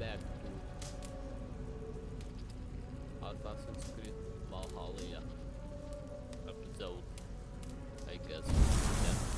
back to Assassin's Creed Valhalla episode, I guess. Yeah.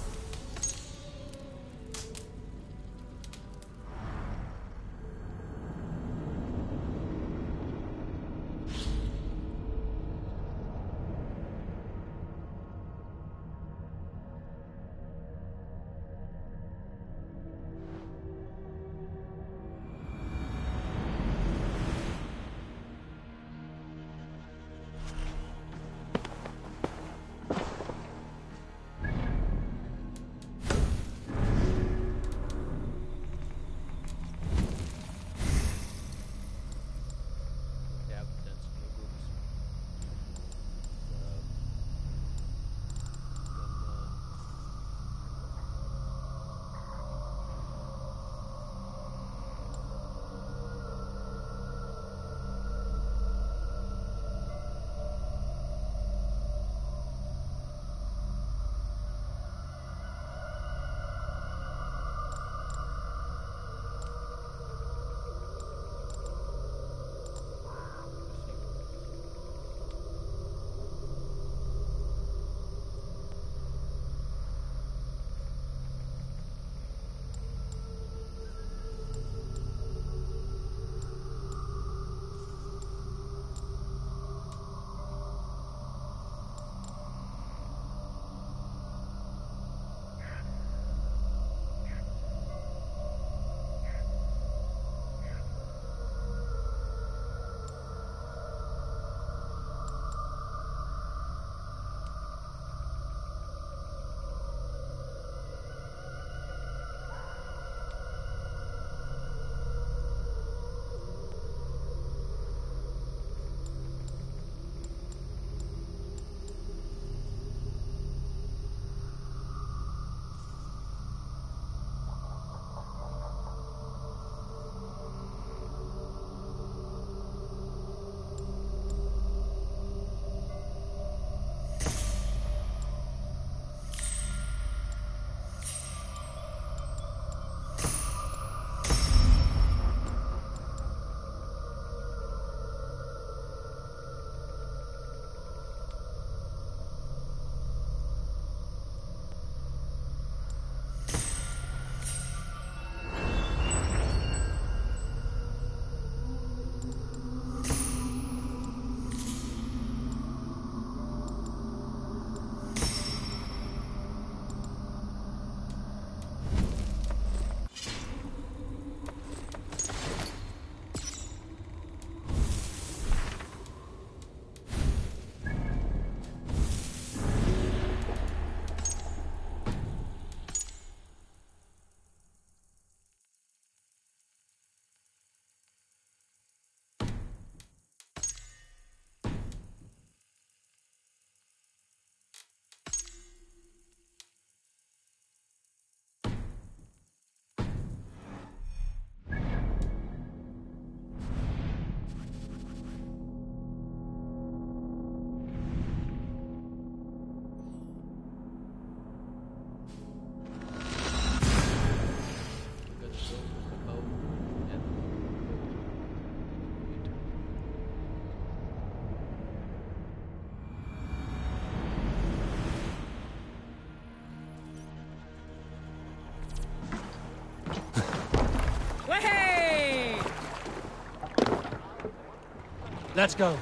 Let's go.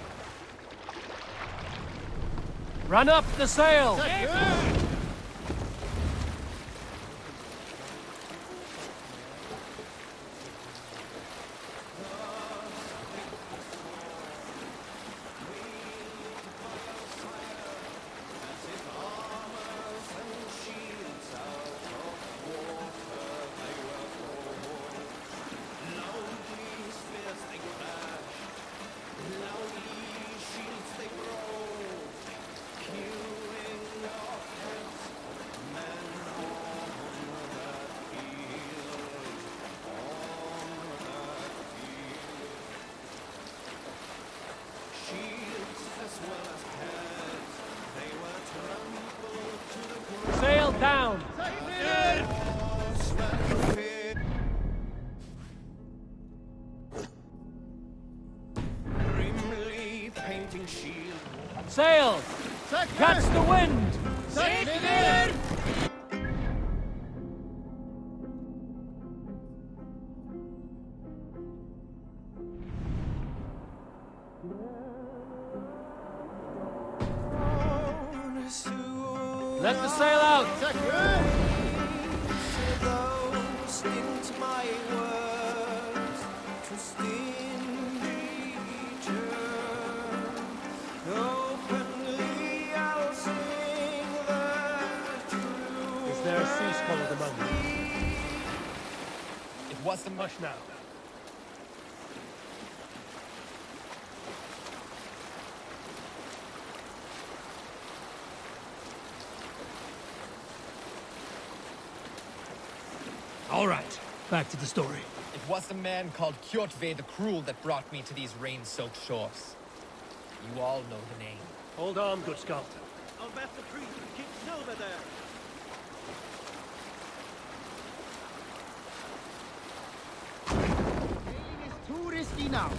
Run up the sail! Sail! Catch the wind! Let the sail out! Is there a sea squall at the moment? It wasn't much. Hush now. All right, back to the story. It was a man called Kjotve the Cruel that brought me to these rain-soaked shores. You all know the name. Hold on, good Scott. I'll bet the priest would keep silver there. Sailing is too risky now.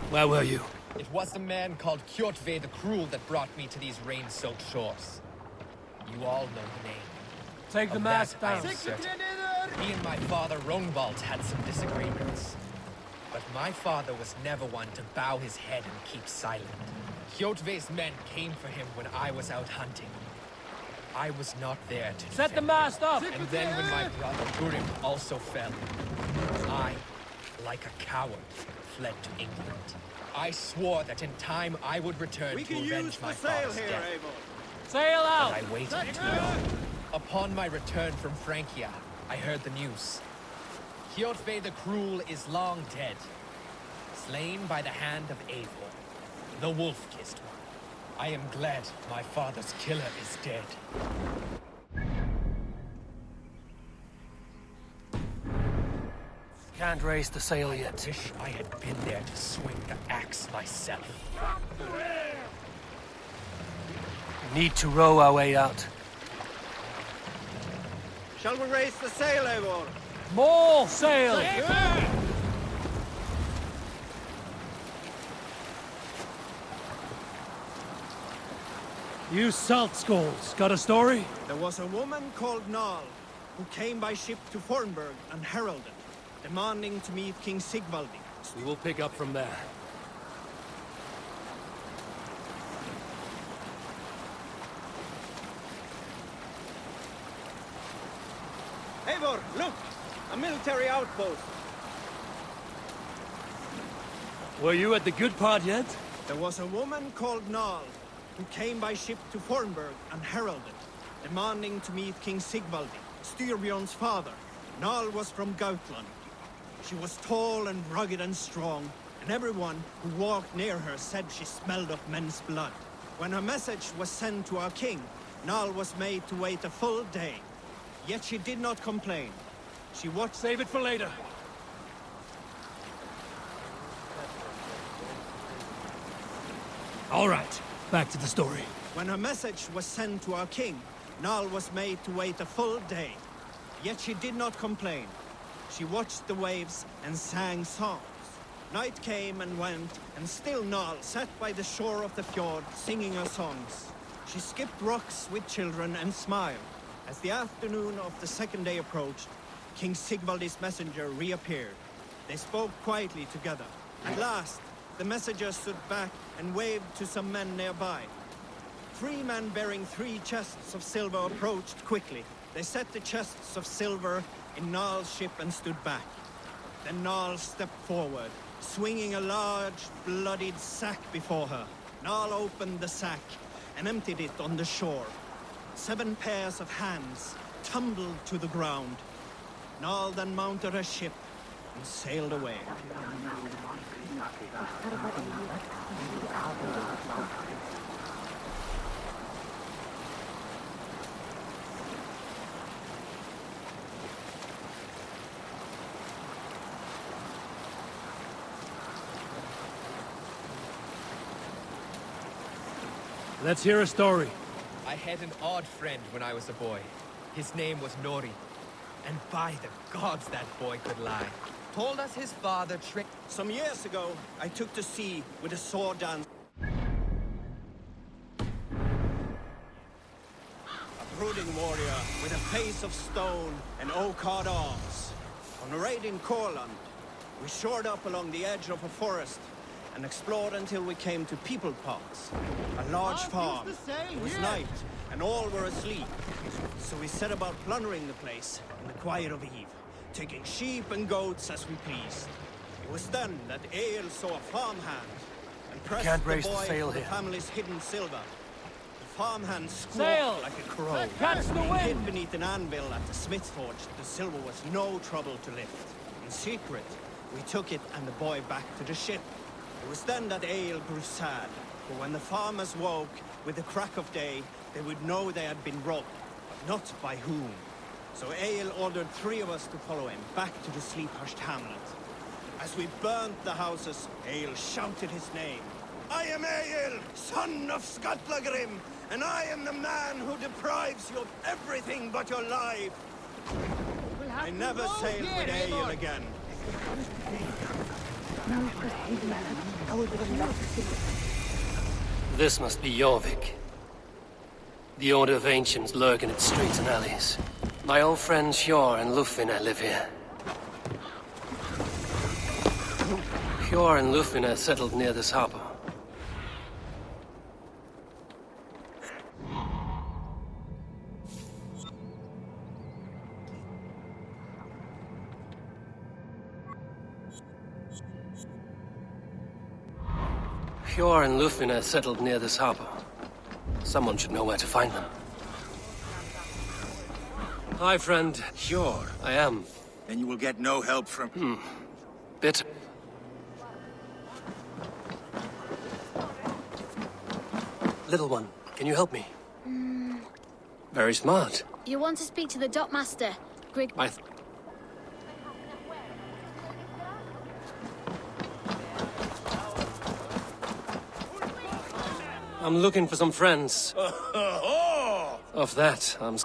Where were you? It was a man called Kjotve the Cruel that brought me to these rain-soaked shores. You all know the name. Take the Of mast that I down. am certain. He and my father Rognvald had some disagreements. But my father was never one to bow his head and keep silent. Kjotve's men came for him when I was out hunting. I was not there to Set the defend mast up! him. And then when my brother Gurim also fell, I, like a coward, fled to England. I swore that in time I would return We to can avenge use my the sail father's here, death. Eivor. Sail out! But I waited too long. Upon my return from Francia, I heard the news. Kjotve the Cruel is long dead, slain by the hand of Eivor, the wolf-kissed one. I am glad my father's killer is dead. Can't raise the sail yet. Wish I had been there to swing the axe myself. Need to row our way out. Shall we raise the sail, Eivor? More sail! You salt skulls, got a story? There was a woman called Nal who came by ship to Fornburg and heralded, demanding to meet King Sigvaldi. We will pick up from there. Eivor, look! A military outpost. Were you at the good part yet? There was a woman called Nal who came by ship to Fornburg and heralded, demanding to meet King Sigvaldi, Styrbjorn's father. Nal was from Gautland. She was tall and rugged and strong, and everyone who walked near her said she smelled of men's blood. When her message was sent to our king, Nal was made to wait a full day. Yet she did not complain. She watched. Save it for later. All right, back to the story. When her message was sent to our king, Nal was made to wait a full day. Yet she did not complain. She watched the waves and sang songs. Night came and went, and still Nal sat by the shore of the fjord singing her songs. She skipped rocks with children and smiled. As the afternoon of the second day approached, King Sigvaldi's messenger reappeared. They spoke quietly together. At last, the messenger stood back and waved to some men nearby. 3 men bearing 3 chests of silver approached quickly. They set the chests of silver in Nal's ship and stood back. Then Nal stepped forward, swinging a large, bloodied sack before her. Nal opened the sack and emptied it on the shore. 7 pairs of hands tumbled to the ground. Nal then mounted her ship and sailed away. Let's hear a story. I had an odd friend when I was a boy. His name was Nori, And by the gods, that boy could lie. Told us his father tricked... Some years ago, I took to sea with a sword dance. A brooding warrior with a face of stone and oak-hard arms. On a raid in Courland, we shored up along the edge of a forest and explored until we came to People Pots, a large farm. It was night, and all were asleep. So we set about plundering the place in the quiet of eve, taking sheep and goats as we pleased. It was then that Egil saw a farmhand and pressed Can't the raise the boy sail for the here. family's hidden silver. The farmhand Sail! squawked like a crow. Catch the Being wind! hid beneath an anvil at the smith's forge, the silver was no trouble to lift. In secret, we took it and the boy back to the ship. It was then that Egil grew sad, for when the farmers woke with the crack of day, they would know they had been robbed, but not by whom. So Egil ordered 3 of us to follow him back to the sleep-hushed hamlet. As we burnt the houses, Egil shouted his name. I am Egil, son of Skatlagrim, and I am the man who deprives you of everything but your life. I never sailed with Egil again. This must be Jorvik. The Order of Ancients lurk in its streets and alleys. My old friends Hjor and Lufina live here. Hjor and Lufina settled near this harbor. Hjor and Lufina settled near this harbor. Someone should know where to find them. Hi, friend. Sure. I am. Then you will get no help from... Bit. Little one, can you help me? Very smart. You want to speak to the dockmaster, Grig? I'm looking for some friends. Of that, I'm...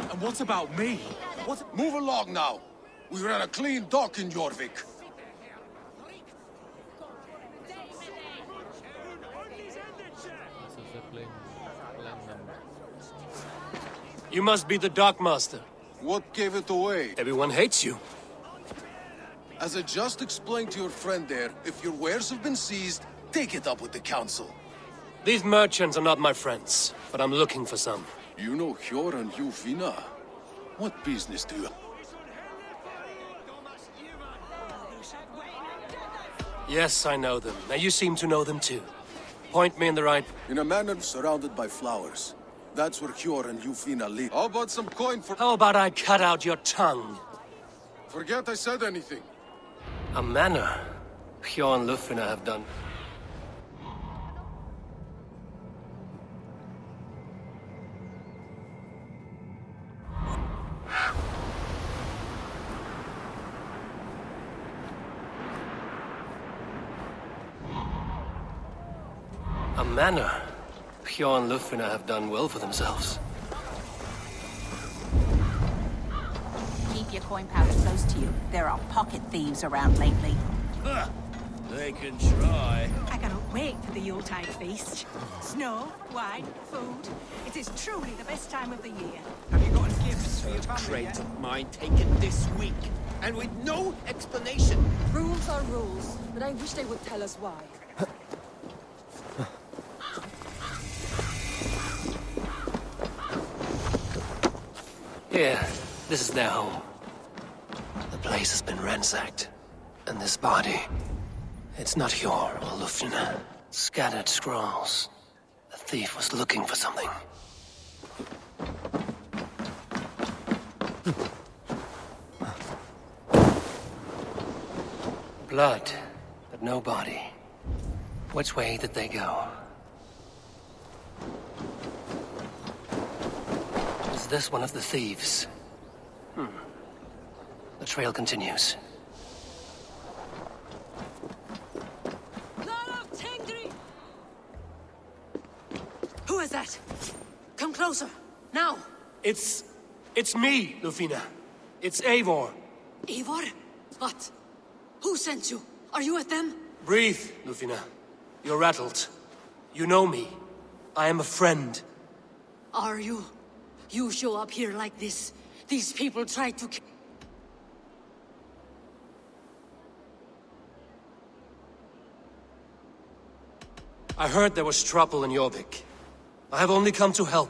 And what about me? Move along now. We ran a clean dock in Jorvik. This is a plain number. You must be the dockmaster. What gave it away? Everyone hates you. As I just explained to your friend there, if your wares have been seized, take it up with the council. These merchants are not my friends, but I'm looking for some. You know Hjor and Lufina. What business do you... Yes, I know them. Now you seem to know them too. Point me in the right... In a manor surrounded by flowers. That's where Hjor and Lufina live. How about some coin for... How about I cut out your tongue? Forget I said anything. A manor. Hjor and Lufina have done. A manor. Hjor and Lufina have done well for themselves. Keep your coin pouch close to you. There are pocket thieves around lately. They can try. I cannot wait for the Yuletide feast. Snow, wine, food. It is truly the best time of the year. Have you got any gifts for your family yet? Of mine taken this week, and with no explanation. Rules are rules, but I wish they would tell us why. Here, this is their home. The place has been ransacked. And this body... It's not Hjor or Lufina. Scattered scrolls. The thief was looking for something. Blood, but no body. Which way did they go? Is this one of the thieves? The trail continues. Lot of ting to was that? Come closer, now! It's me, Lufina. It's Eivor. Eivor? What? Who sent you? Are you with them? Breathe, Lufina. You're rattled. You know me. I am a friend. Are you? You show up here like this. These people try to kill. I heard there was trouble in Jorvik. I have only come to help.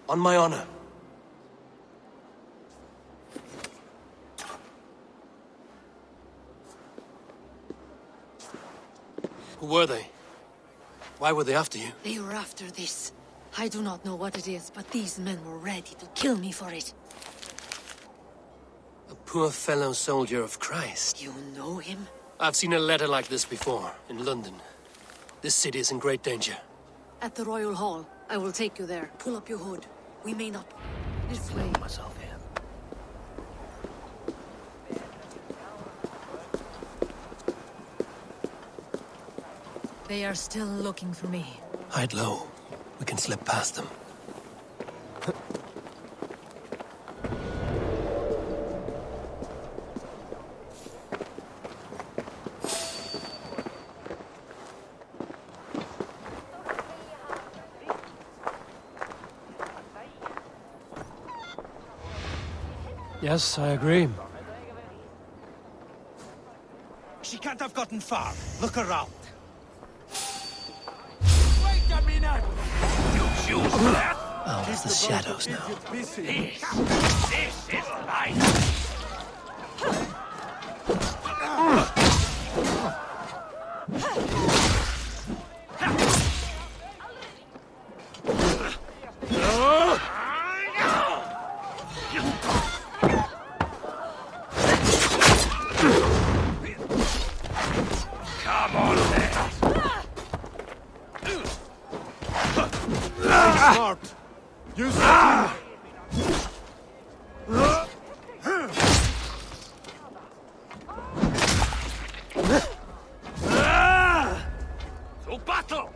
On my honor. Who were they? Why were they after you? They were after this. I do not know what it is, but these men were ready to kill me for it. A poor fellow soldier of Christ. You know him? I've seen a letter like this before, in London. This city is in great danger. At the Royal Hall. I will take you there. Pull up your hood. We may not... This way. Myself here. They are still looking for me. Hide low. We can slip past them. Yes, I agree. She can't have gotten far. Look around. Out of the shadows now. This is smart. Use it. To battle!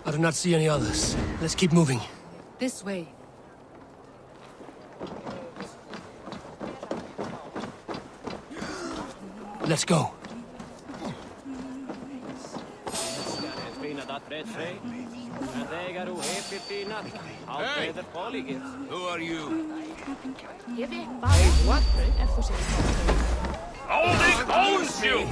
I do not see any others. Let's keep moving. This way. Let's go. Hey! Who are you? Jag vet bara är försiktig. Holding owns you!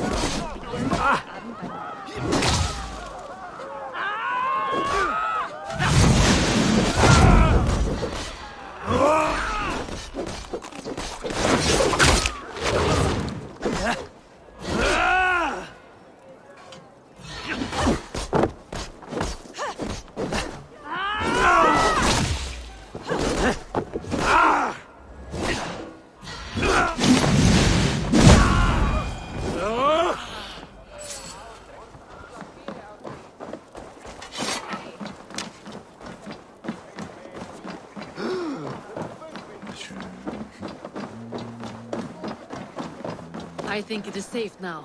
I think it is safe now.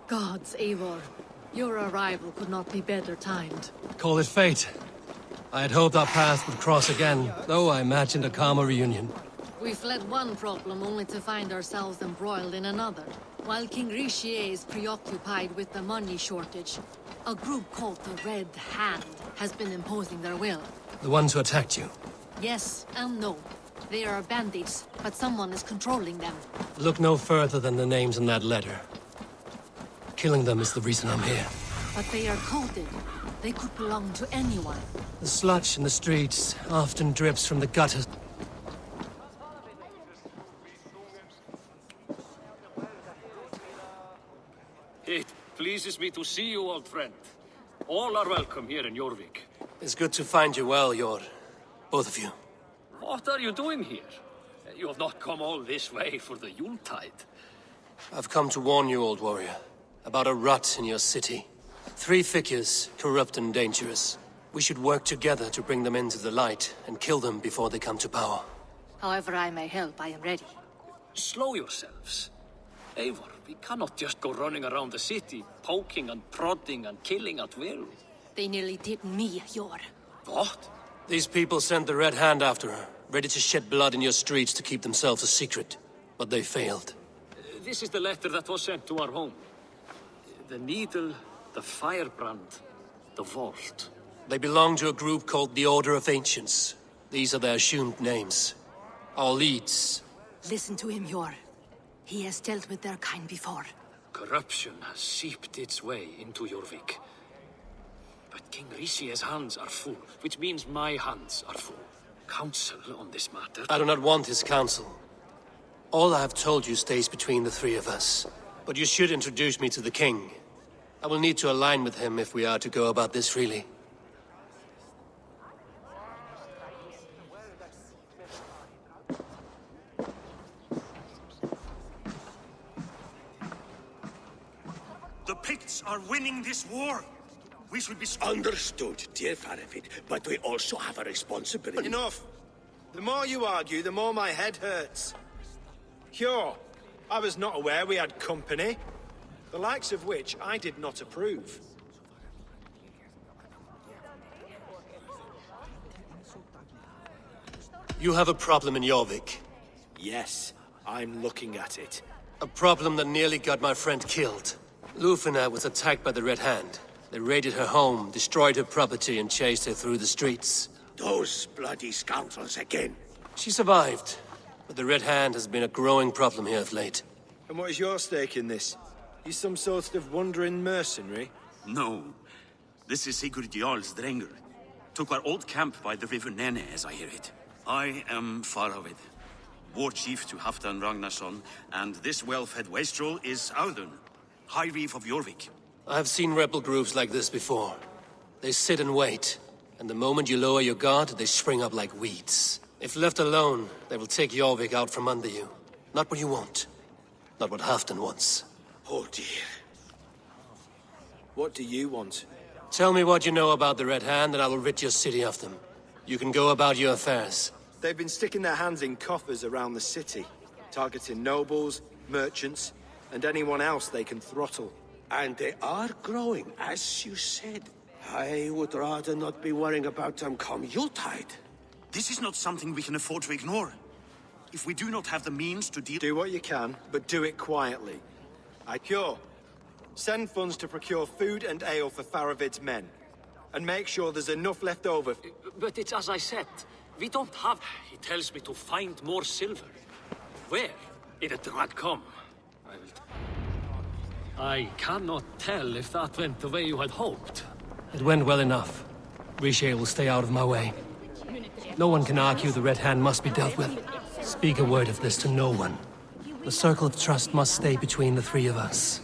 Gods, Eivor. Your arrival could not be better timed. Call it fate. I had hoped our paths would cross again, though I imagined a calmer reunion. We fled one problem only to find ourselves embroiled in another. While King Richier is preoccupied with the money shortage, a group called the Red Hand has been imposing their will. The ones who attacked you. Yes and no. They are bandits, but someone is controlling them. Look no further than the names in that letter. Killing them is the reason I'm here. But they are coded. They could belong to anyone. The sludge in the streets often drips from the gutters. Pleases me to see you, old friend. All are welcome here in Jorvik. It's good to find you well, Jor. Both of you. What are you doing here? You have not come all this way for the Yuletide. I've come to warn you, old warrior, about a rot in your city. 3 figures, corrupt and dangerous. We should work together to bring them into the light and kill them before they come to power. However I may help, I am ready. Slow yourselves. Eivor, we cannot just go running around the city, poking and prodding and killing at will. They nearly did me, Jor. What? These people sent the Red Hand after her, ready to shed blood in your streets to keep themselves a secret. But they failed. This is the letter that was sent to our home. The needle, the firebrand, the vault. They belong to a group called the Order of Ancients. These are their assumed names. Our leads. Listen to him, Jor. He has dealt with their kind before. Corruption has seeped its way into Jorvik. But King Rishie's hands are full, which means my hands are full. Counsel on this matter. I do not want his counsel. All I have told you stays between the 3 of us. But you should introduce me to the king. I will need to align with him if we are to go about this freely. The Picts are winning this war. We should be... Understood, dear Faravid, but we also have a responsibility. Enough! The more you argue, the more my head hurts. Cure, I was not aware we had company, the likes of which I did not approve. You have a problem in Jorvik. Yes, I'm looking at it. A problem that nearly got my friend killed. Lufina was attacked by the Red Hand. They raided her home, destroyed her property, and chased her through the streets. Those bloody scoundrels again. She survived, but the Red Hand has been a growing problem here of late. And what is your stake in this? You some sort of wandering mercenary? No. This is Sigurd Jarl's Drenger. Took our old camp by the river Nene, as I hear it. I am Faravid, war chief to Halfdan Ragnarsson, and this well-fed wastrel is Audun, High Reeve of Jorvik. I have seen rebel groups like this before. They sit and wait, and the moment you lower your guard, they spring up like weeds. If left alone, they will take Jorvik out from under you. Not what you want. Not what Halfdan wants. Oh dear. What do you want? Tell me what you know about the Red Hand, and I will rid your city of them. You can go about your affairs. They've been sticking their hands in coffers around the city, targeting nobles, merchants, and anyone else they can throttle. And they are growing, as you said. I would rather not be worrying about them come Yuletide. This is not something we can afford to ignore. If we do not have the means to deal... Do what you can, but do it quietly. Send funds to procure food and ale for Faravid's men. And make sure there's enough left over. But it's as I said. We don't have... He tells me to find more silver. Where? In a Dragcom. I cannot tell if that went the way you had hoped. It went well enough. Riche will stay out of my way. No one can argue the Red Hand must be dealt with. Speak a word of this to no one. The circle of trust must stay between the 3 of us.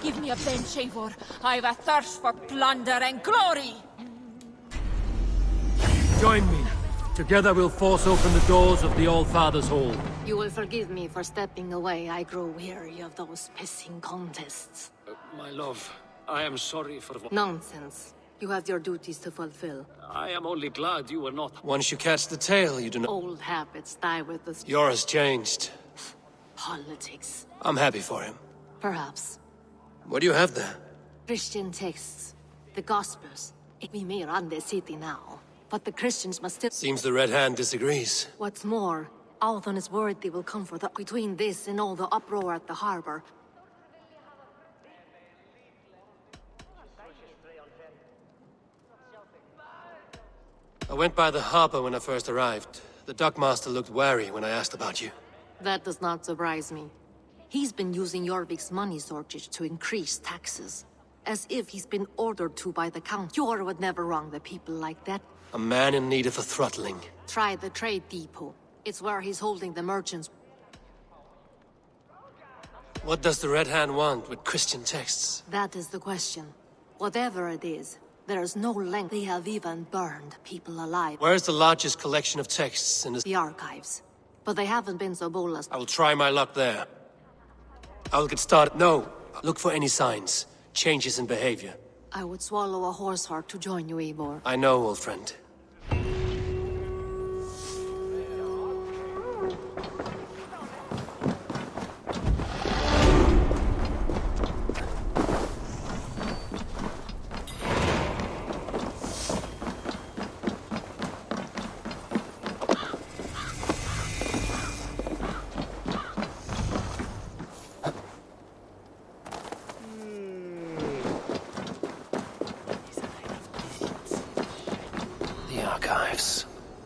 Give me a bench, Eivor. I've a thirst for plunder and glory. Join me. Together we'll force open the doors of the All-Father's Hall. You will forgive me for stepping away. I grow weary of those pissing contests. My love, I am sorry for what... Nonsense. You have your duties to fulfill. I am only glad you were not... Once you catch the tail, you do not... Old habits die with the... Yours changed. Politics. I'm happy for him. Perhaps. What do you have there? Christian texts. The Gospels. We may run the city now, but the Christians must still... Seems the Red Hand disagrees. What's more, Althon is worried they will come for the... Between this and all the uproar at the harbor... I went by the harbor when I first arrived. The dockmaster looked wary when I asked about you. That does not surprise me. He's been using Jorvik's money shortage to increase taxes. As if he's been ordered to by the Count. Jor would never wrong the people like that. A man in need of a throttling. Try the trade depot. It's where he's holding the merchants. What does the Red Hand want with Christian texts? That is the question. Whatever it is, there is no length. They have even burned people alive. Where's the largest collection of texts in the archives? But they haven't been so bold as... I will try my luck there. I will get started. No! Look for any signs. Changes in behavior. I would swallow a horse heart to join you, Eivor. I know, old friend.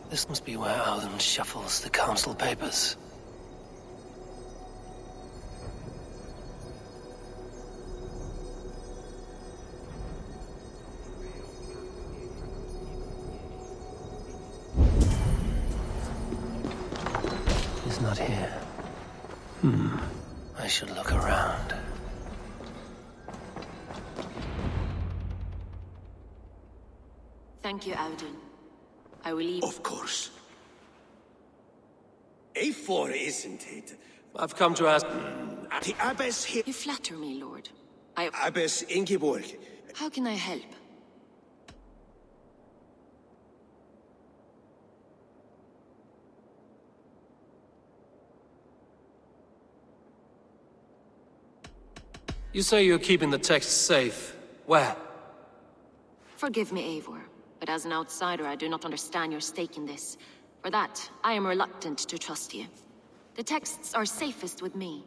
This must be where Alden shuffles the council papers. He's not here. I should look around. Thank you, Alden. I will leave. Of course. A4, isn't it? I've come to ask... The Abbess here... You flatter me, Lord. Abbess Ingeborg. How can I help? You say you're keeping the texts safe. Where? Forgive me, Eivor. But as an outsider, I do not understand your stake in this. For that, I am reluctant to trust you. The texts are safest with me.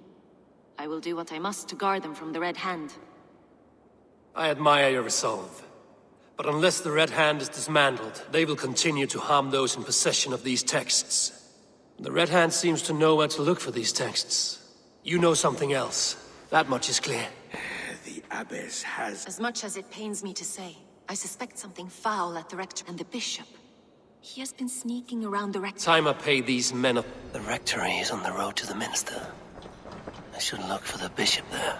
I will do what I must to guard them from the Red Hand. I admire your resolve. But unless the Red Hand is dismantled, they will continue to harm those in possession of these texts. The Red Hand seems to know where to look for these texts. You know something else. That much is clear. The Abbess has... As much as it pains me to say, I suspect something foul at the Rector and the Bishop. He has been sneaking around the Rector. Time I pay these men off. The Rectory is on the road to the Minster. I should look for the Bishop there.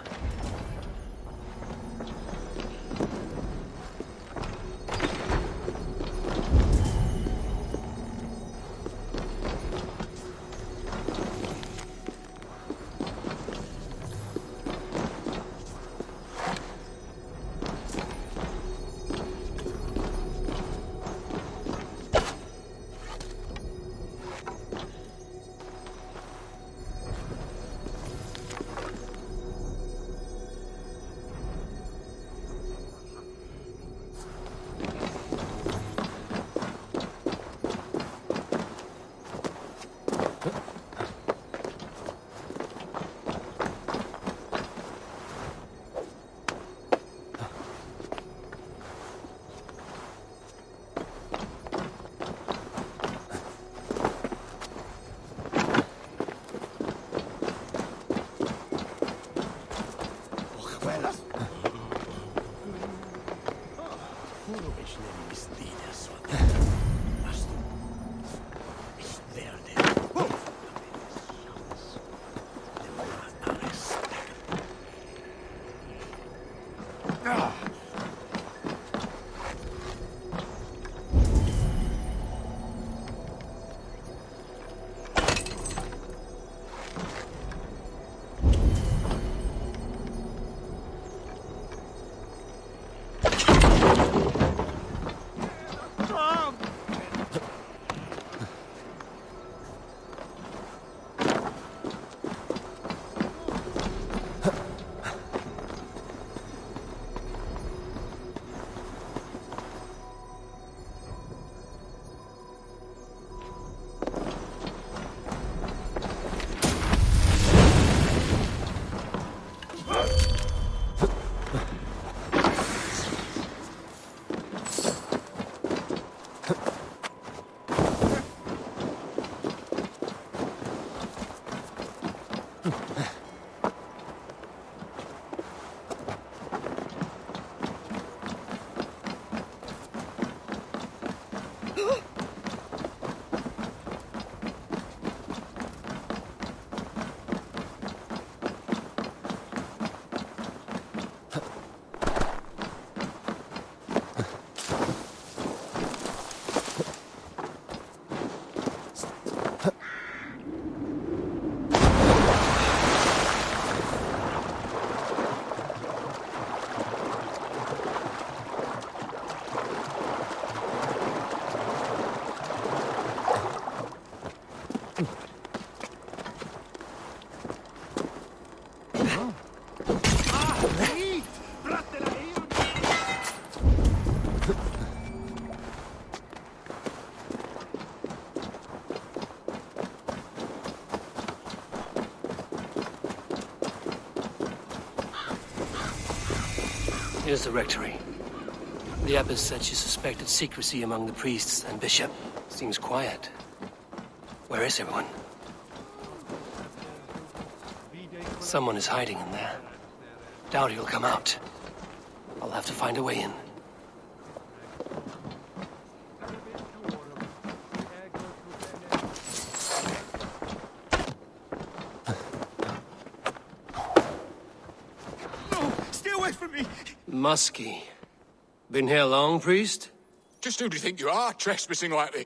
Here's the rectory. The abbess said she suspected secrecy among the priests and bishop. Seems quiet. Where is everyone? Someone is hiding in there. Doubt he'll come out. I'll have to find a way in. Stay away from me! Muskie. Been here long, priest? Just who do you think you are, trespassing like this?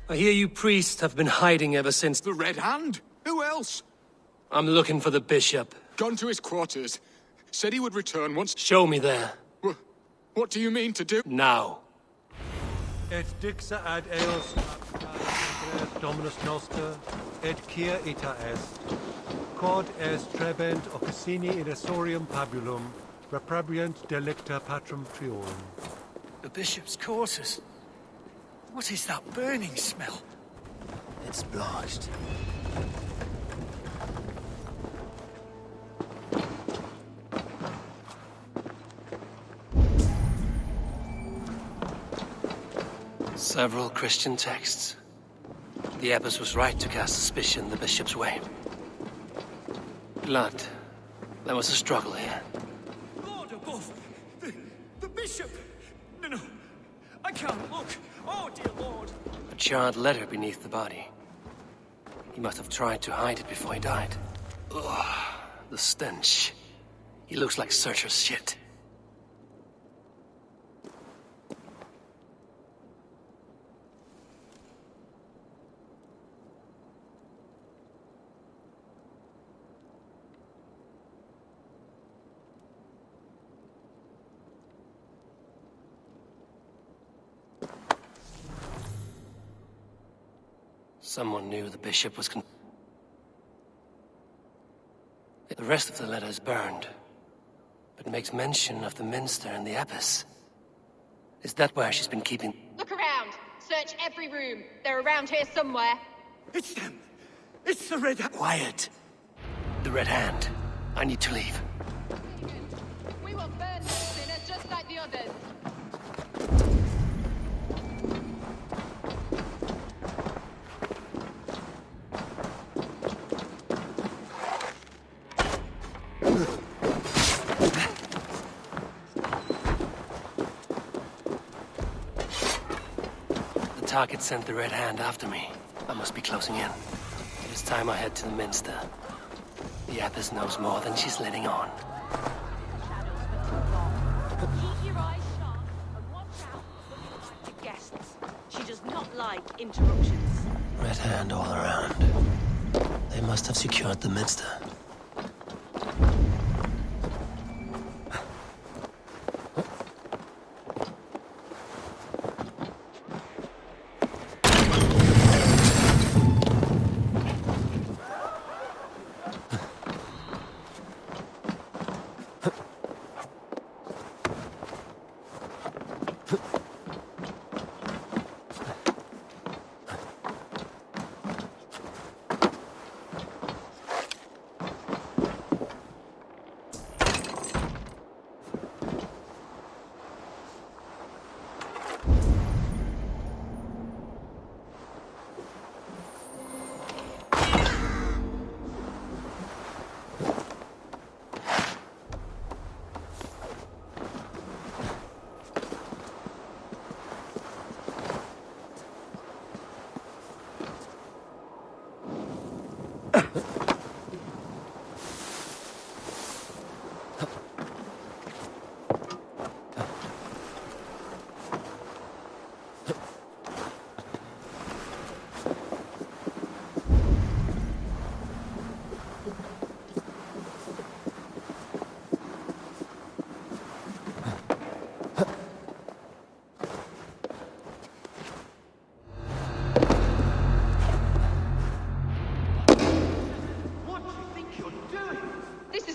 I hear you priests have been hiding ever since... The Red Hand? Who else? I'm looking for the bishop. Gone to his quarters. Said he would return once... Show me there. What do you mean to do? Now. Et dixa ad eos Dominus noster, et quia ita est. Quod est trebent officini in essorium pabulum, reprobriant delicta patrum triorum. The bishop's quarters. What is that burning smell? It's blotched. Several Christian texts. The abbess was right to cast suspicion the bishop's way. Blood. There was a struggle here. Lord above! The bishop! No, I can't look! Oh, dear Lord! A charred letter beneath the body. He must have tried to hide it before he died. Ugh, the stench. He looks like Searcher's shit. Someone knew the bishop was The rest of the letter is burned, but makes mention of the minster and the abbess. Is that where she's been keeping... Look around! Search every room. They're around here somewhere. It's them! It's the Red Hand! Quiet! The Red Hand. I need to leave. We will burn this sinner just like the others. The target sent the Red Hand after me. I must be closing in. It's time I head to the minster. The abbess knows more than she's letting on. Keep your eyes sharp and watch out for the guests. She does not like interruptions. Red Hand all around. They must have secured the minster.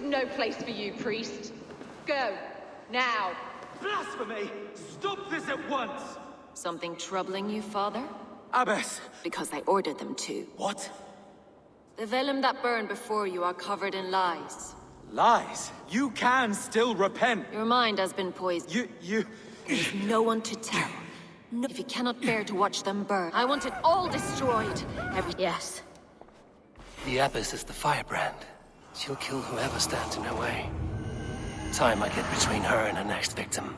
No place for you, priest. Go. Now. Blasphemy! Stop this at once! Something troubling you, father? Abbess! Because I ordered them to. What? The vellum that burned before you are covered in lies. Lies? You can still repent. Your mind has been poisoned. There's no one to tell. No. If you cannot bear to watch them burn, I want it all destroyed. Yes. The Abbess is the firebrand. She'll kill whoever stands in her way. Time might get between her and her next victim.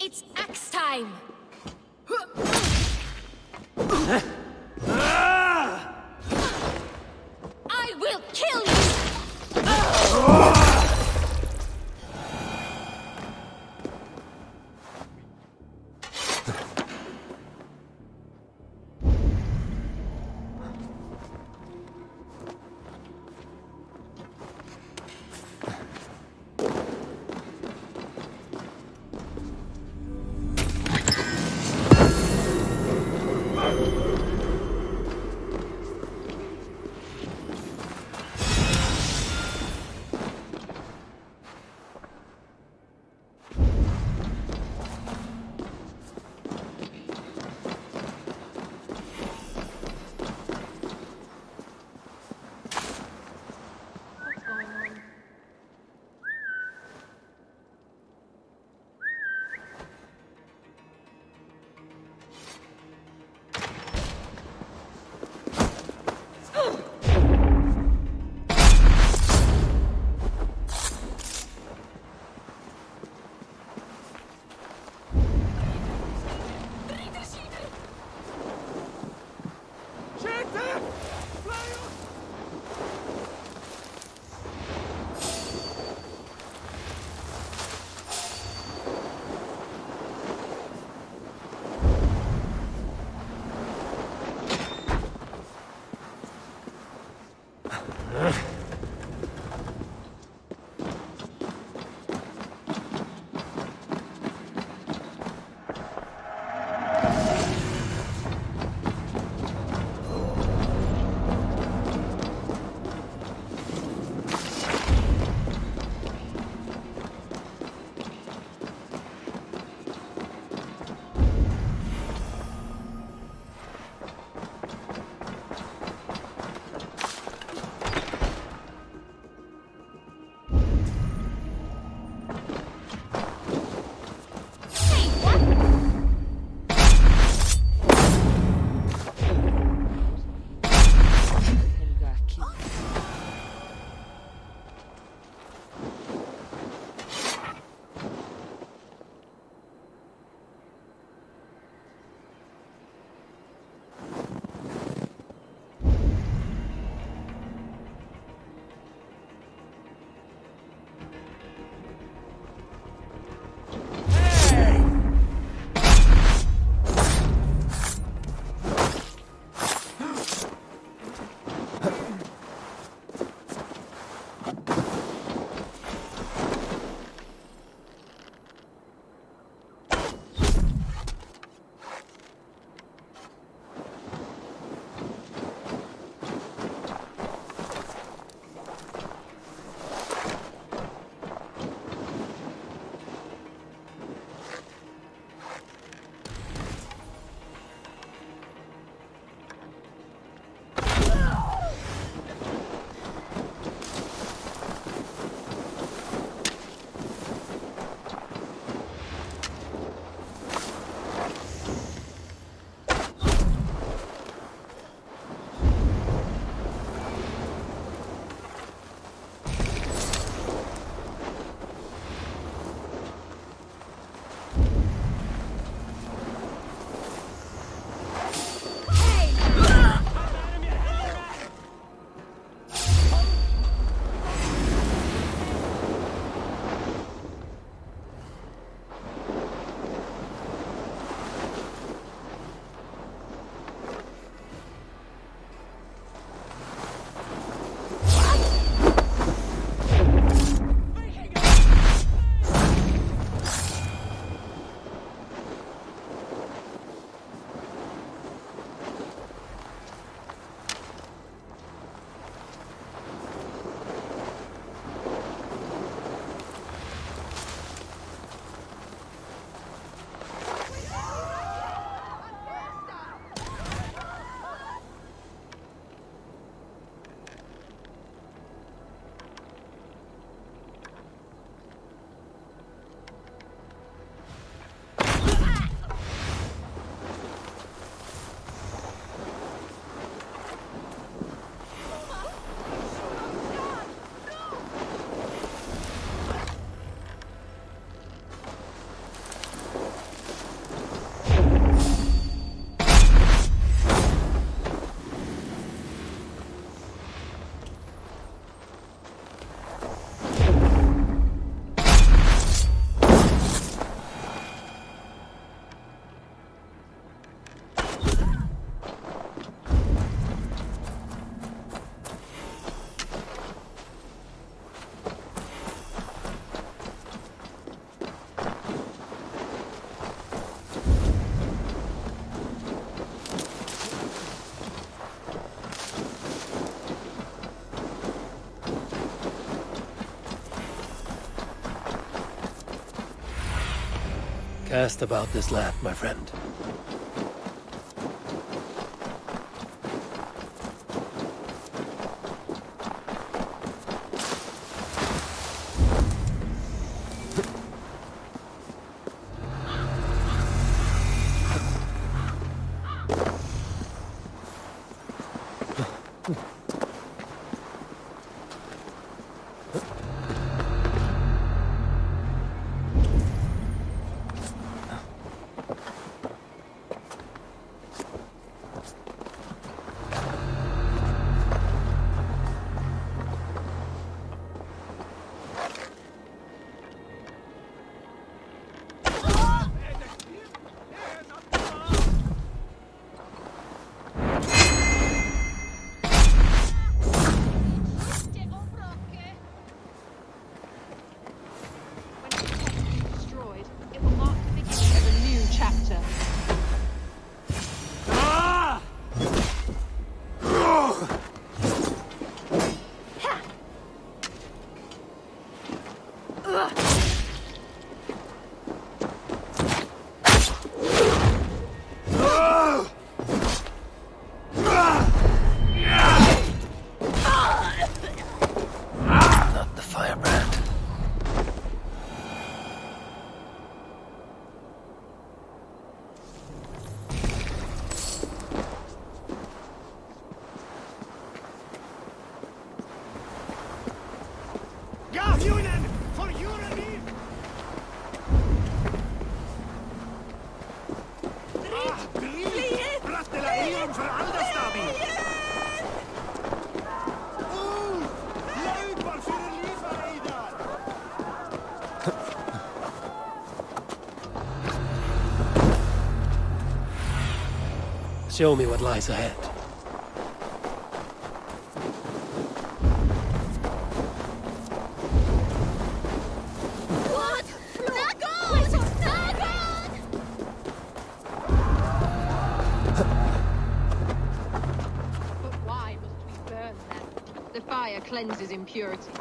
It's axe time! I will kill you! Cast about this land, my friend. Show me what lies ahead. What? Dragon! Dragon! But why must we burn them? The fire cleanses impurity.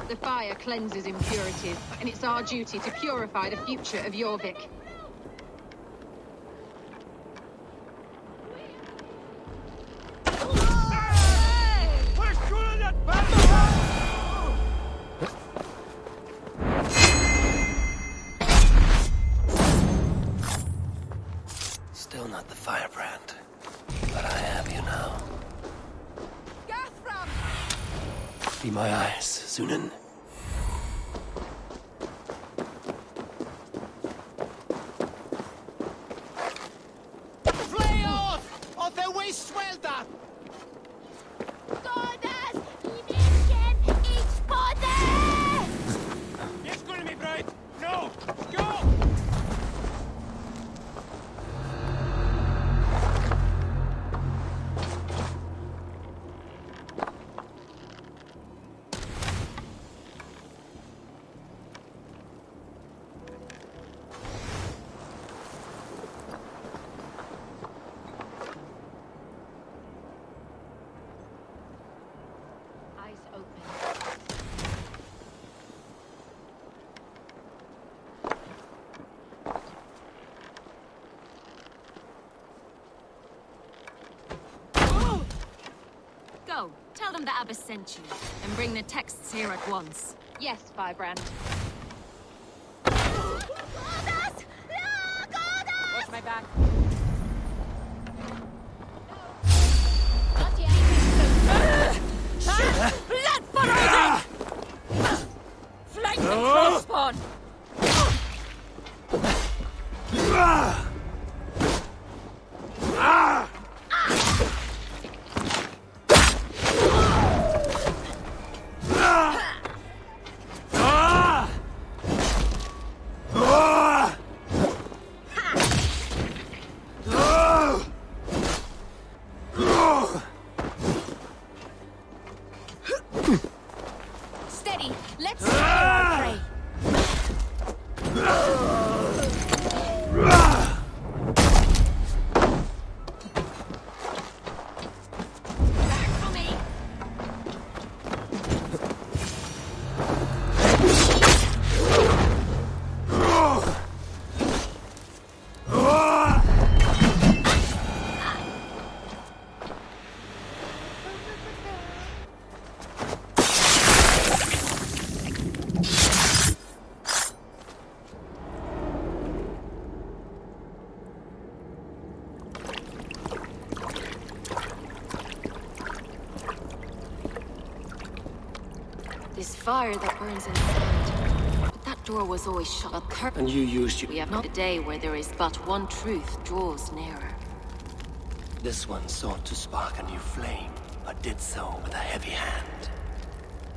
The fire cleanses impurities, and it's our duty to purify the future of Jorvik. Still not the firebrand, but I have you now. Be my eyes, Sunan. Flay off! Of the waste welder! Godas! Imischen! Ich poder! It's gonna be bright! No! Go! Go. Tell them the Abbess sent you, and bring the texts here at once. Yes, Firebrand. Godas! No, Godas! Watch my back. Not yet. Blood for Flank the crosspawn! fire that burns inside. But that door was always shut. And you used your... We have not a day where there is but one truth draws nearer. This one sought to spark a new flame, but did so with a heavy hand.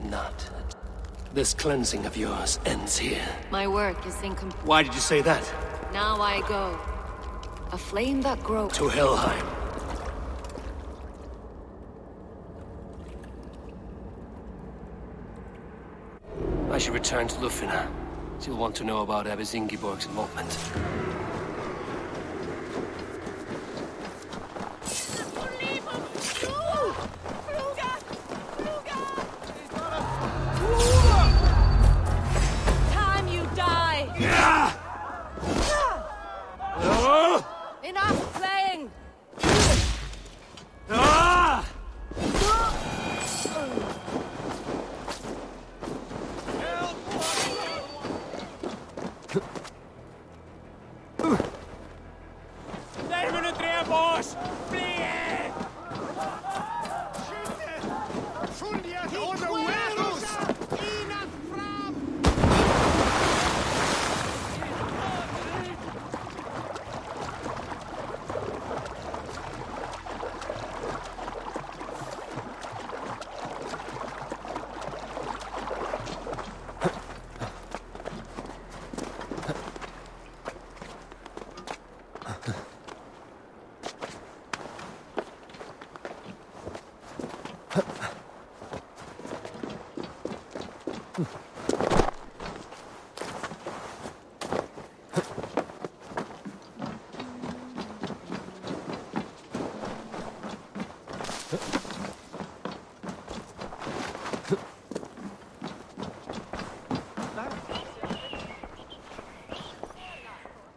Not... This cleansing of yours ends here. My work is incomplete. Why did you say that? Now I go. A flame that grows... To Helheim. I should return to Lufina. She'll want to know about Abbess Ingeborg's involvement. Time you die! Enough playing!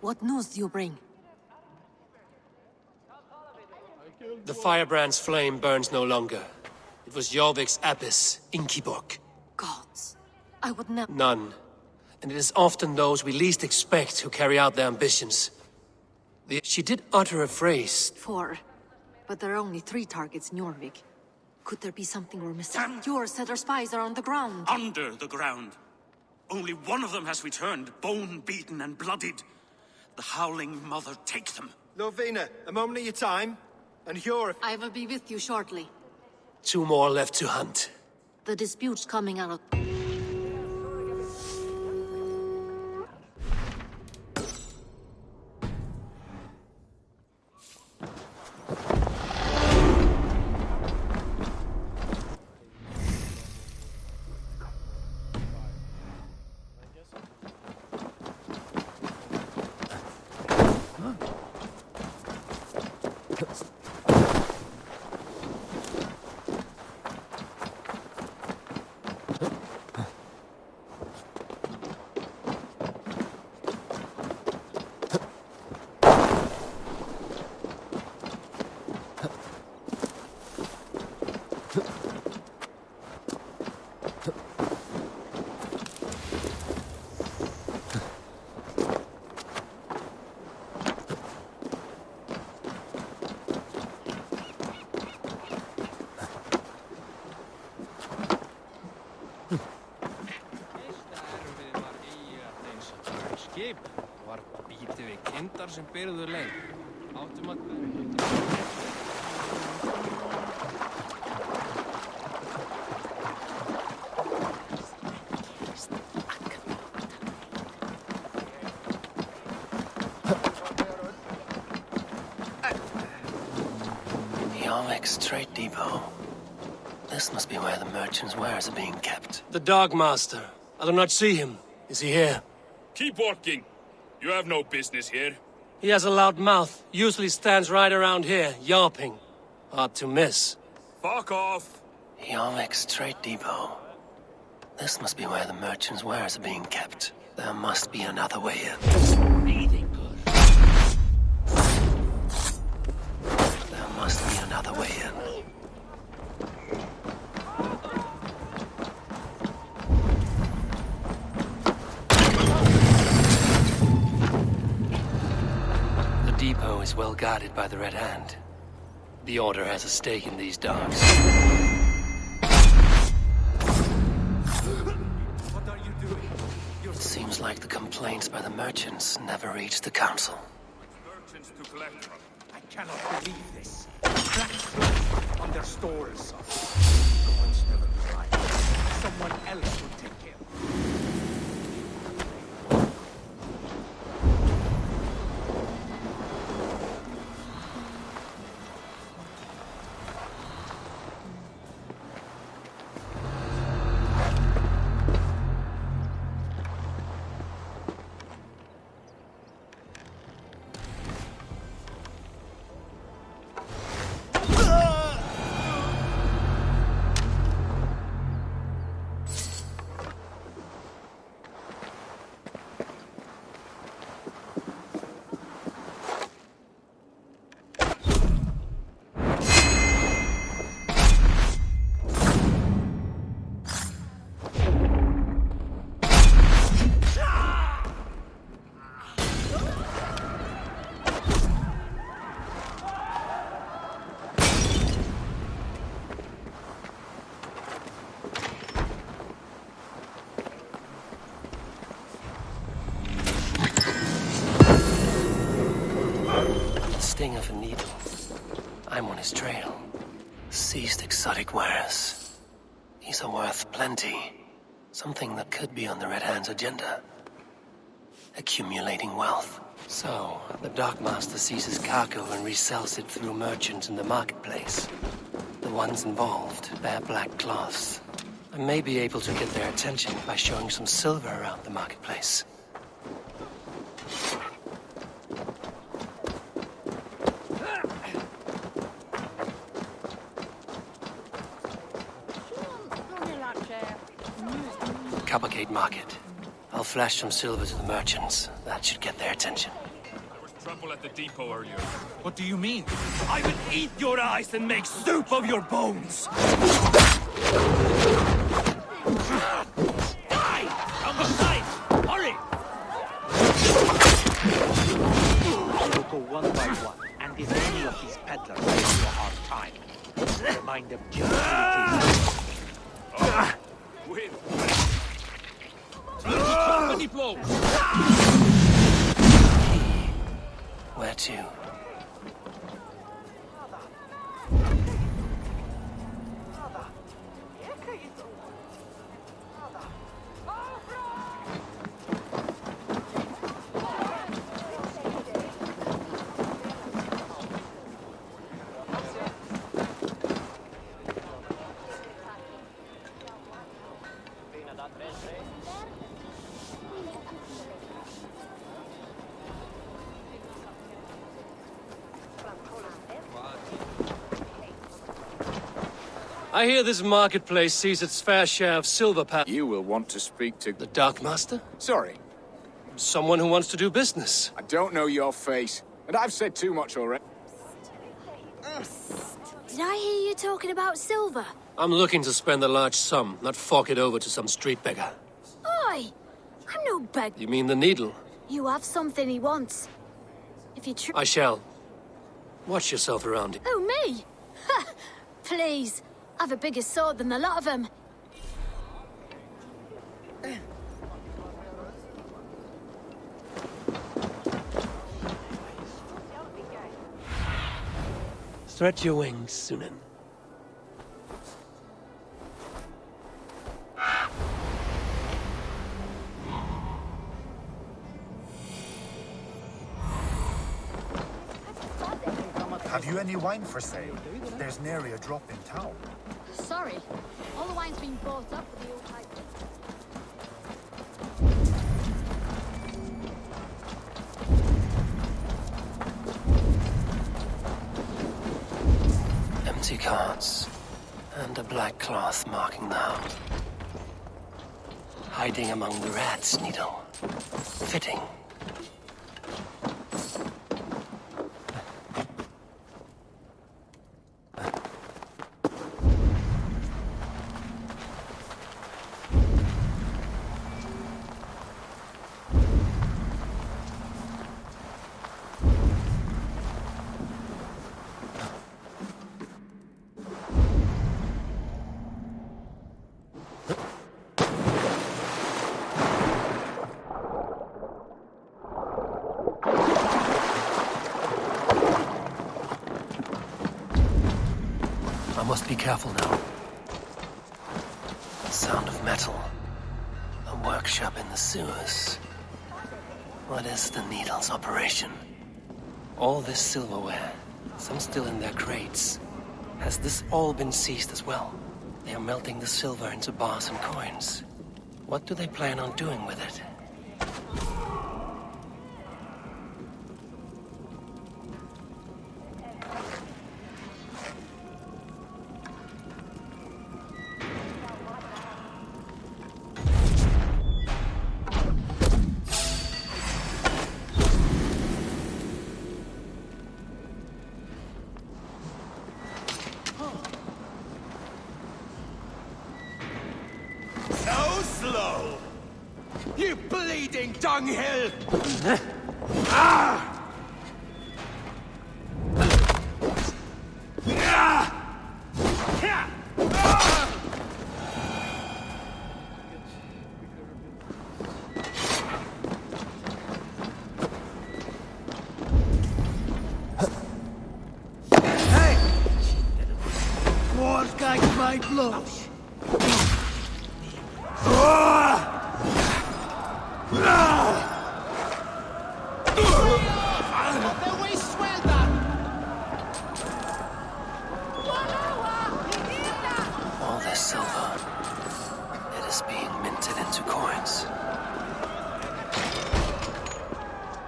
What news do you bring? The firebrand's flame burns no longer. It was Jorvik's abbess, Ingeborg. Gods. I would never... None. And it is often those we least expect who carry out their ambitions. She did utter a phrase. 4. But there are only 3 targets in Jorvik. Could there be something we're missing? Yours said our spies are on the ground. Under the ground. Only one of them has returned, bone-beaten and bloodied. The Howling Mother take them. Lovina, a moment of your time, and you're... I will be with you shortly. 2 more left to hunt. The dispute's coming out of... sem byrðu leið. Áttum að... Jorvik's trade depot. This must be where the merchants' wares are being kept. The Dog Master. I do not see him. Is he here? Keep walking. You have no business here. He has a loud mouth. Usually stands right around here, yelping. Hard to miss. Fuck off. Jorvik's trade depot. This must be where the merchants' wares are being kept. There must be another way in. Breathing good. There must be another way in. The depot is well guarded by the Red Hand. The Order has a stake in these dogs. like the complaints by the merchants never reached the council. Merchants to collect from. I cannot believe this. Black slime on their stores. Gods never tried. Someone else will take care. Sting of a needle. I'm on his trail. Seized exotic wares. These are worth plenty. Something that could be on the Red Hand's agenda. Accumulating wealth. So, the Dockmaster seizes cargo and resells it through merchants in the marketplace. The ones involved bear black cloths. I may be able to get their attention by showing some silver around the marketplace. Coppergate Market. I'll flash some silver to the merchants. That should get their attention. There was trouble at the depot earlier. What do you mean? I will eat your eyes and make soup of your bones! Die! From the side! Hurry! We'll go one by one, and if any of these peddlers give you a hard time, remind them just Win. Company blows! Where to? I hear this marketplace sees its fair share of silver You will want to speak to... The Darkmaster? Sorry. Someone who wants to do business. I don't know your face, and I've said too much already. Did I hear you talking about silver? I'm looking to spend a large sum, not fork it over to some street beggar. Oi! I'm no beggar. You mean the needle? You have something he wants. If you I shall. Watch yourself around it. Oh, me? Ha! Please. I've a bigger sword than the lot of them. Stretch your wings, Sunan. Have you any wine for sale? There's nary a drop in town. Sorry. All the wine's been bought up for the old type. Empty carts. And a black cloth marking the home. Hiding among the rat's needle. Fitting. I must be careful now. The sound of metal. A workshop in the sewers. What is the Needle's operation? All this silverware, some still in their crates. Has this all been seized as well? They are melting the silver into bars and coins. What do they plan on doing with it? So slow! You bleeding dunghill! Hey! More guys my blows! All this silver, it is being minted into coins.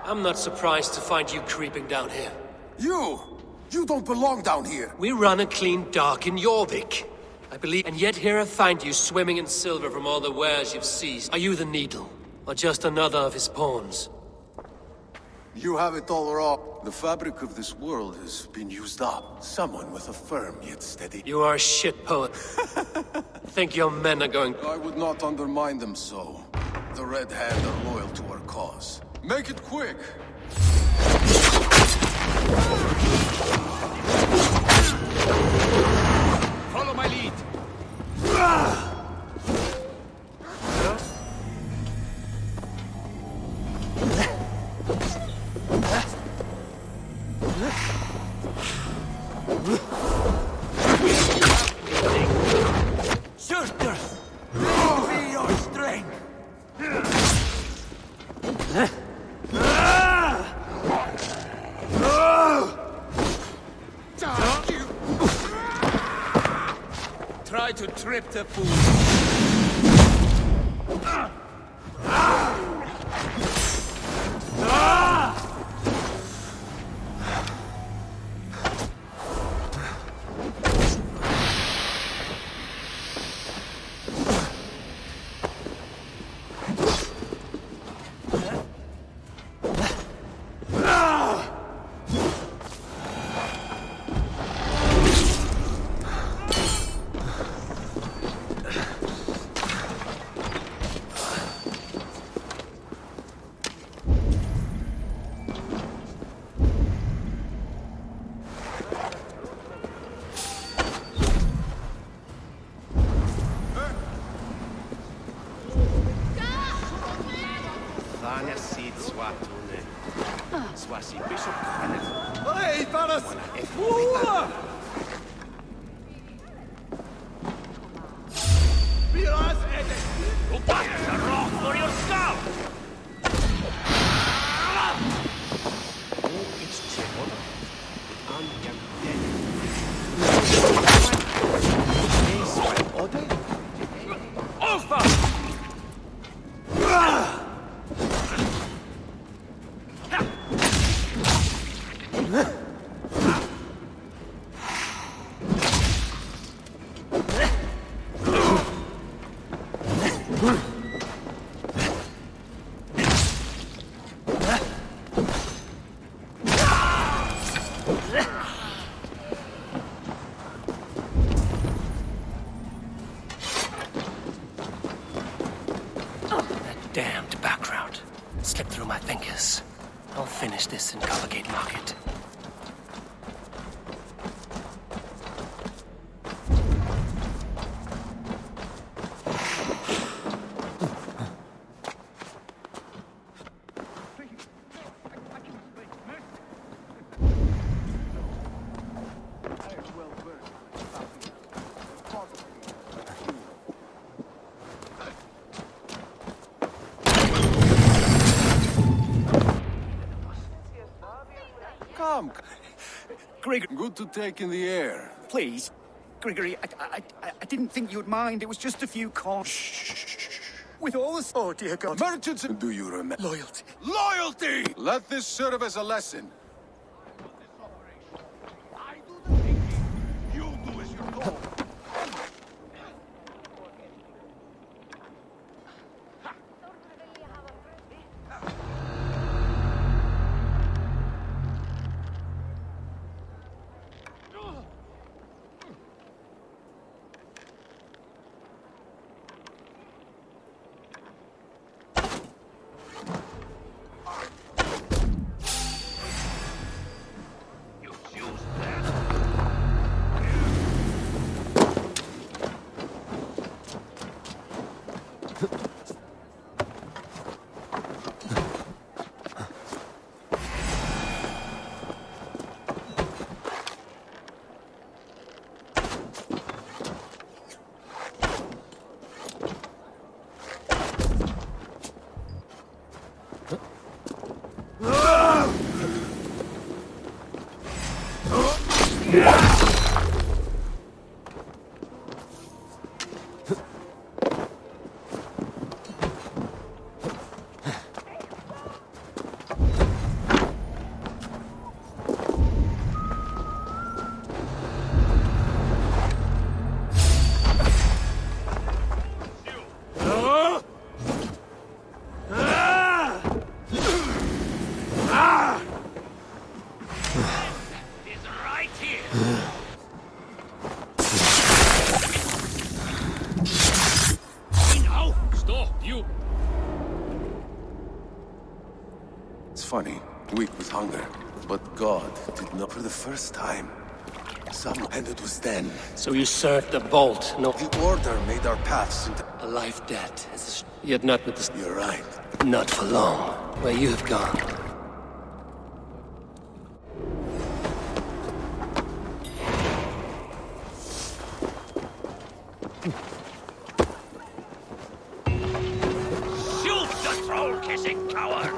I'm not surprised to find you creeping down here. You don't belong down here! We run a clean dock in Jorvik, I believe, and yet here I find you swimming in silver from all the wares you've seized. Are you the Needle, or just another of his pawns? You have it all wrong. The fabric of this world has been used up. Someone with a firm yet steady... You are a shit poet. Think your men are going... I would not undermine them so. The Red Hand are loyal to our cause. Make it quick! Follow my lead! Surtur! Be your strength! Try to trip the fool. Hey, Varas! Du bast a rock for your skull! Damned back route. Slipped through my fingers. I'll finish this in Collegate Market. Come. Gregory, Good to take in the air. please. Gregory, I didn't think you'd mind. It was just a few coins. With all this... Oh, dear God. Merchants, do you remember? Loyalty. Loyalty! Let this serve as a lesson. Funny, weak with hunger. But God did not for the first time. And it was then. So you served the Bolt, no... The Order made our paths into... A life debt. Yet not with the... You're right. Not for long. Where you have gone. Shoot the troll-kissing coward!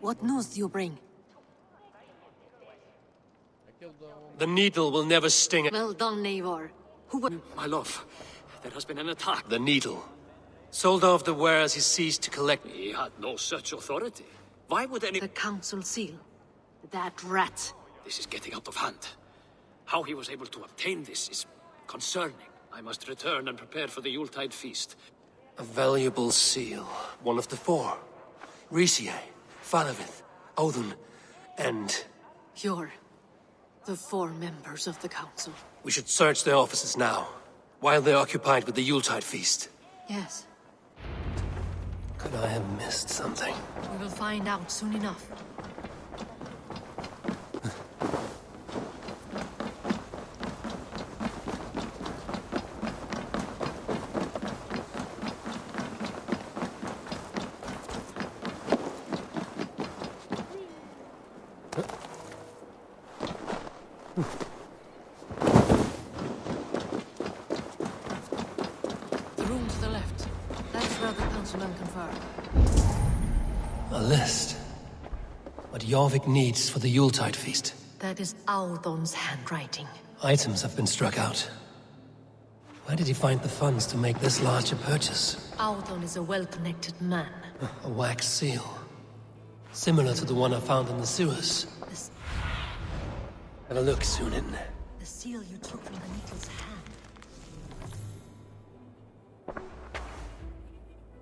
What news do you bring? The needle will never sting it. Well done, Eivor. Who would... My love, there has been an attack. The needle. Sold off the ware as he ceased to collect... He had no such authority. Why would any... The council seal. That rat. This is getting out of hand. How he was able to obtain this is concerning. I must return and prepare for the Yuletide feast. A valuable seal. One of the four. Risie, Falavith, Odin, and... You're the four members of the council. We should search their offices now, while they're occupied with the Yuletide feast. Yes. Could I have missed something? We will find out soon enough. The room to the left. That's where the councilmen confer. A list. What Jorvik needs for the Yuletide feast. That is Audon's handwriting. Items have been struck out. Where did he find the funds to make this large a purchase? Audun is a well-connected man. A wax seal. Similar to the one I found in the sewers. Have a look, Sunan. The seal you took from the Needle's hand.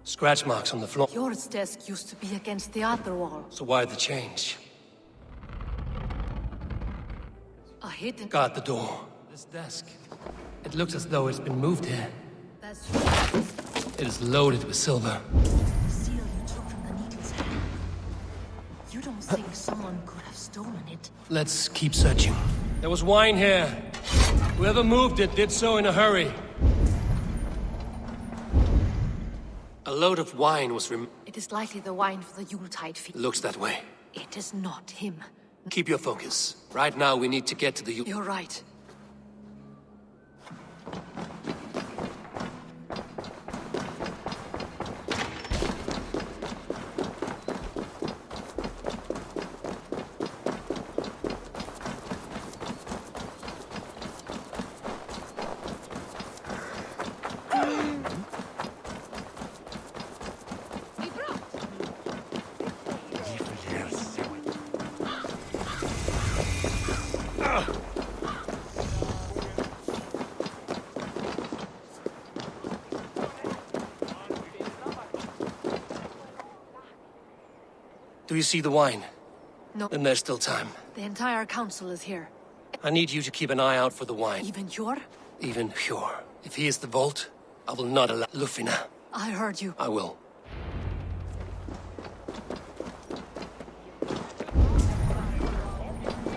Scratch marks on the floor. Yours desk used to be against the other wall. So why the change? A hidden... Guard the door. This desk. It looks as though it's been moved here. That's right. It is loaded with silver. The seal you took from the Needle's hand. You don't think someone could have stolen it? Let's keep searching. There was wine here. Whoever moved it did so in a hurry. A load of wine was It is likely the wine for the Yuletide feast. Looks that way. It is not him. Keep your focus. Right now we need to get to the You're right. Do you see the wine? No. Then there's still time. The entire council is here. I need you to keep an eye out for the wine. Even Hjor? Even Hjor. If he is the vault, I will not allow... Lufina. I heard you. I will.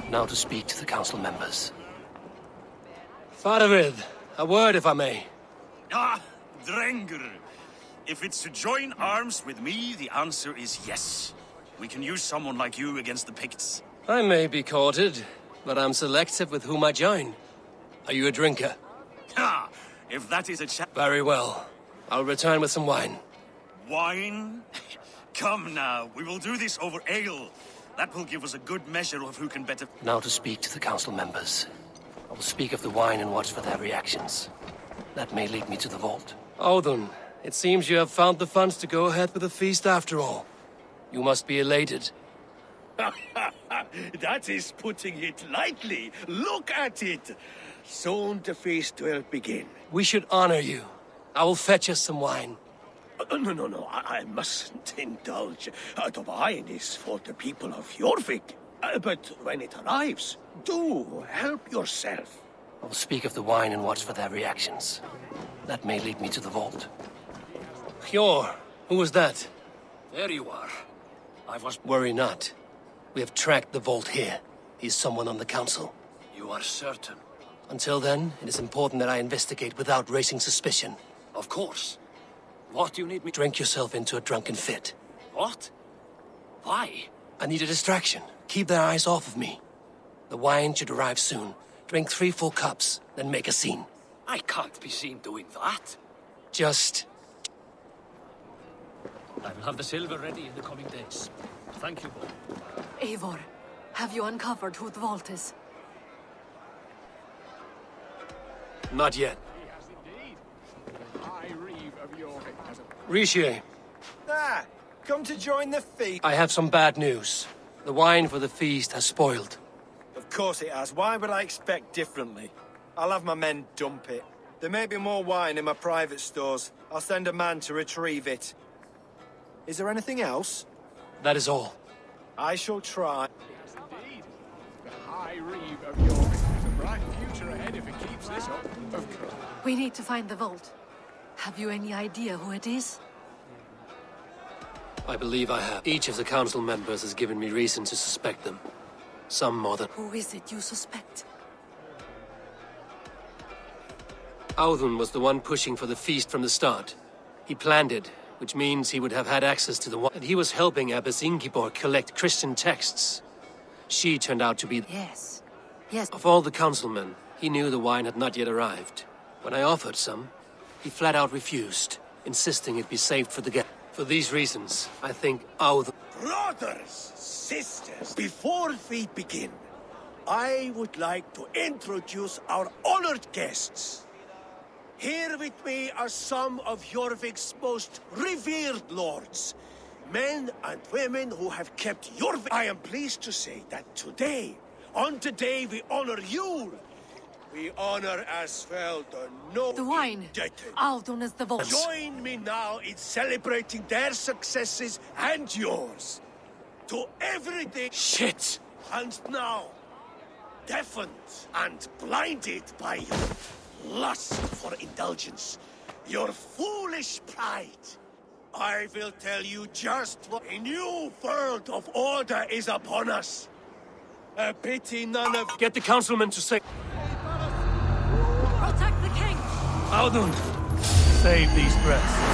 Now to speak to the council members. Faravid, a word if I may. Ah, Drenger. If it's to join arms with me, the answer is yes. We can use someone like you against the Picts. I may be courted, but I'm selective with whom I join. Are you a drinker? Ha! If that is a Very well. I'll return with some wine. Wine? Come now, we will do this over ale. That will give us a good measure of who can better... Now to speak to the council members. I will speak of the wine and watch for their reactions. That may lead me to the vault. Audun, it seems you have found the funds to go ahead with the feast after all. You must be elated. That is putting it lightly. Look at it. Soon the feast will begin. We should honor you. I will fetch us some wine. No. I mustn't indulge. The wine is for the people of Jorvik. But when it arrives, do help yourself. I will speak of the wine and watch for their reactions. That may lead me to the vault. Hjor, who was that? There you are. I was... Worry not. We have tracked the vault here. He's someone on the council. You are certain? Until then, it is important that I investigate without raising suspicion. Of course. What do you need me... Drink yourself into a drunken fit. What? Why? I need a distraction. Keep their eyes off of me. The wine should arrive soon. Drink 3 full cups, then make a scene. I can't be seen doing that. Just... I will have the silver ready in the coming days. Thank you both. Eivor, have you uncovered who the vault is? Not yet. Riche, Ah, come to join the feast. I have some bad news. The wine for the feast has spoiled. Of course it has. Why would I expect differently? I'll have my men dump it. There may be more wine in my private stores. I'll send a man to retrieve it. Is there anything else? That is all. I shall try. Yes, indeed. The High Reeve of Jorvik has a bright future ahead if it keeps this up. Of course. We need to find the vault. Have you any idea who it is? I believe I have. Each of the council members has given me reason to suspect them. Some more than... Who is it you suspect? Audun was the one pushing for the feast from the start. He planned it, which means he would have had access to the wine. And he was helping Abbess Ingeborg collect Christian texts. She turned out to be... Yes. Yes. Of all the councilmen, he knew the wine had not yet arrived. When I offered some, he flat out refused, insisting it be saved for the guest. For these reasons, I think Audun... Brothers, sisters, before we begin, I would like to introduce our honored guests. Here with me are some of Jorvik's most revered lords. Men and women who have kept Jorvik. I am pleased to say that today, on today, we honor you. We honor as well The wine. Aldon is the voice. Join me now in celebrating their successes and yours. To everything. Shit! And now, deafened and blinded by your lust for indulgence, your foolish pride, I will tell you just what a new world of order is upon us. A pity none of— Get the councilman to say— Protect the king! Aldun! Save these breaths.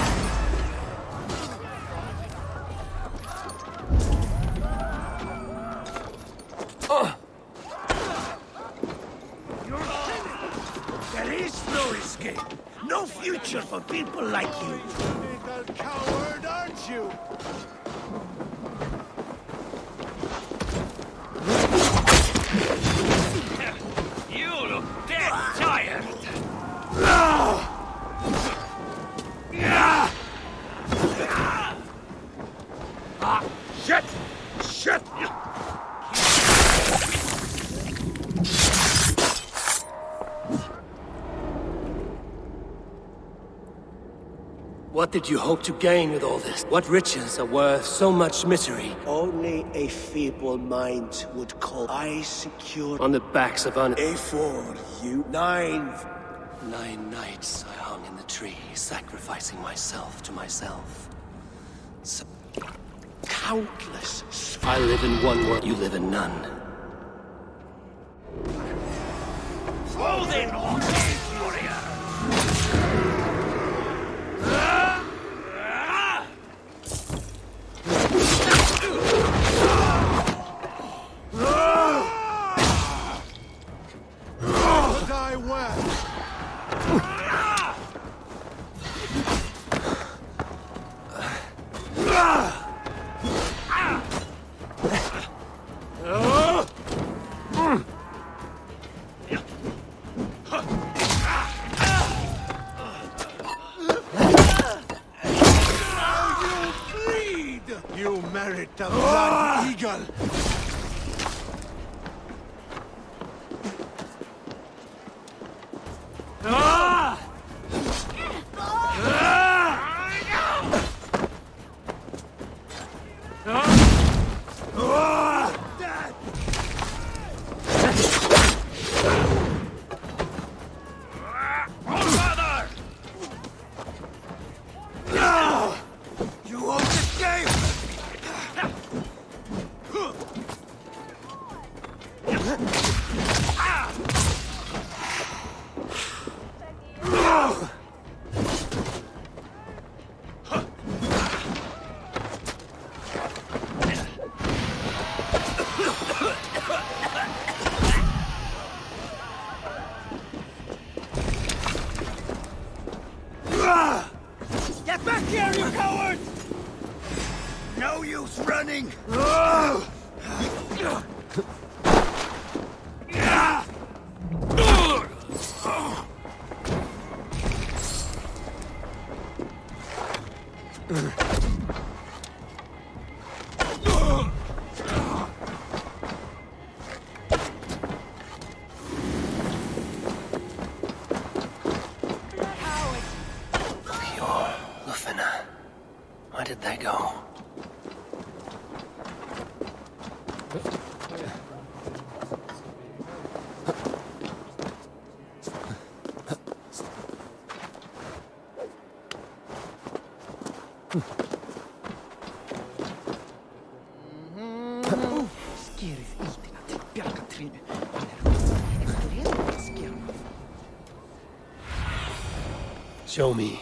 There is no escape, no future for people like you. A coward, aren't you? You look dead tired. Shit! Shit! What did you hope to gain with all this? What riches are worth so much misery? Only a feeble mind would call I secure On the backs of A4, you 9. 9 nights I hung in the tree, sacrificing myself to myself. So countless. I live in one world, you live in none. Throw them on, warrior! Die well. You merit the blood eagle! You won't escape! Get back here, you coward! No use running! Pure Lufina. Where did they go? Show me.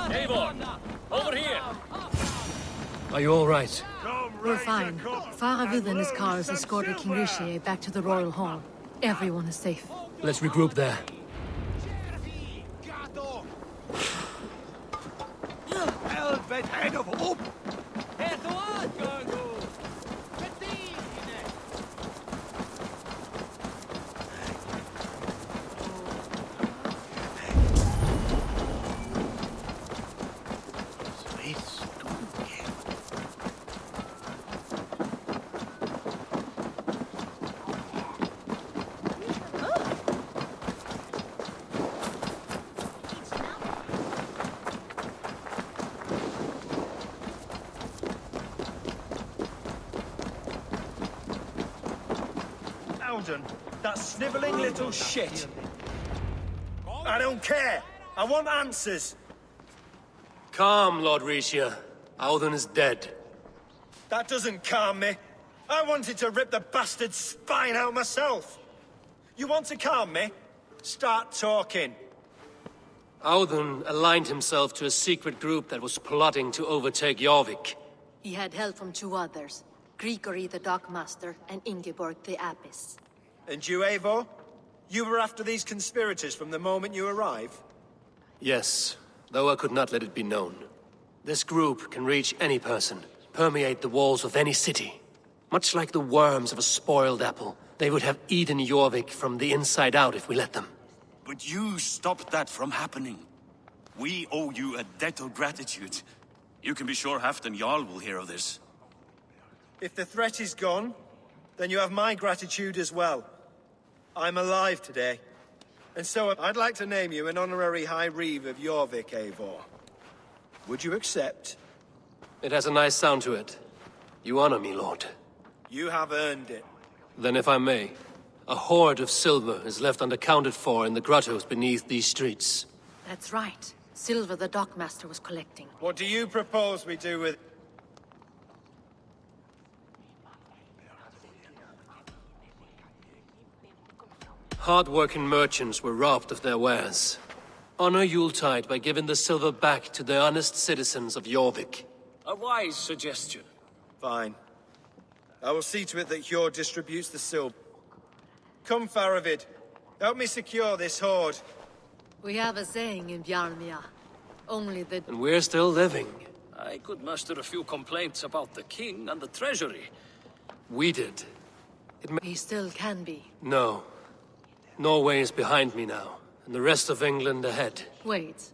Eivor, over here. Are you all right? We're fine. Faravid and his cars escorted King Rishi back to the Royal Hall. Everyone is safe. Let's regroup there. Helvet head of hope! Perdoa! London? That snivelling little shit? I don't care! I want answers! Calm, Lord Rishia. Audun is dead. That doesn't calm me. I wanted to rip the bastard's spine out myself. You want to calm me? Start talking. Audun aligned himself to a secret group that was plotting to overtake Jorvik. He had help from two others, Grigory the Dockmaster and Ingeborg the Abbess. And you, Eivor? You were after these conspirators from the moment you arrived? Yes, though I could not let it be known. This group can reach any person, permeate the walls of any city. Much like the worms of a spoiled apple, they would have eaten Jorvik from the inside out if we let them. But you stopped that from happening. We owe you a debt of gratitude. You can be sure Halfdan Jarl will hear of this. If the threat is gone, then you have my gratitude as well. I'm alive today. And so I'd like to name you an honorary High Reeve of Jorvik, Eivor. Would you accept? It has a nice sound to it. You honor me, Lord. You have earned it. Then if I may, a hoard of silver is left unaccounted for in the grottos beneath these streets. That's right. Silver the Dockmaster was collecting. What do you propose we do with... Hard-working merchants were robbed of their wares. Honor Yuletide by giving the silver back to the honest citizens of Jorvik. A wise suggestion. Fine. I will see to it that Hjord distributes the silver. Come, Faravid. Help me secure this hoard. We have a saying in Bjarmia. Only the... And we're still living. I could muster a few complaints about the king and the treasury. We did. He still can be. No. Norway is behind me now, and the rest of England ahead. Wait.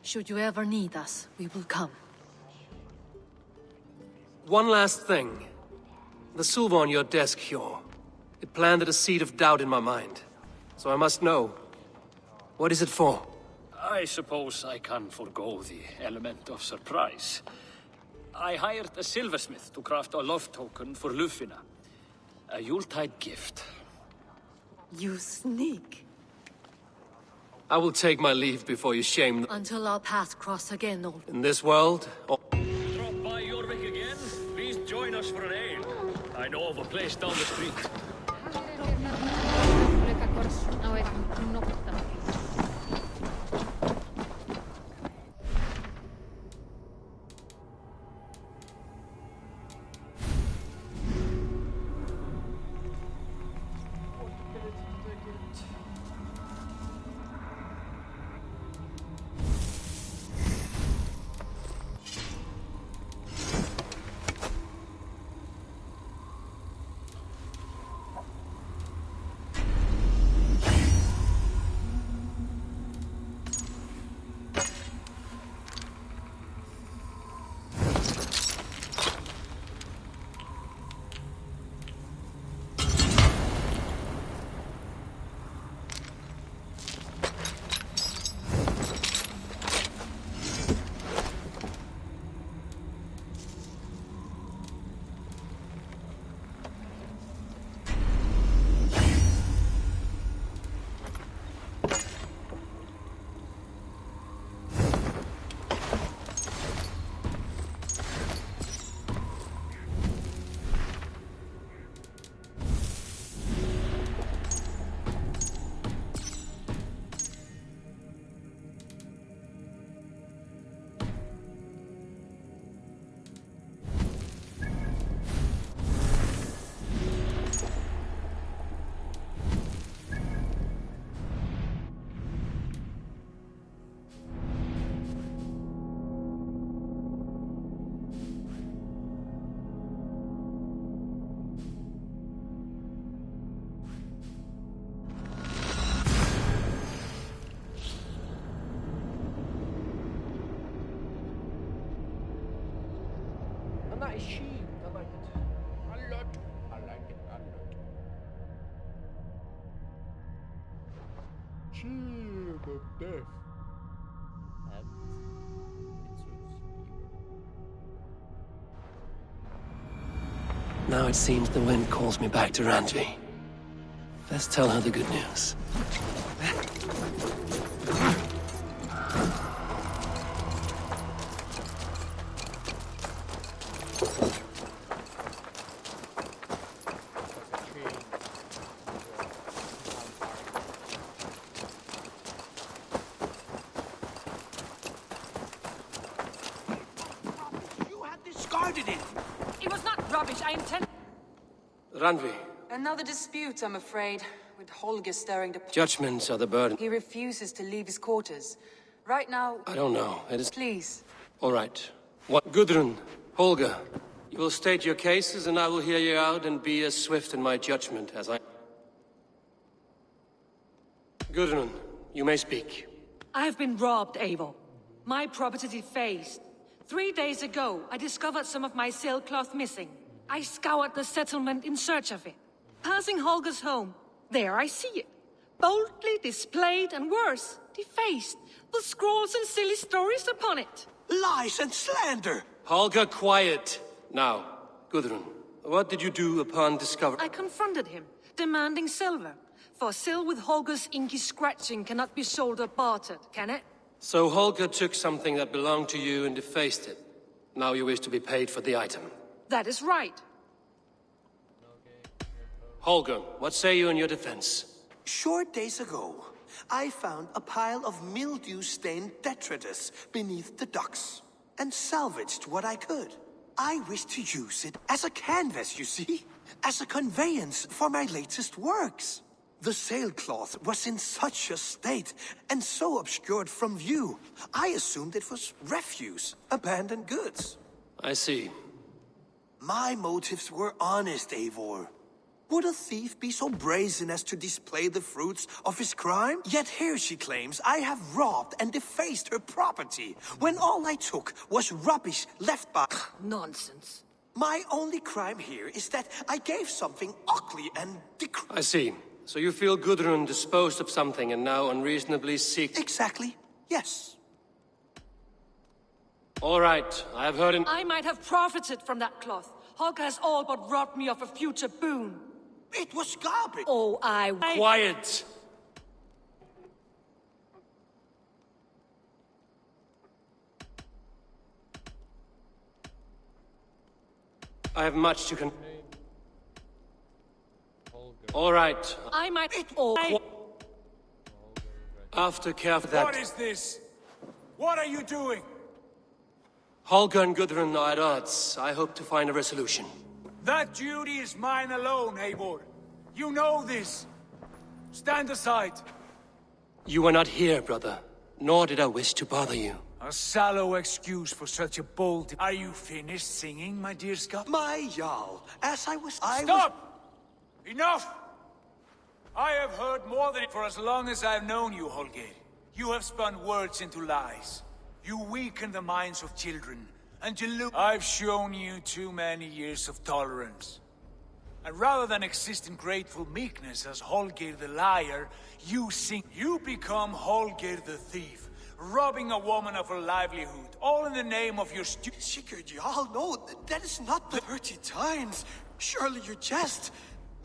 Should you ever need us, we will come. One last thing. The silver on your desk, Hjor. It planted a seed of doubt in my mind. So I must know. What is it for? I suppose I can forego the element of surprise. I hired a silversmith to craft a love token for Lufina. A Yuletide gift. You sneak. I will take my leave before you shame them. Until our paths cross again, old... In this world, or... Drop by Jorvik again? Please join us for an ale. I know of a place down the street. That is she. I like it. A lot. I like it a lot. She the death. Now it seems the wind calls me back to Randvi. Let's tell her the good news. Discarded it! It was not rubbish, I intend— Randvi, Another dispute, I'm afraid, with Holger stirring the... judgments are the burden. He refuses to leave his quarters. Right now... I don't know. It is... Please. All right. What? Gudrun, Holger, you will state your cases and I will hear you out and be as swift in my judgment as I... Gudrun, you may speak. I have been robbed, Eivor. My property defaced. 3 days ago, I discovered some of my sailcloth missing. I scoured the settlement in search of it. Passing Holger's home, there I see it. Boldly displayed and worse, defaced, with scrawls and silly stories upon it. Lies and slander! Holger, quiet! Now, Gudrun, what did you do upon discovery? I confronted him, demanding silver. For sil with Holger's inky scratching cannot be sold or bartered, can it? So Holger took something that belonged to you and defaced it. Now you wish to be paid for the item. That is right. Holger, what say you in your defense? Short days ago, I found a pile of mildew-stained detritus beneath the docks, and salvaged what I could. I wish to use it as a canvas, you see? As a conveyance for my latest works. The sailcloth was in such a state, and so obscured from view, I assumed it was refuse, abandoned goods. I see. My motives were honest, Eivor. Would a thief be so brazen as to display the fruits of his crime? Yet here she claims I have robbed and defaced her property, when all I took was rubbish left by... Nonsense. My only crime here is that I gave something ugly and I see. So you feel Gudrun disposed of something and now unreasonably seek... Exactly. Yes. All right, I have heard I might have profited from that cloth. Holger has all but robbed me of a future boon. It was garbage. Oh, Quiet! I have much to All right. I might... After care for that... What is this? What are you doing? Holger and Gudrun are at odds. I hope to find a resolution. That duty is mine alone, Eivor. You know this. Stand aside. You were not here, brother. Nor did I wish to bother you. A sallow excuse for such a bold... Are you finished singing, my dear Scott? My Jarl, as I was... Stop! Enough! I have heard more than it for as long as I've known you, Holger. You have spun words into lies. You weaken the minds of children, and delude... I've shown you too many years of tolerance. And rather than exist in grateful meekness as Holger the liar, you become Holger the thief, robbing a woman of her livelihood, all in the name of your Sigurd Jarl, no, that is not the 30 times. Surely you jest.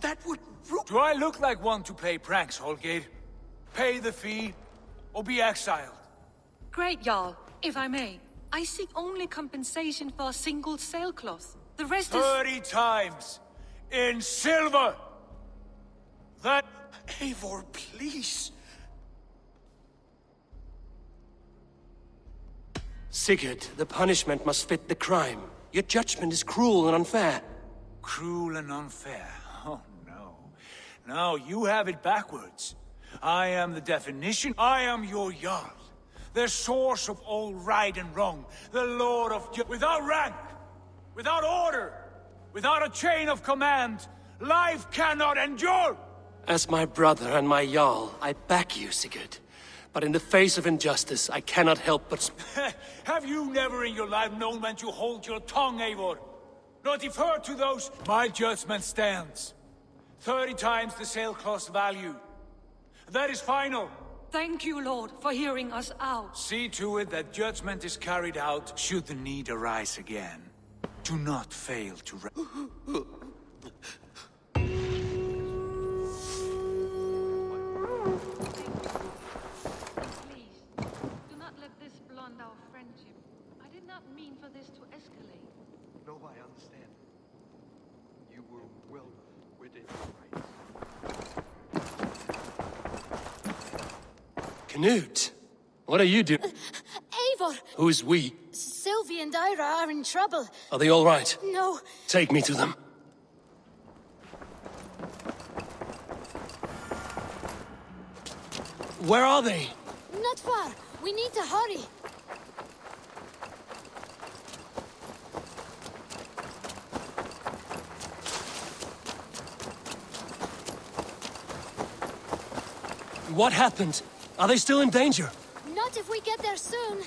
That would... Do I look like one to play pranks, Holger? Pay the fee, or be exiled? Great, Jarl. If I may, I seek only compensation for a single sailcloth. The rest 30 times! In silver! That... Eivor, please. Sigurd, the punishment must fit the crime. Your judgment is cruel and unfair. Cruel and unfair? Oh, no. Now you have it backwards. I am the definition. I am your Jarl. The source of all right and wrong. The Lord of... Without rank, without order, without a chain of command, life cannot endure! As my brother and my Jarl, I back you, Sigurd. But in the face of injustice, I cannot help but... Have you never in your life known when to hold your tongue, Eivor? Nor defer to those... My judgment stands. 30 times the sailcloth's value. That is final. Thank you, Lord, for hearing us out. See to it that judgment is carried out should the need arise again. Do not fail to... Knut, what are you doing? Eivor! Who's we? Sylvie and Ira are in trouble. Are they all right? No. Take me to them. Where are they? Not far. We need to hurry. What happened? Are they still in danger? Not if we get there soon.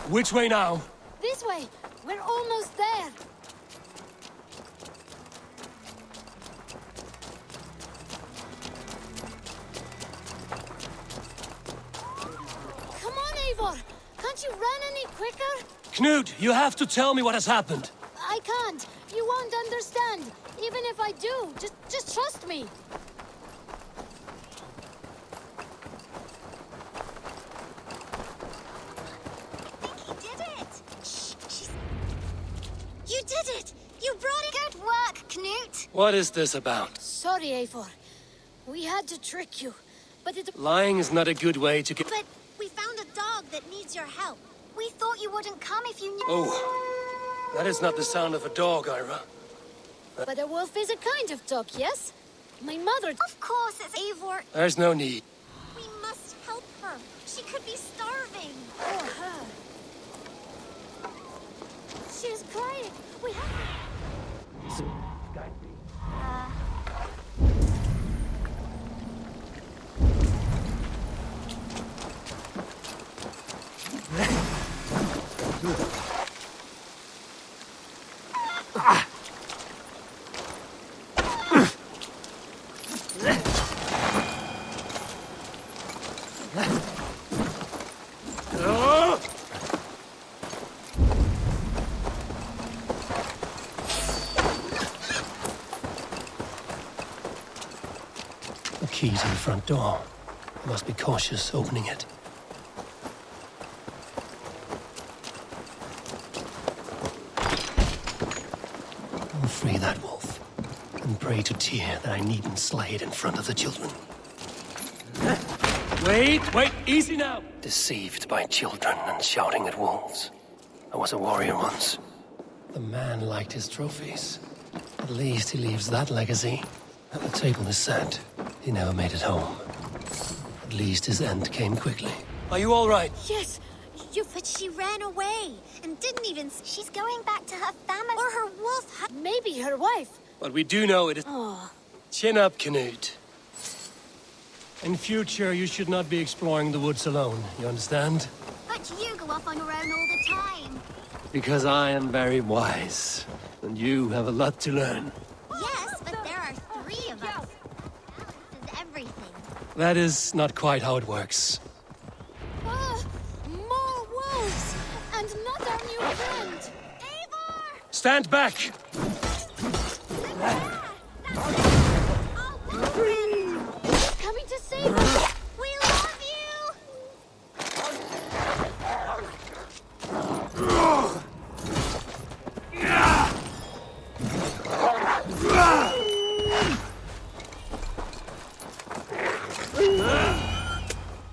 Which way now? This way. We're almost there. Come on, Eivor. Can't you run any quicker? Knut, you have to tell me what has happened. I can't. You won't understand. Even if I do, just trust me. You did it! You brought it! Good work, Knut! What is this about? Sorry, Eivor. We had to trick you, but it... Lying is not a good way to get... But we found a dog that needs your help. We thought you wouldn't come if you knew... Oh, that is not the sound of a dog, Ira. But a wolf is a kind of dog, yes? My mother... Of course, it's Eivor. There's no need. We must help her. She could be starving. Oh, her. She's crying. We have... The key to the front door. I must be cautious opening it. I'll free that wolf and pray to Tyr that I needn't slay it in front of the children. Wait, easy now! Deceived by children and shouting at wolves. I was a warrior once. The man liked his trophies. At least he leaves that legacy. And the table is set. He never made it home. At least his end came quickly. Are you all right? Yes, But she ran away and didn't even... She's going back to her family or her wolf. Maybe her wife. But we do know it is... Oh. Chin up, Knut. In future, you should not be exploring the woods alone, you understand? But you go off on your own all the time. Because I am very wise, and you have a lot to learn. Yes, but there are 3 of us. This is everything. That is not quite how it works. More wolves! And not our new friend! Eivor! Stand back! Coming to save us! We love you!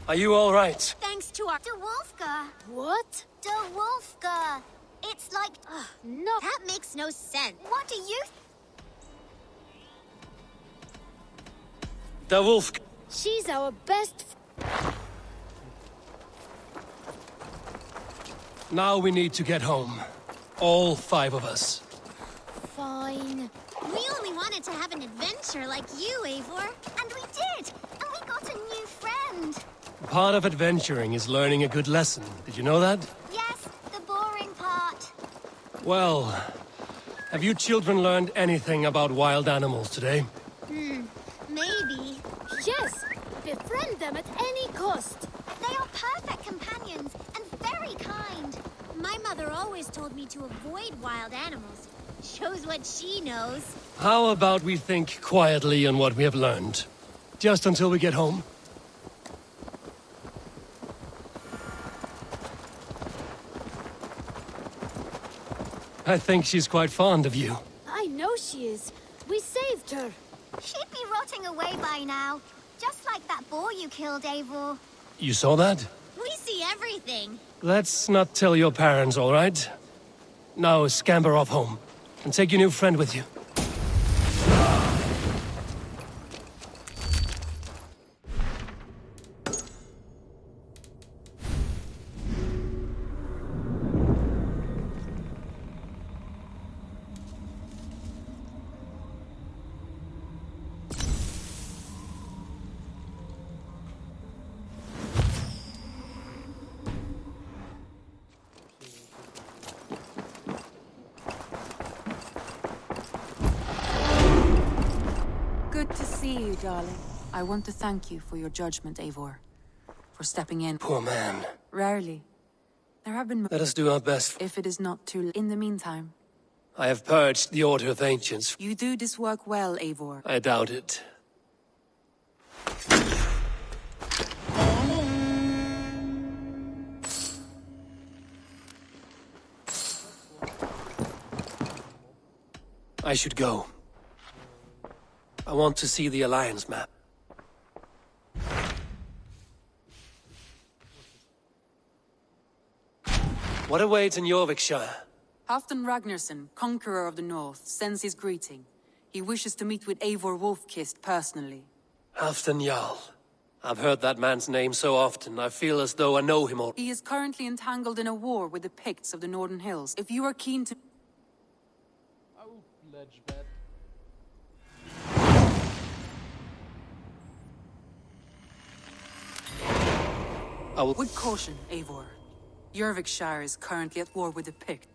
Are you all right? Thanks to our... De Wolfga. What? De Wolfga. It's like... no. That makes no sense. What do you... The wolf... She's our best... Now we need to get home. All 5 of us. Fine. We only wanted to have an adventure like you, Eivor. And we did. And we got a new friend. Part of adventuring is learning a good lesson. Did you know that? Yes, the boring part. Well, have you children learned anything about wild animals today? Maybe. Yes! Befriend them at any cost. They are perfect companions and very kind. My mother always told me to avoid wild animals. Shows what she knows. How about we think quietly on what we have learned? Just until we get home? I think she's quite fond of you. I know she is. We saved her. She'd be rotting away by now. Just like that boar you killed, Eivor. You saw that? We see everything. Let's not tell your parents, all right? Now scamper off home, and take your new friend with you. Good to see you, darling. I want to thank you for your judgment, Eivor. For stepping in. Poor man. Rarely. There have been... Let us do our best. If it is not too late. In the meantime... I have purged the Order of Ancients. You do this work well, Eivor. I doubt it. I should go. I want to see the Alliance map. What awaits in Jorvikshire? Halfdan Ragnarsson, Conqueror of the North, sends his greeting. He wishes to meet with Eivor Wolfkist personally. Halfdan Jarl. I've heard that man's name so often, I feel as though I know him all. He is currently entangled in a war with the Picts of the Northern Hills. If you are keen to... Ledge bet. With caution, Eivor. Jorvikshire is currently at war with the Picts.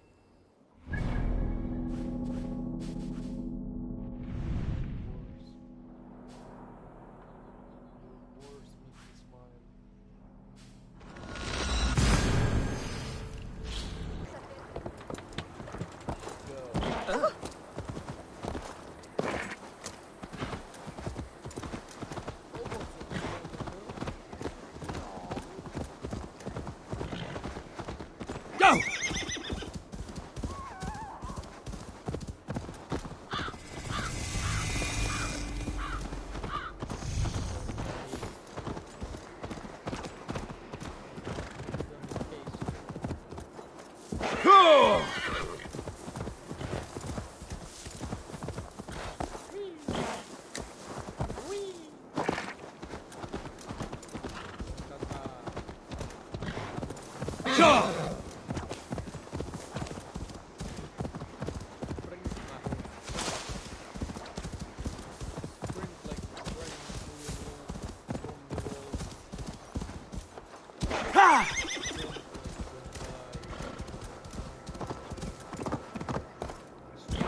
Go!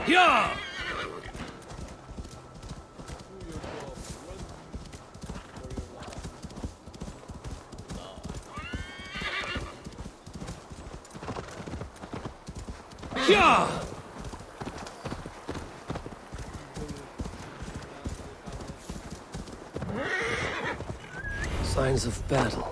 Yeah! Yeah! Signs of battle.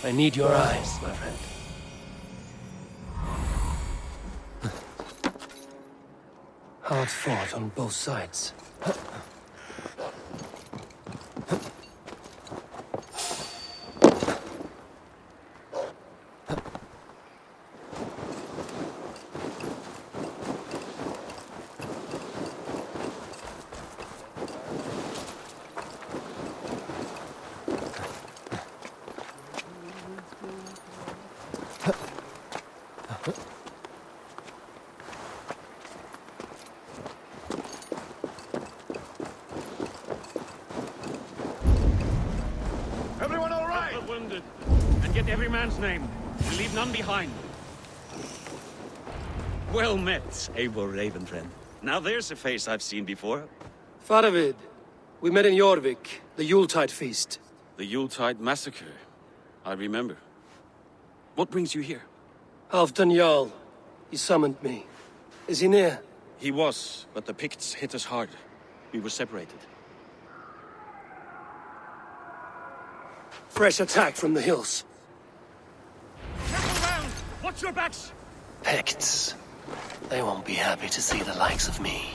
I need your eyes, my friend. Hard fought on both sides. Everyone all right? Help the wounded. And get every man's name. And leave none behind. Well met, Eivor Ravenfriend. Now there's a face I've seen before. Faravid, we met in Jorvik, the Yuletide feast. The Yuletide massacre. I remember. What brings you here? Halfdan Jarl. He summoned me. Is he near? He was, but the Picts hit us hard. We were separated. Fresh attack from the hills. Circle round! Watch your backs! Picts. They won't be happy to see the likes of me.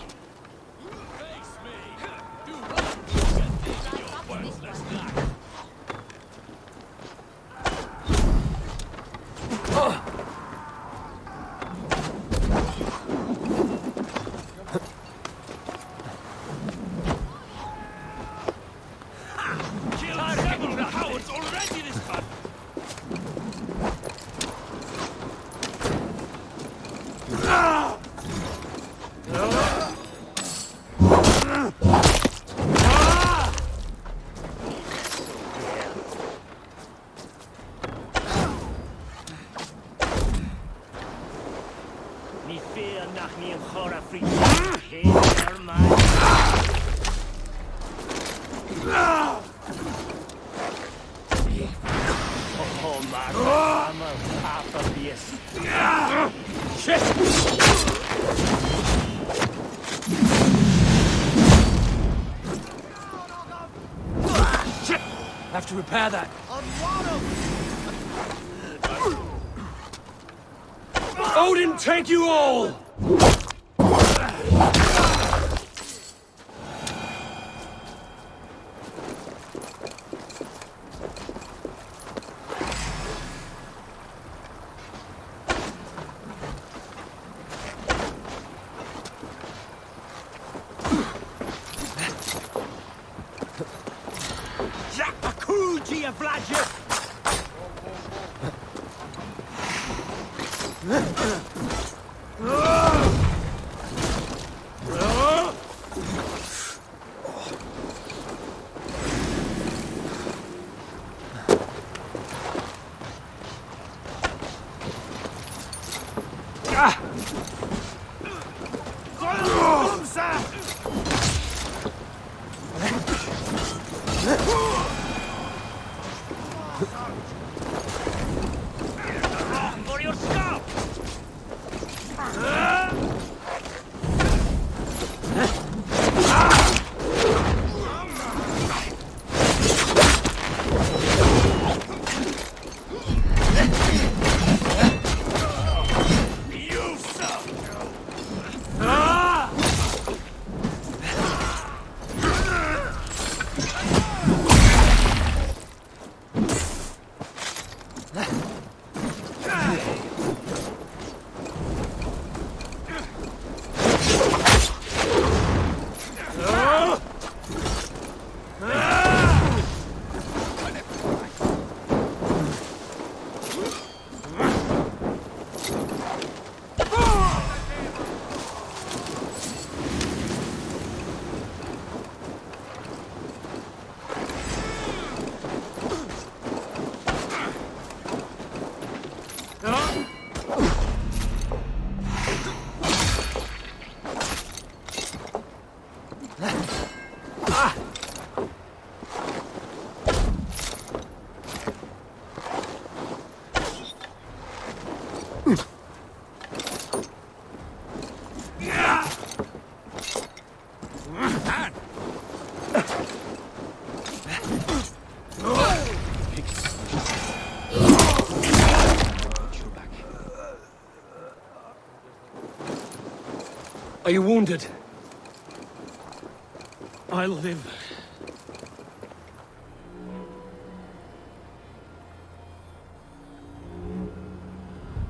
Have to repair that. Odin, take you all! For your scalp! Are you wounded? I'll live.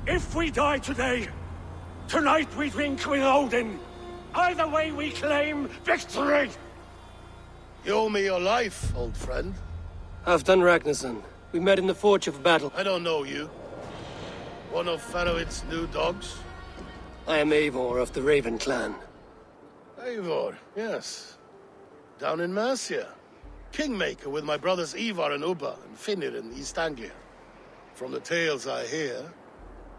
If we die today, tonight we drink with Odin. Either way we claim victory! You owe me your life, old friend. Halfdan Ragnarsson. We met in the Forge of Battle. I don't know you. One of Faroid's new dogs? I am Eivor of the Raven clan. Eivor, yes. Down in Mercia. Kingmaker with my brothers Ivar and Ubba and Finnr in East Anglia. From the tales I hear,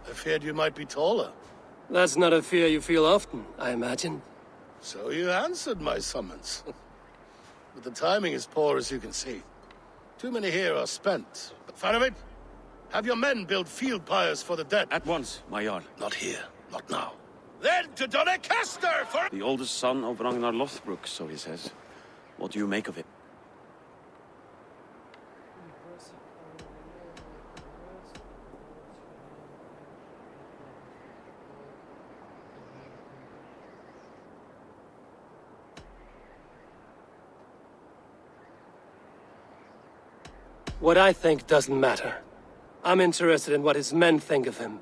I feared you might be taller. That's not a fear you feel often, I imagine. So you answered my summons. But the timing is poor, as you can see. Too many here are spent. Faroid, have your men build field pyres for the dead. At once, my Jarl. Not here, not now. Then to Doncaster for... The oldest son of Ragnar Lothbrok, so he says. What do you make of it? What I think doesn't matter. I'm interested in what his men think of him.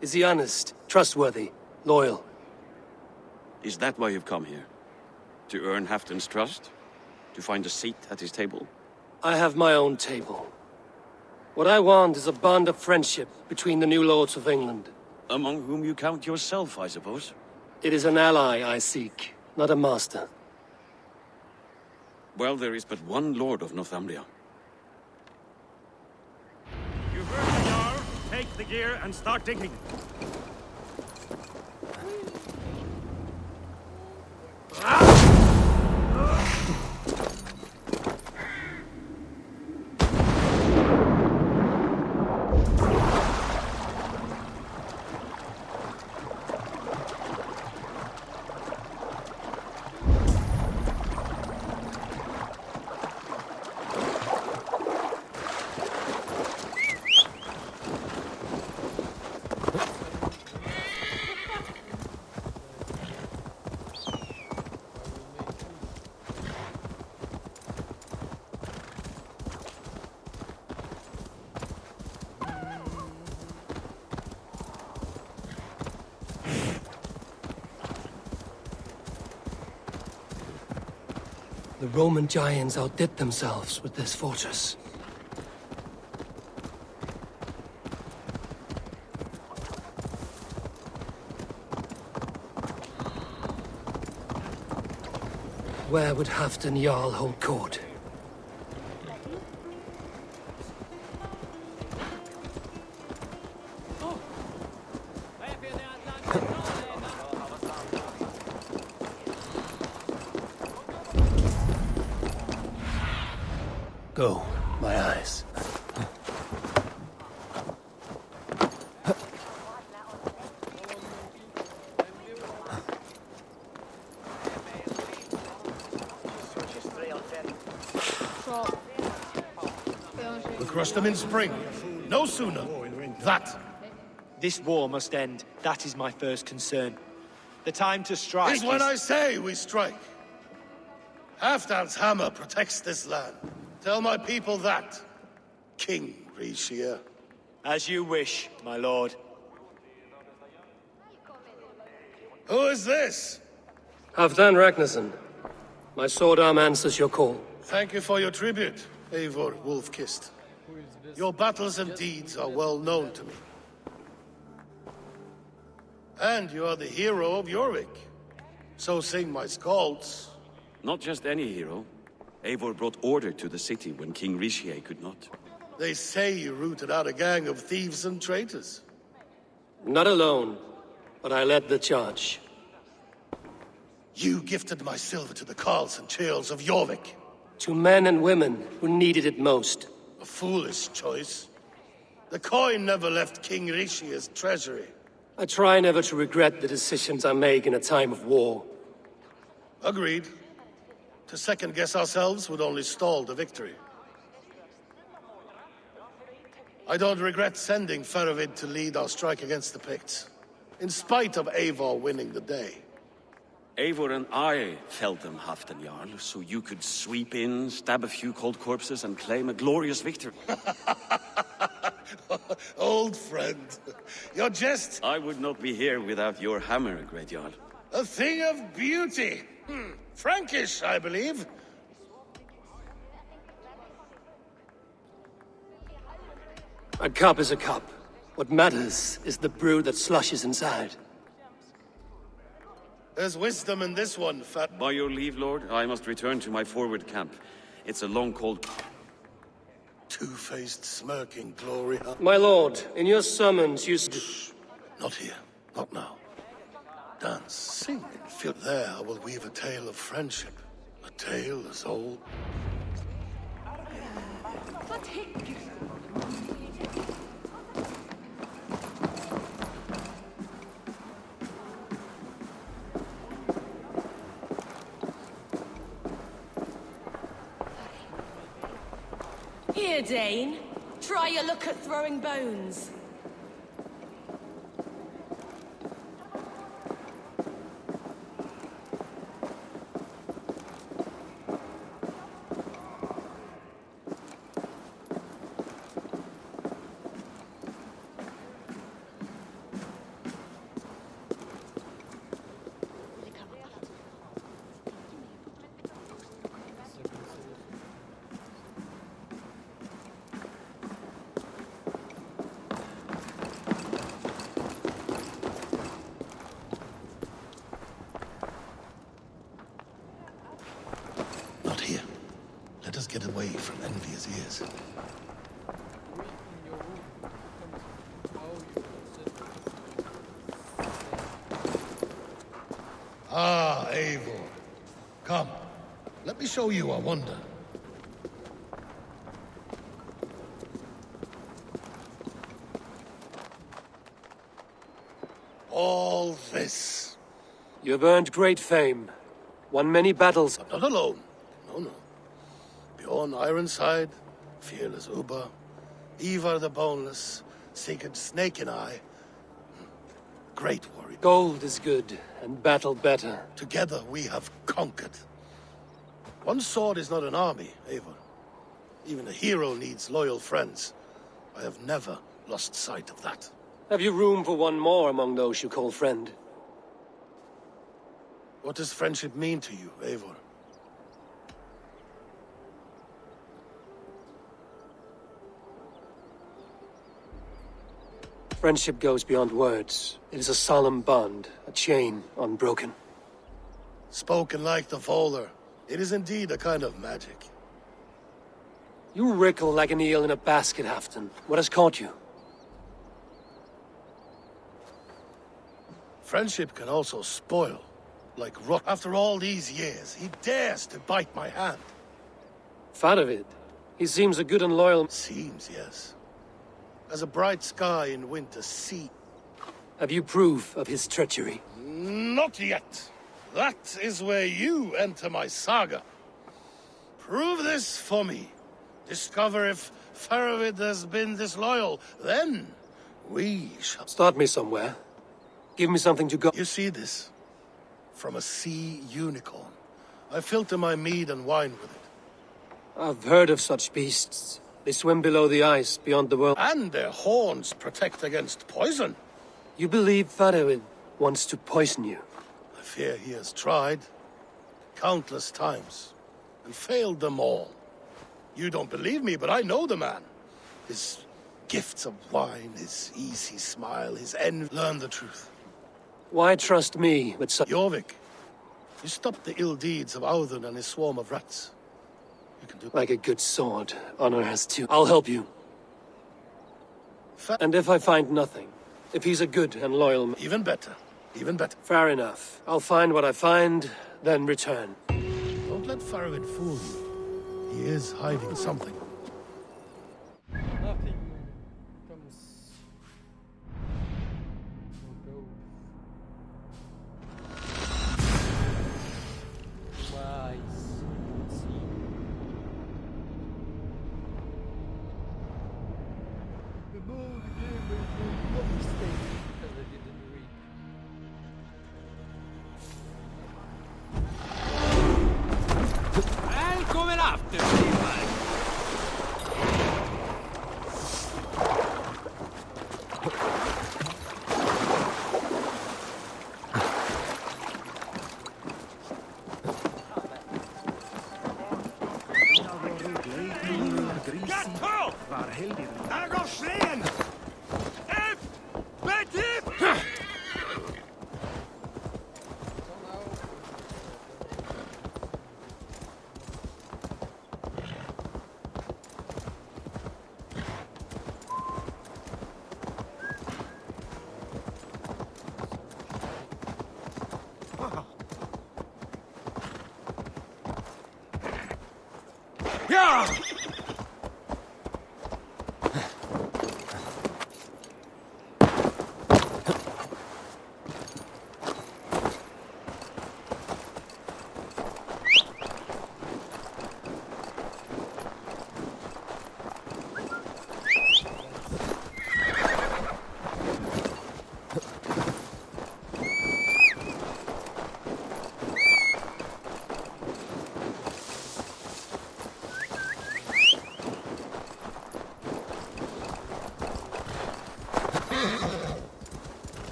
Is he honest, trustworthy, loyal? Is that why you've come here? To earn Halfdan's trust? To find a seat at his table? I have my own table. What I want is a bond of friendship between the new lords of England. Among whom you count yourself, I suppose? It is an ally I seek, not a master. Well, there is but one lord of Northumbria. You heard the Jarl. Take the gear and start digging. The Roman giants outdid themselves with this fortress. Where would Halfdan Jarl hold court? Go, my eyes. We'll crush them in spring. No sooner. That. This war must end. That is my first concern. The time to strike is when I say we strike. Halfdan's hammer protects this land. Tell my people that, King Rishia. As you wish, my lord. Who is this? Halfdan Ragnarsson. My sword arm answers your call. Thank you for your tribute, Eivor Wolf-Kissed. Your battles and deeds are well known to me. And you are the hero of Jorvik. So sing my skalds. Not just any hero. Eivor brought order to the city when King Rishie could not. They say you rooted out a gang of thieves and traitors. Not alone, but I led the charge. You gifted my silver to the carls and churls of Jorvik. To men and women who needed it most. A foolish choice. The coin never left King Rishie's treasury. I try never to regret the decisions I make in a time of war. Agreed. To second-guess ourselves would only stall the victory. I don't regret sending Faroid to lead our strike against the Picts, in spite of Eivor winning the day. Eivor and I felled them, Halfdan Jarl, so you could sweep in, stab a few cold corpses, and claim a glorious victory. Old friend, your jest... I would not be here without your hammer, Great Jarl. A thing of beauty. Frankish, I believe. A cup is a cup. What matters is the brew that slushes inside. There's wisdom in this one, Fat. By your leave, Lord, I must return to my forward camp. It's a long, cold... Two-faced, smirking glory. My lord, in your summons you... Not here. Not now. Dance, sing, and feel. There I will weave a tale of friendship. A tale as old... Here, Dane. Try your luck at throwing bones. Not here. Let us get away from envious ears. Ah, Eivor. Come. Let me show you a wonder. All this. You have earned great fame. Won many battles. I'm not alone. No. Bjorn Ironside, fearless Uber, Ivar the Boneless, Sigurd Snake and I. Great warrior. Gold is good, and battle better. Together we have conquered. One sword is not an army, Eivor. Even a hero needs loyal friends. I have never lost sight of that. Have you room for one more among those you call friend? What does friendship mean to you, Eivor? Friendship goes beyond words. It is a solemn bond, a chain unbroken. Spoken like the Volar, it is indeed a kind of magic. You wrinkle like an eel in a basket, Halfdan. What has caught you? Friendship can also spoil, like rot. After all these years, he dares to bite my hand. Faravid. He seems a good and loyal... Seems, yes. As a bright sky in winter, sea. Have you proof of his treachery? Not yet. That is where you enter my saga. Prove this for me. Discover if Faravid has been disloyal. Then we shall... Start me somewhere. Give me something to go... You see this? From a sea unicorn. I filter my mead and wine with it. I've heard of such beasts. They swim below the ice, beyond the world. And their horns protect against poison. You believe Faravid wants to poison you? I fear he has tried. Countless times. And failed them all. You don't believe me, but I know the man. His gifts of wine, his easy smile, his envy. Learn the truth. Why trust me with such... Jorvik, you stopped the ill deeds of Audun and his swarm of rats. You can do... Like a good sword, honor has two. I'll help you. And if I find nothing, if he's a good and loyal man... Even better. Even better. Fair enough. I'll find what I find, then return. Don't let Faravid fool you. He is hiding something. Nothing comes. Go. Wise. Let's see. The move game is not mistake because I didn't read.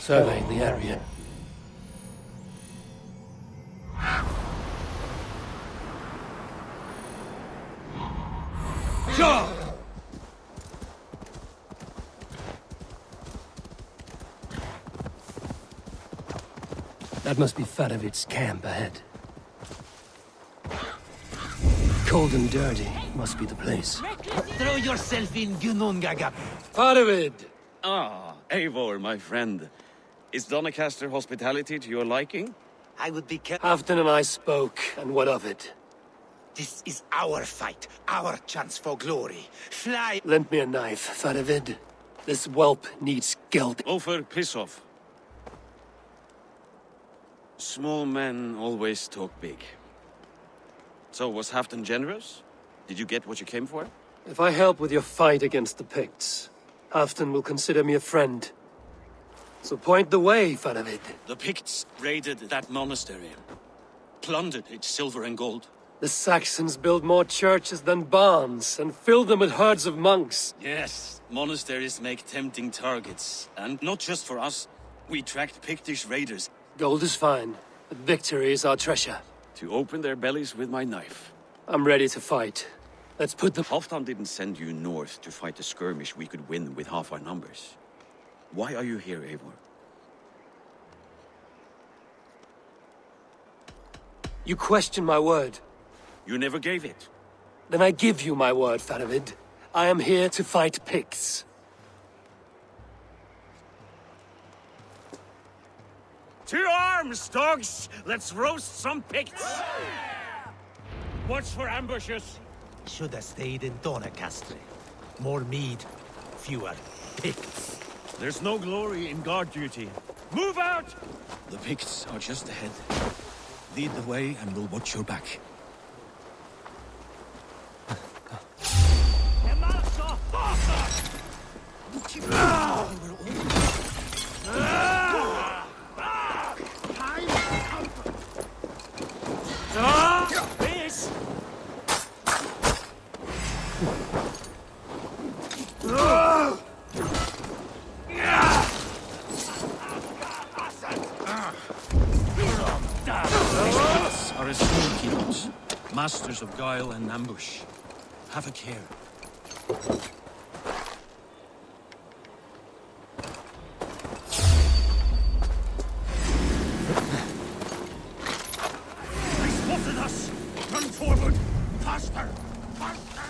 Surveying the area. That must be Faravid's camp ahead. Cold and dirty must be the place. Throw yourself in Gunungagap. Faravid! Ah, Eivor, my friend. Is Doncaster hospitality to your liking? I would be Halfdan and I spoke, and what of it? This is our fight, our chance for glory. Fly! Lend me a knife, Faravid. This whelp needs guilt. Ofer, piss off. Small men always talk big. So, was Halfdan generous? Did you get what you came for? If I help with your fight against the Picts, Halfdan will consider me a friend. So point the way, Faravid. The Picts raided that monastery. Plundered its silver and gold. The Saxons build more churches than barns, and fill them with herds of monks. Yes, monasteries make tempting targets. And not just for us. We tracked Pictish raiders. Gold is fine, but victory is our treasure. To open their bellies with my knife. I'm ready to fight. Let's put them... Halfdan didn't send you north to fight a skirmish we could win with half our numbers. Why are you here, Eivor? You question my word. You never gave it. Then I give you my word, Faravid. I am here to fight Picts. To arms, dogs! Let's roast some Picts! Watch for ambushes! Should have stayed in Doncaster. More mead, fewer Picts. There's no glory in guard duty. Move out! The Picts are just ahead. Lead the way and we'll watch your back. Are as keepers, masters of guile and ambush. Have a care. They spotted us! Run forward! Faster! Faster!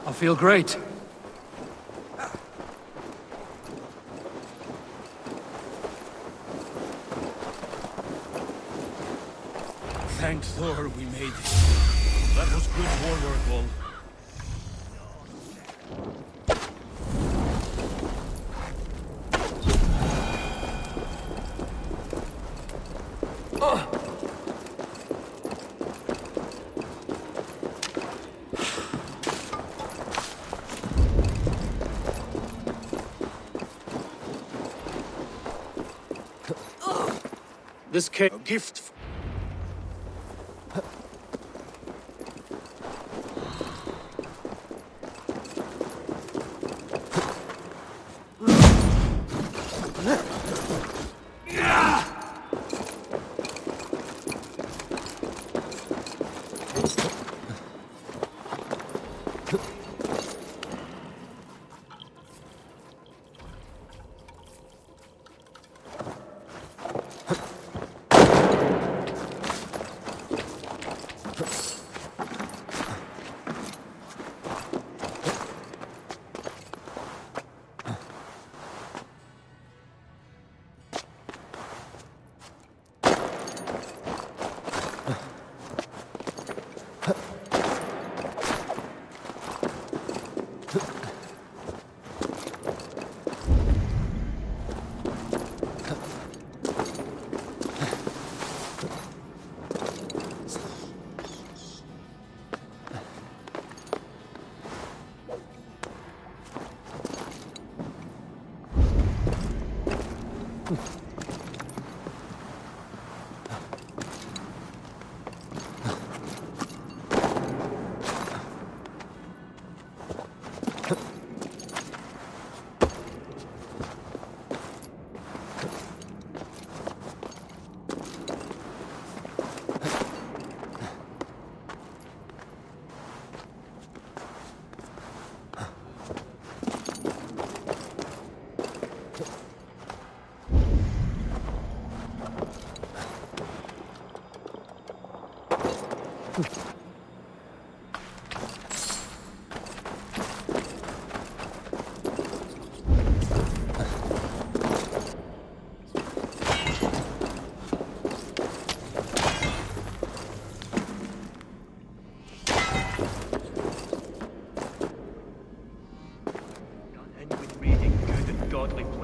I feel great. Thank Thor we made it. That was good war work, Wall. This came A gift.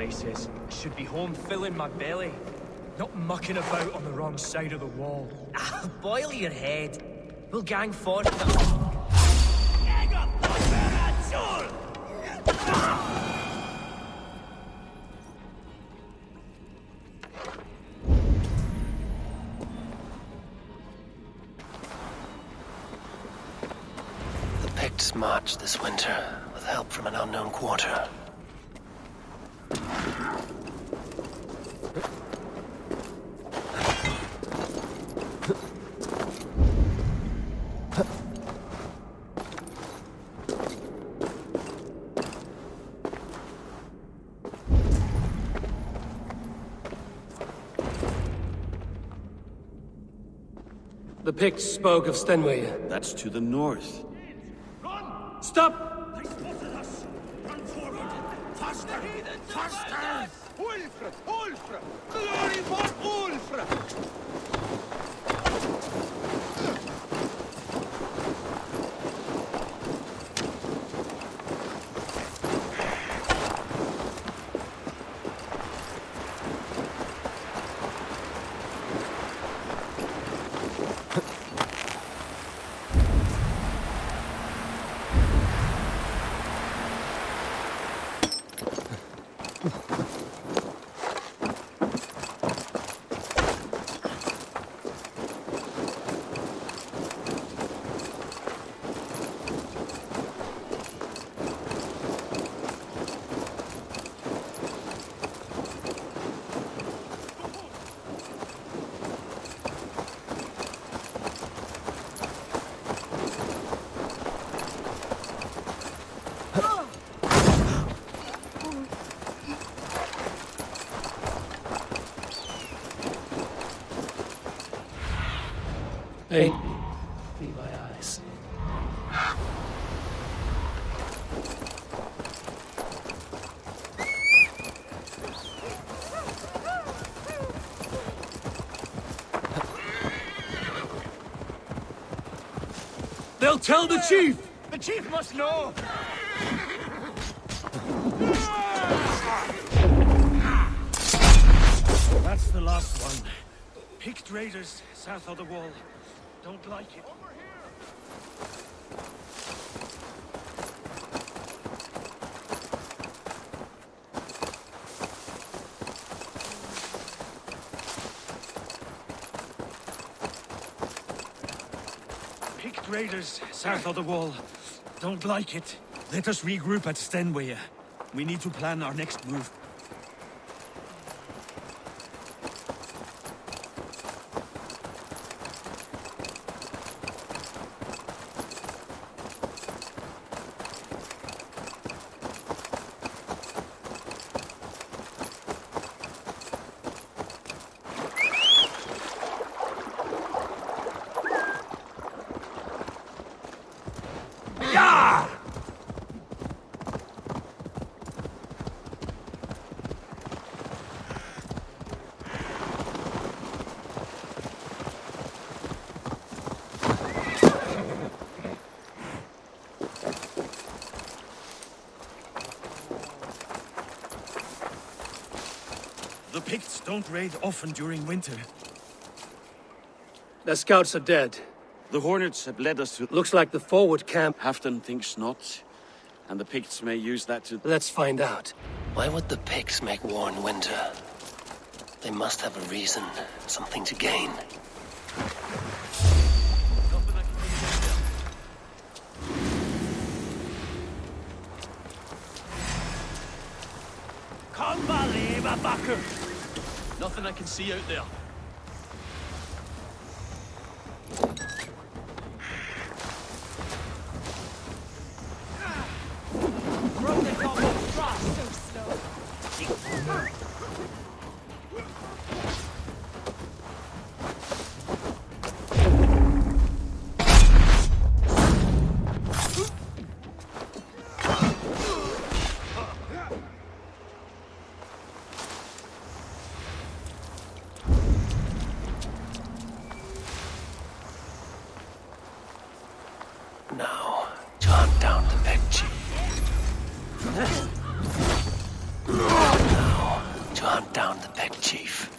place is. I should be home filling my belly. Not mucking about on the wrong side of the wall. Ah, boil your head. We'll gang forth. The Picts marched this winter with help from an unknown quarter. The Picts spoke of Stenway. That's to the north. Stop! They spotted us! Run forward! Faster! Faster! Ulfra! Ulfra! Glory for Ulfra! Hey, be my eyes. They'll tell the chief! The chief must know! That's the last one. Picked raiders south of the wall. Don't like it. Picked raiders south of the wall. Don't like it. Let us regroup at Stenway. We need to plan our next move. The Picts don't raid often during winter. Their scouts are dead. The Hornets have led us to... Looks like the forward camp. Halfton thinks not, and the Picts may use that to... Let's find out. Why would the Picts make war in winter? They must have a reason, something to gain. Come, Valhalla, backer! Nothing I can see out there. Now, to hunt down the Picts. Now, to hunt down the Peg Chief.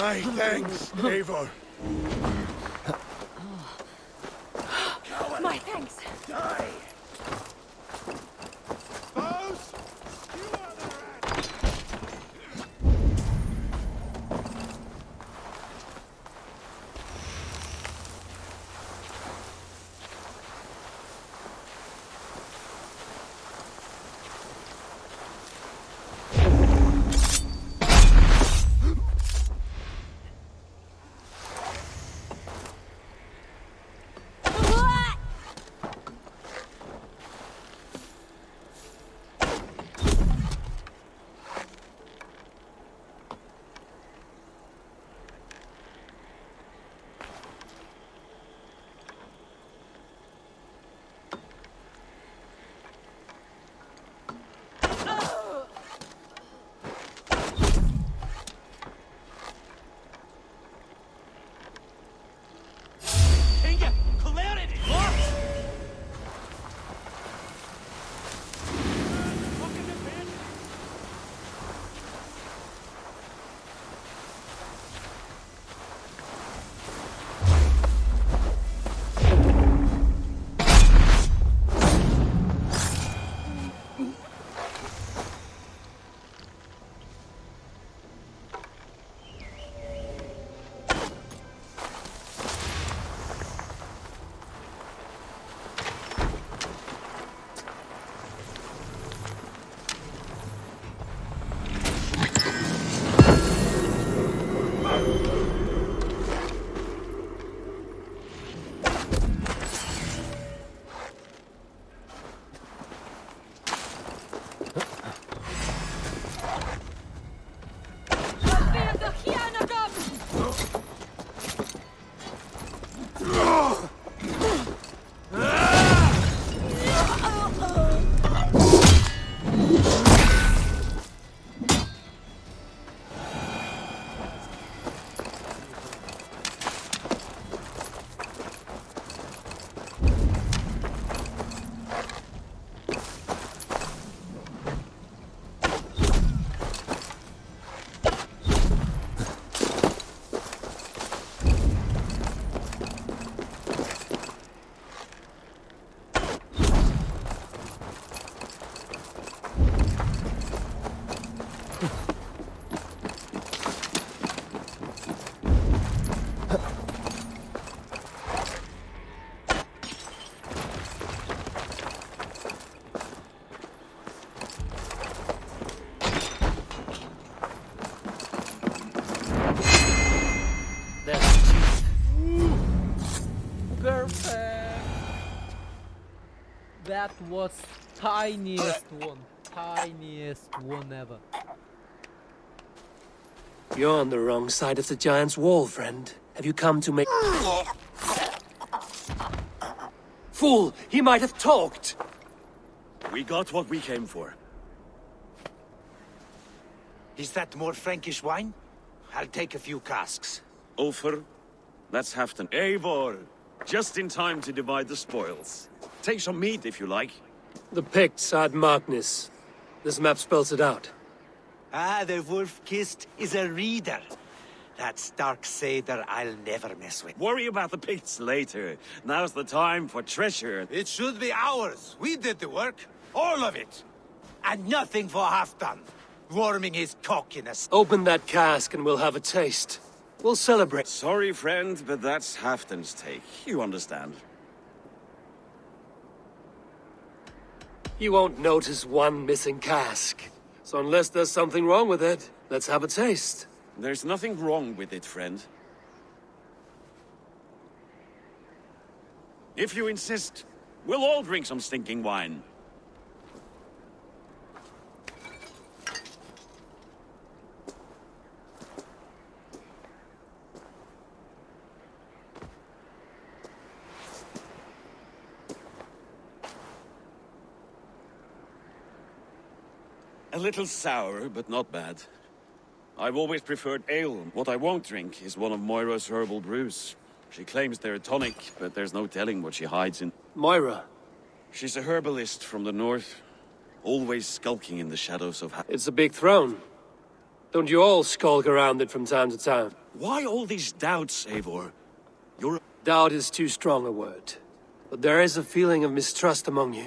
My thanks, Eivor. My thanks. Die! That was tiniest one. Tiniest one ever. You're on the wrong side of the giant's wall, friend. Have you come to make... Fool! He might have talked! We got what we came for. Is that more Frankish wine? I'll take a few casks. Ulfr, that's Halfdan. Eivor, just in time to divide the spoils. Take some meat if you like. The Picts had Magnus. This map spells it out. Ah, the wolf-kissed is a reader. That stark satyr I'll never mess with. Worry about the Picts later. Now's the time for treasure. It should be ours. We did the work. All of it. And nothing for Halfdan. Warming his cock in us. Open that cask and we'll have a taste. We'll celebrate. Sorry, friend, but that's Halfdan's take. You understand. You won't notice one missing cask. So unless there's something wrong with it, let's have a taste. There's nothing wrong with it, friend. If you insist, we'll all drink some stinking wine. A little sour, but not bad. I've always preferred ale. What I won't drink is one of Moira's herbal brews. She claims they're a tonic, but there's no telling what she hides in. Moira? She's a herbalist from the north, always skulking in the shadows of... It's a big throne. Don't you all skulk around it from time to time? Why all these doubts, Eivor? Doubt is too strong a word. But there is a feeling of mistrust among you.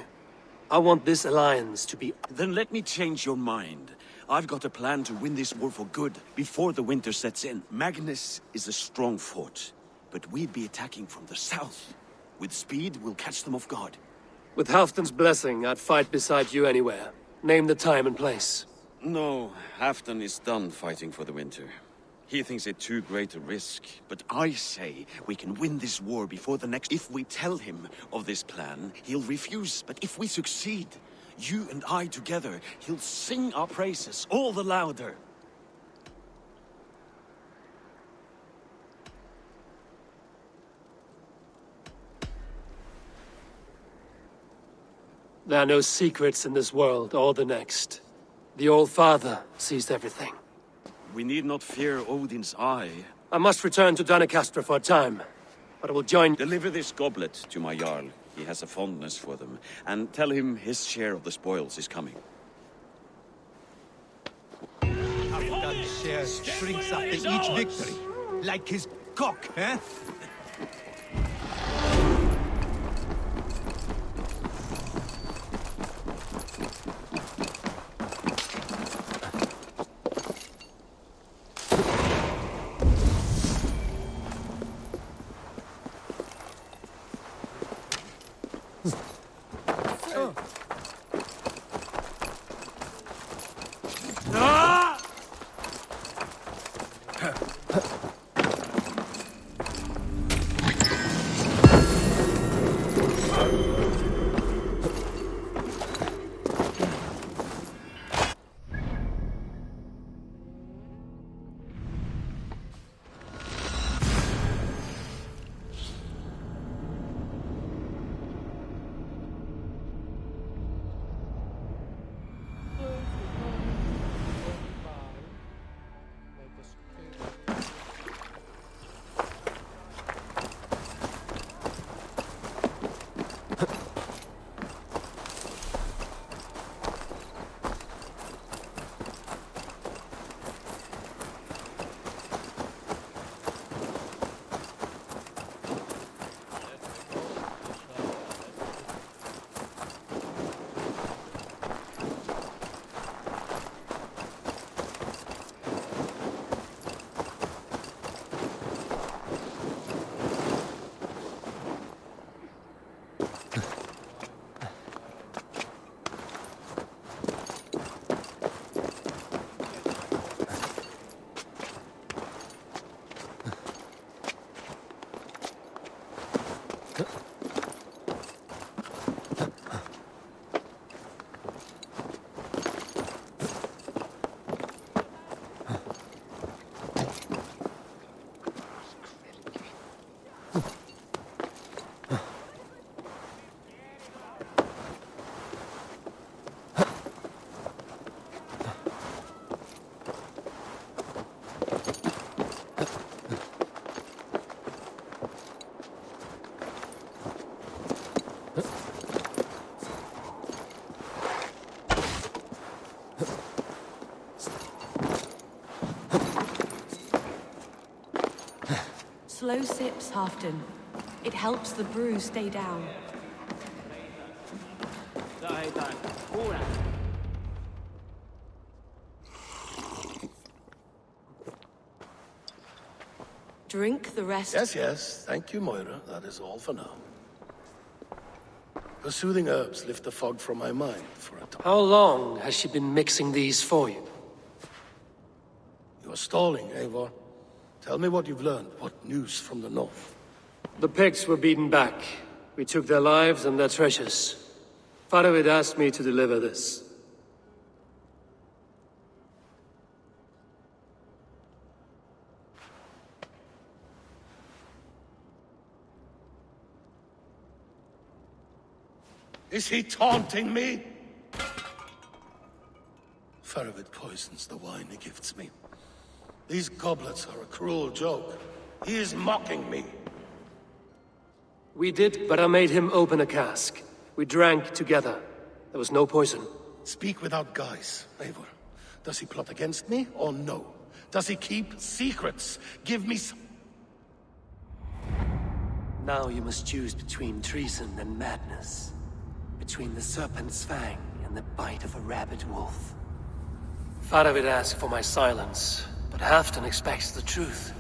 I want this alliance to be... Then let me change your mind. I've got a plan to win this war for good, before the winter sets in. Magnus is a strong fort, but we'd be attacking from the south. With speed, we'll catch them off guard. With Halfdan's blessing, I'd fight beside you anywhere. Name the time and place. No, Halfdan is done fighting for the winter. He thinks it too great a risk, but I say we can win this war before the next... If we tell him of this plan, he'll refuse, but if we succeed, you and I together, he'll sing our praises all the louder. There are no secrets in this world or the next. The Old Father sees everything. We need not fear Odin's eye. I must return to Doncaster for a time, but I will join... Deliver this goblet to my Jarl. He has a fondness for them. And tell him his share of the spoils is coming. Halfdan's share shrinks after each victory. Like his cock, eh? Slow sips, Halfdan. It helps the brew stay down. Drink the rest. Yes, yes. Thank you, Moira. That is all for now. Her soothing herbs lift the fog from my mind for a time. How long has she been mixing these for you? You're stalling, Eivor. Tell me what you've learned. What news from the north? The Picts were beaten back. We took their lives and their treasures. Faravid asked me to deliver this. Is he taunting me? Faravid poisons the wine he gifts me. These goblets are a cruel joke. He is mocking me. We did, but I made him open a cask. We drank together. There was no poison. Speak without guise, Eivor. Does he plot against me, or no? Does he keep secrets? Give me some... Now you must choose between treason and madness. Between the serpent's fang and the bite of a rabid wolf. Faravid asked for my silence, but Halfdan expects the truth.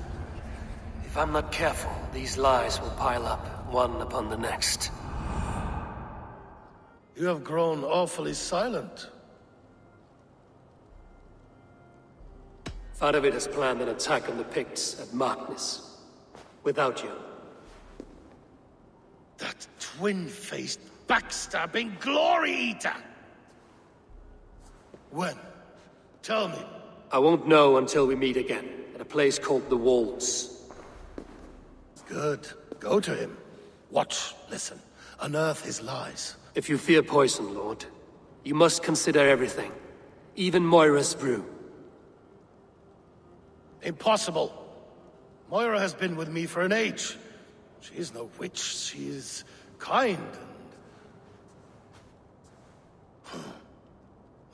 If I'm not careful, these lies will pile up, one upon the next. You have grown awfully silent. Faravid has planned an attack on the Picts at Markness. Without you. That twin-faced, backstabbing glory eater! When? Tell me. I won't know until we meet again, at a place called the Walls. Good. Go to him. Watch, listen. Unearth his lies. If you fear poison, Lord, you must consider everything. Even Moira's brew. Impossible. Moira has been with me for an age. She is no witch. She is kind and...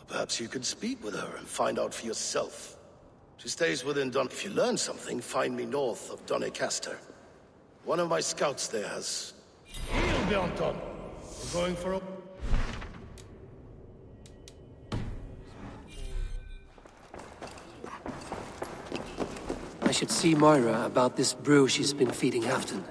Perhaps you could speak with her and find out for yourself. She stays within Don... If you learn something, find me north of Doncaster. One of my scouts there has... He'll be on Don. We're going for a... I should see Moira about this brew she's been feeding Halfdan.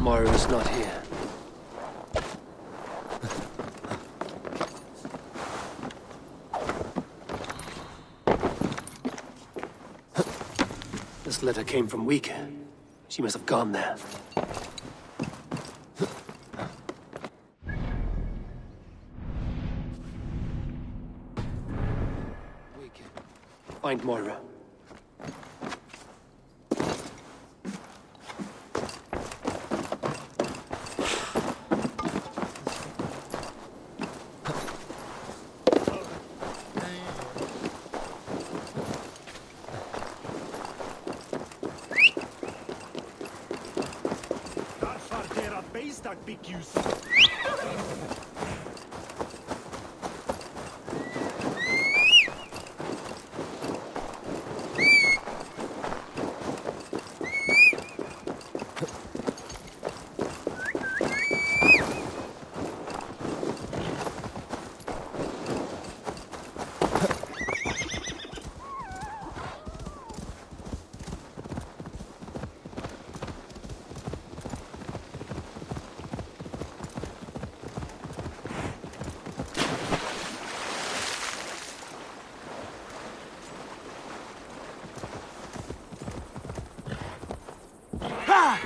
Moira's not here. This letter came from Wika. She must have gone there. Wika. Find Moira. Yeah!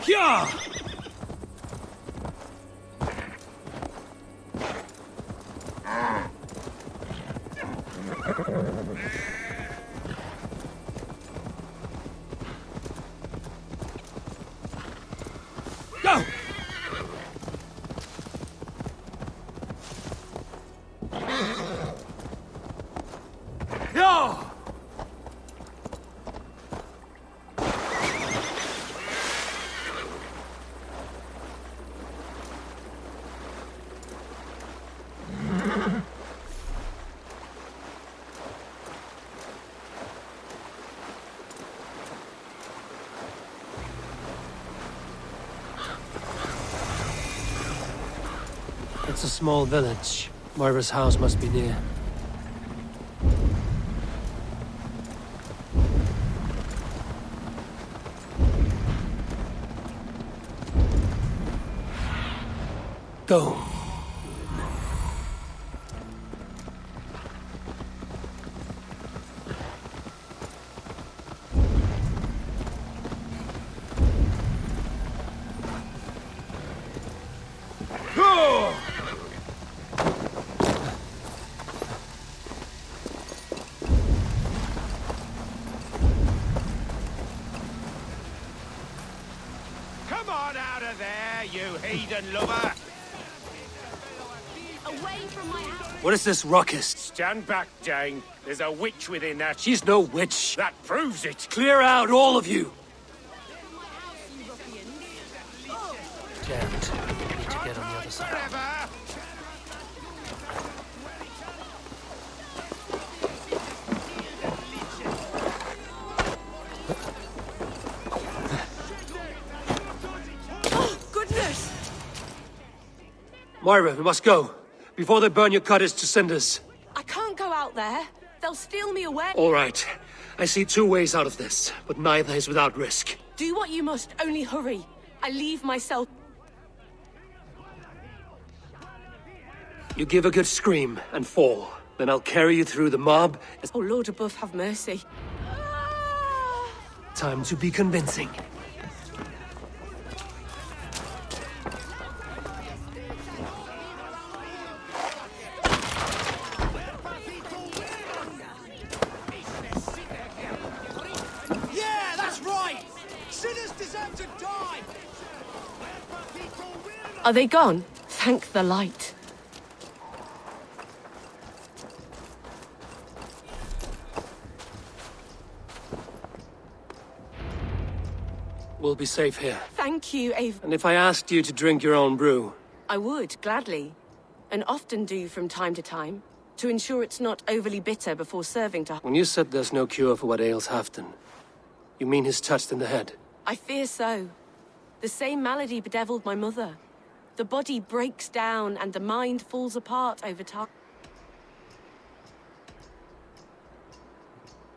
Yeah! Go! Yeah! It's a small village. Moira's house must be near. Go. Go! Come on out of there, you heathen lover! Away from my house. What is this ruckus? Stand back, Jane. There's a witch within that. She's no witch. That proves it. Clear out, all of you! Damn it. I need to get on the other side. Oh, goodness! Moira, we must go. Before they burn your cottage to cinders. I can't go out there. They'll steal me away. All right. I see two ways out of this, but neither is without risk. Do what you must, only hurry. I leave myself. You give a good scream and fall. Then I'll carry you through the mob. Oh, Lord above, have mercy. Time to be convincing. Yeah, that's right! Sinners deserve to die! Are they gone? Thank the light. We'll be safe here. Thank you, Ava. And if I asked you to drink your own brew? I would, gladly. And often do from time to time, to ensure it's not overly bitter before serving to... When you said there's no cure for what ails Halfdan, you mean he's touched in the head? I fear so. The same malady bedeviled my mother. The body breaks down and the mind falls apart over time.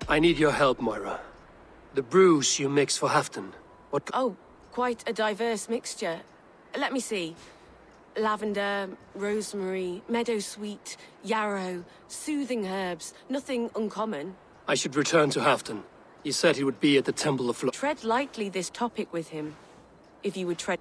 I need your help, Moira. The brews you mix for Halfdan. What... Oh, quite a diverse mixture. Let me see. Lavender, rosemary, meadowsweet, yarrow, soothing herbs. Nothing uncommon. I should return to Halfdan. He said he would be at the Temple of Flo... Tread lightly this topic with him. If you would tread...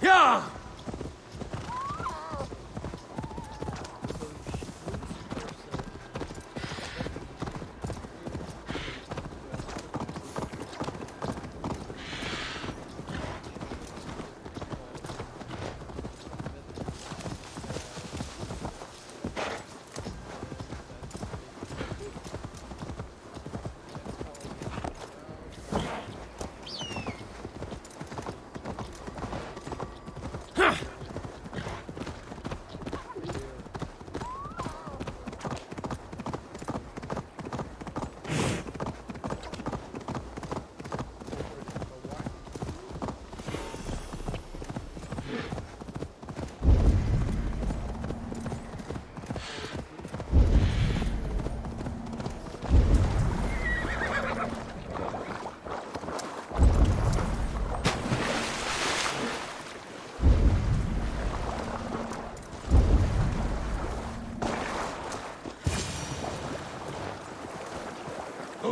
Yeah!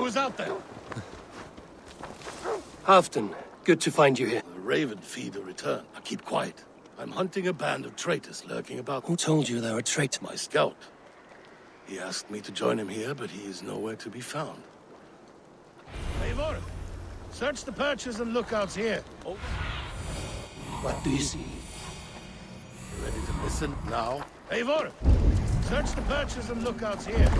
Who's out there? Halfton, good to find you here. The Raven feeder returned. Now keep quiet. I'm hunting a band of traitors lurking about. Who told you they were traitors? My scout. He asked me to join him here, but he is nowhere to be found. Eivor, search the perches and lookouts here. Oh. What do you see? You ready to listen now? Eivor, search the perches and lookouts here.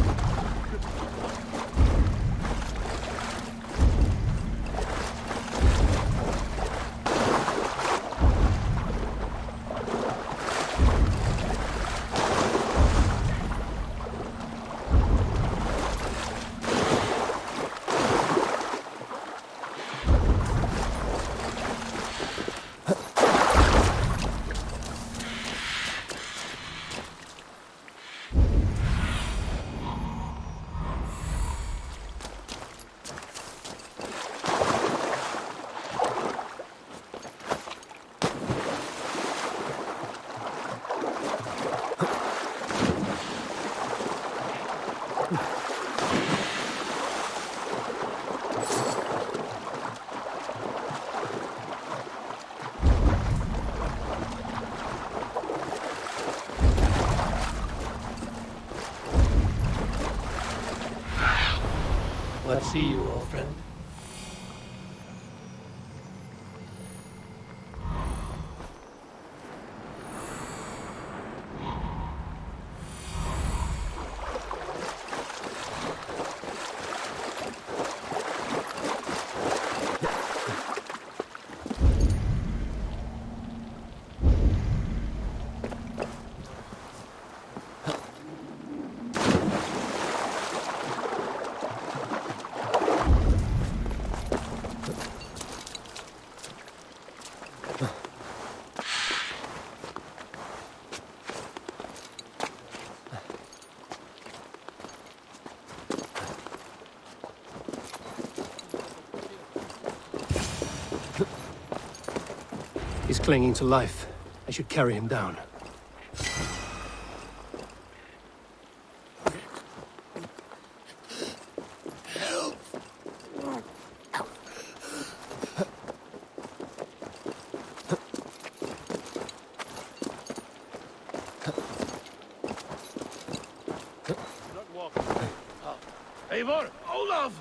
Let's see you, old friend. He's clinging to life. I should carry him down. Eivor, Olaf!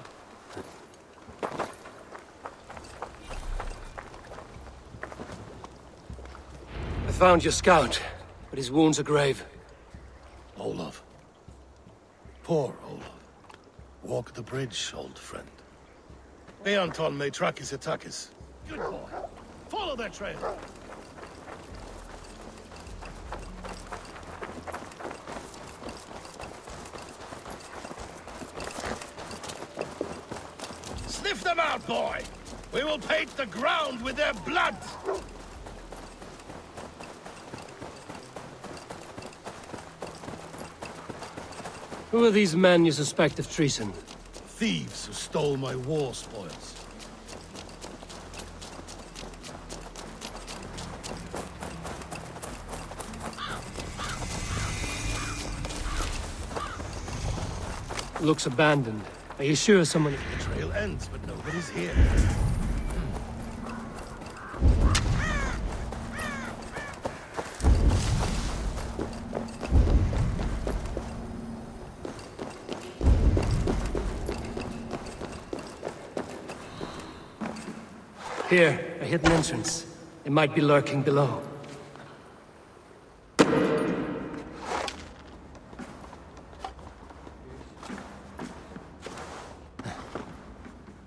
I found your scout, but his wounds are grave. Olaf. Poor Olaf. Walk the bridge, old friend. Beanton may track his attackers. Good boy. Follow their trail. Sniff them out, boy! We will paint the ground with their blood! Who are these men you suspect of treason? Thieves who stole my war spoils. Looks abandoned. Are you sure someone... The trail ends, but nobody's here. Here, a hidden entrance. It might be lurking below.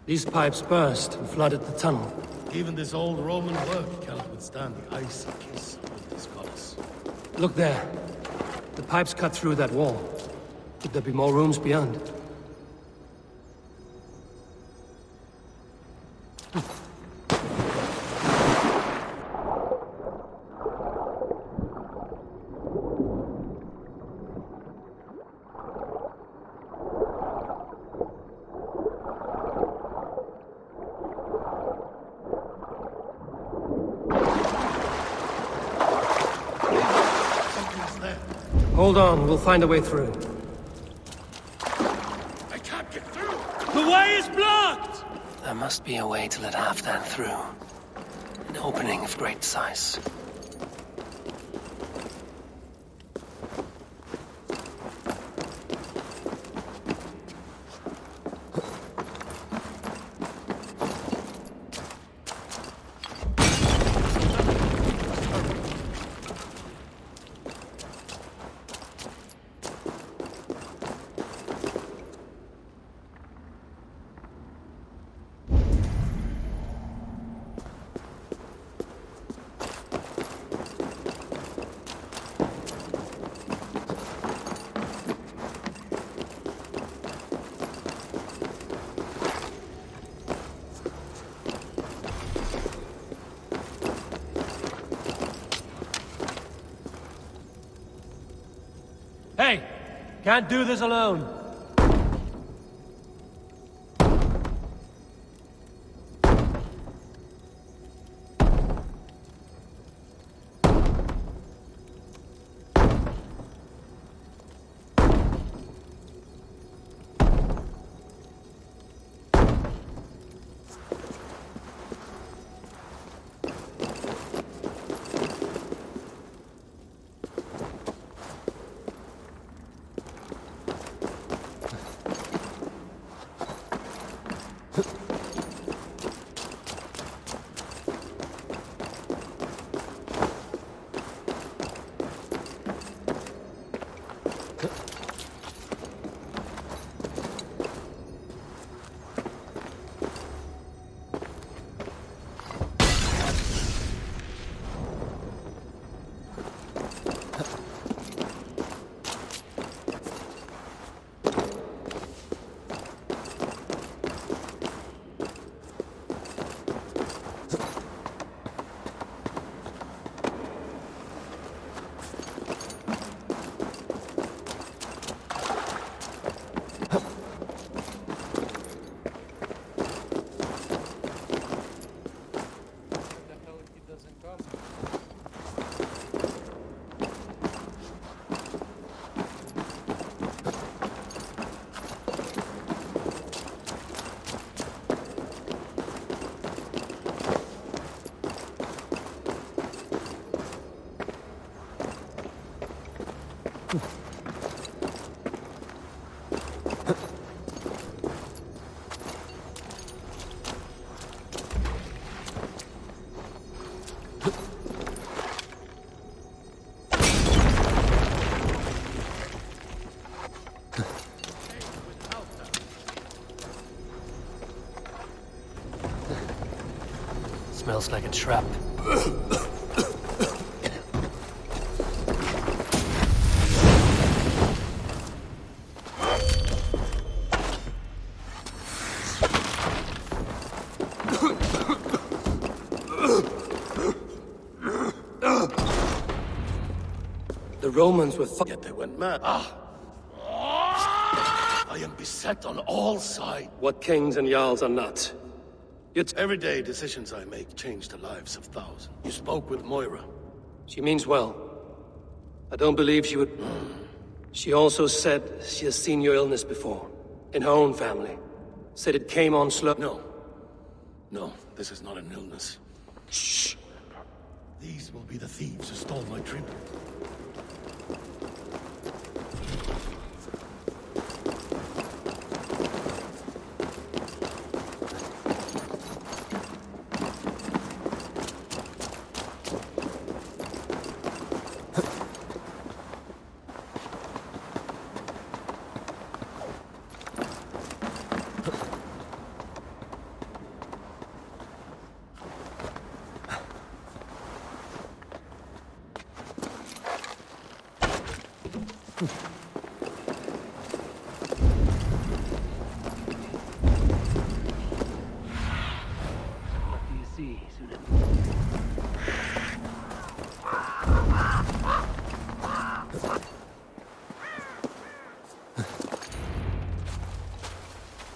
These pipes burst and flooded the tunnel. Even this old Roman work cannot withstand the icy kiss of this goddess. Look there. The pipes cut through that wall. Could there be more rooms beyond? There. Hold on, we'll find a way through. I can't get through! The way is blocked! There must be a way to let Halfdan through. An opening of great size. Hey! Can't do this alone. Smells like a trap. The Romans were yet they went mad. I am beset on all sides. What kings and jarls are not? Yet everyday decisions I make change the lives of thousands. You spoke with Moira. She means well. I don't believe she would... She also said she has seen your illness before. In her own family. Said it came on slow. No, this is not an illness. Shh! These will be the thieves who stole my tribute.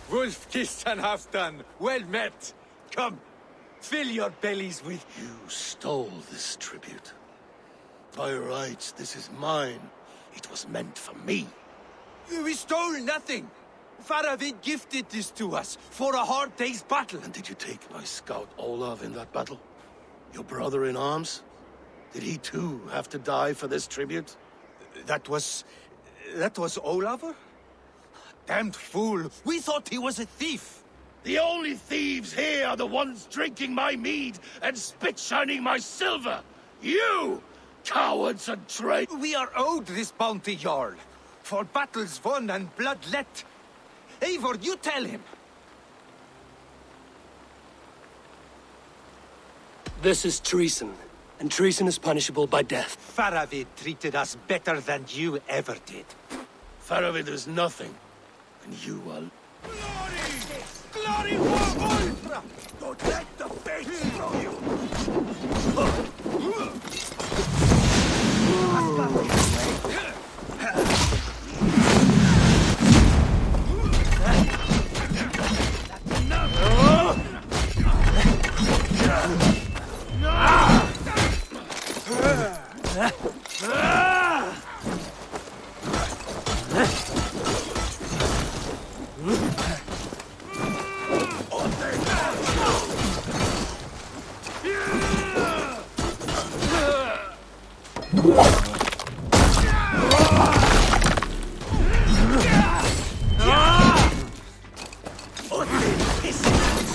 Wolf-kissed and Halfdan, well met. Come, fill your bellies with... You stole this tribute. By rights, this is mine. It was meant for me. We stole nothing. Faravid gifted this to us for a hard day's battle. And did you take my scout Olav in that battle? Your brother in arms? Did he too have to die for this tribute? That was Olav? Damned fool! We thought he was a thief! The only thieves here are the ones drinking my mead and spit-shining my silver! You! Cowards and traitors! We are owed this bounty, Jarl, for battles won and blood let. Eivor, you tell him! This is treason, and treason is punishable by death. Faravid treated us better than you ever did. Faravid is nothing, and you are... Glory for Ulfra! Don't let the fates throw you!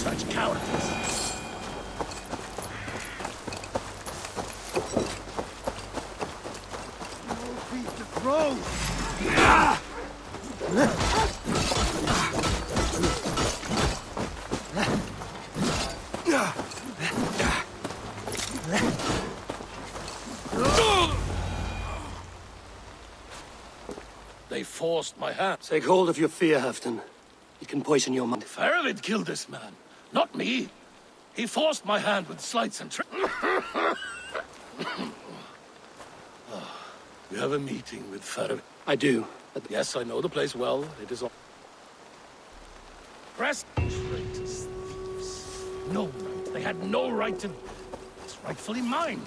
Such cowardice! They forced my hand. Take hold of your fear, Halfdan. It can poison your mind. Faravid killed this man, not me. He forced my hand with sleights and tricks. You have a meeting with Faravid. I do. Yes, I know the place well. It is all... Press traitors, thieves. No right. They had no right to... It's rightfully mine.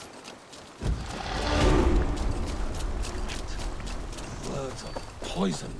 Words are poison.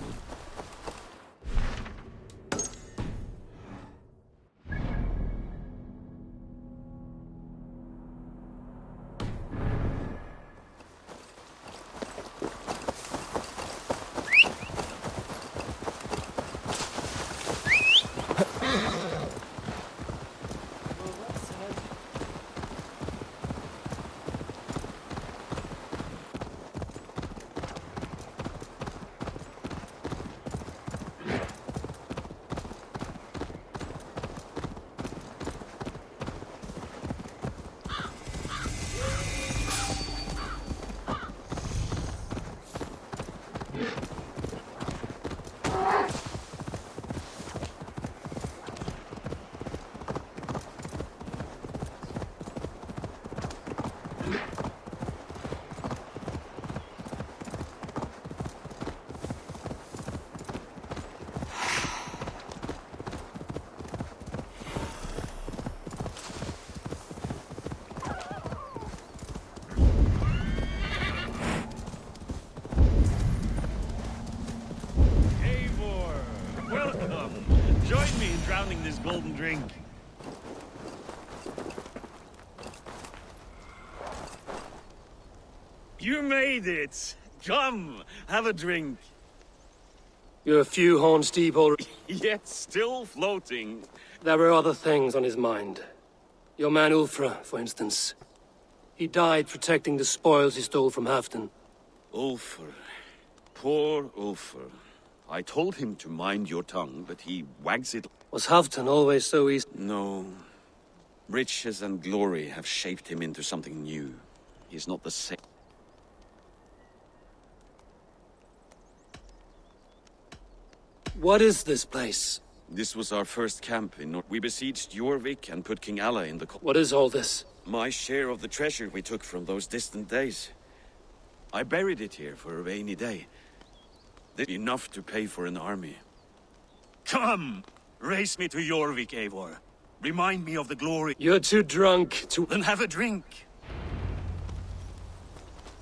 Join me in drowning this golden drink. You made it! Come, have a drink. You're a few horns deep already. Yet still floating. There were other things on his mind. Your man Ulfra, for instance. He died protecting the spoils he stole from Halfdan. Ulfr. Poor Ulfr. I told him to mind your tongue, but he wags it. Was Halfdan always so easy? No. Riches and glory have shaped him into something new. He's not the same. What is this place? This was our first camp in North. We besieged Jorvik and put King Alla in the... What is all this? My share of the treasure we took from those distant days. I buried it here for a rainy day. This is enough to pay for an army. Come! Race me to Jorvik, Eivor. Remind me of the glory. You're too drunk to... Then have a drink.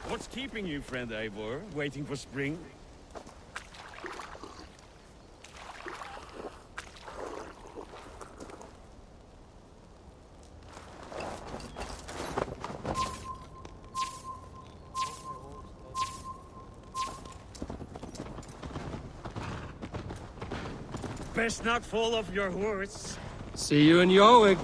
What's keeping you, friend Eivor? Waiting for spring? Best not fall off your horse. See you in Yorwick.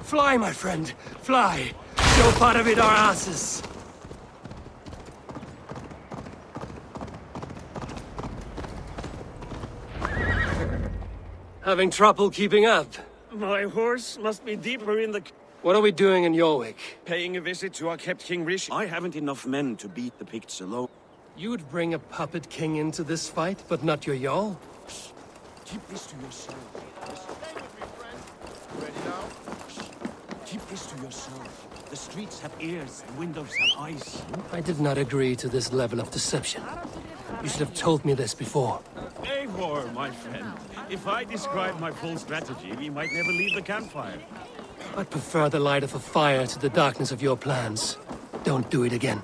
Fly, my friend, fly. No part of it our asses. Having trouble keeping up? My horse must be deeper in the... What are we doing in Yorwick? Paying a visit to our kept King Rish. I haven't enough men to beat the Picts alone. You would bring a puppet king into this fight, but not your Jarl? Keep this to yourself. Ready now? Keep this to yourself. The streets have ears, and windows have eyes. I did not agree to this level of deception. You should have told me this before. Eivor, my friend. If I describe my full strategy, we might never leave the campfire. I'd prefer the light of a fire to the darkness of your plans. Don't do it again.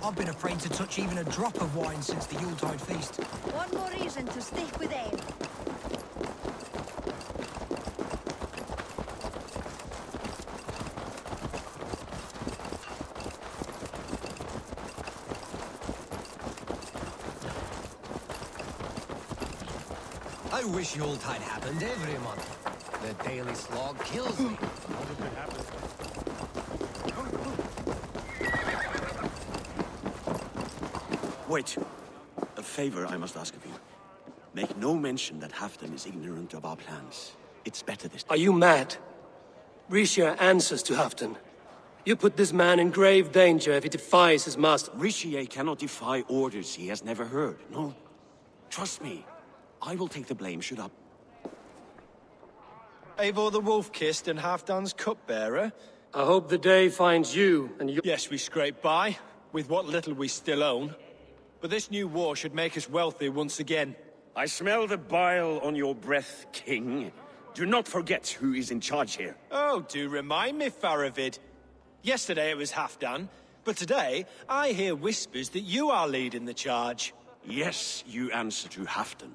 I've been afraid to touch even a drop of wine since the Yuletide feast. One more reason to stick with him. I wish Yuletide happened every month. The daily slog kills me. Wait. A favor I must ask of you. Make no mention that Halfdan is ignorant of our plans. It's better this time. Are you mad? Rishia answers to Halfdan. You put this man in grave danger if he defies his master. Rishia cannot defy orders he has never heard. No. Trust me. I will take the blame should I... Eivor the Wolf-Kissed and Halfdan's cupbearer? I hope the day finds you and you... Yes, we scrape by, with what little we still own. But this new war should make us wealthy once again. I smell the bile on your breath, King. Do not forget who is in charge here. Oh, do remind me, Faravid. Yesterday it was Halfdan, but today I hear whispers that you are leading the charge. Yes, you answer to Halfdan.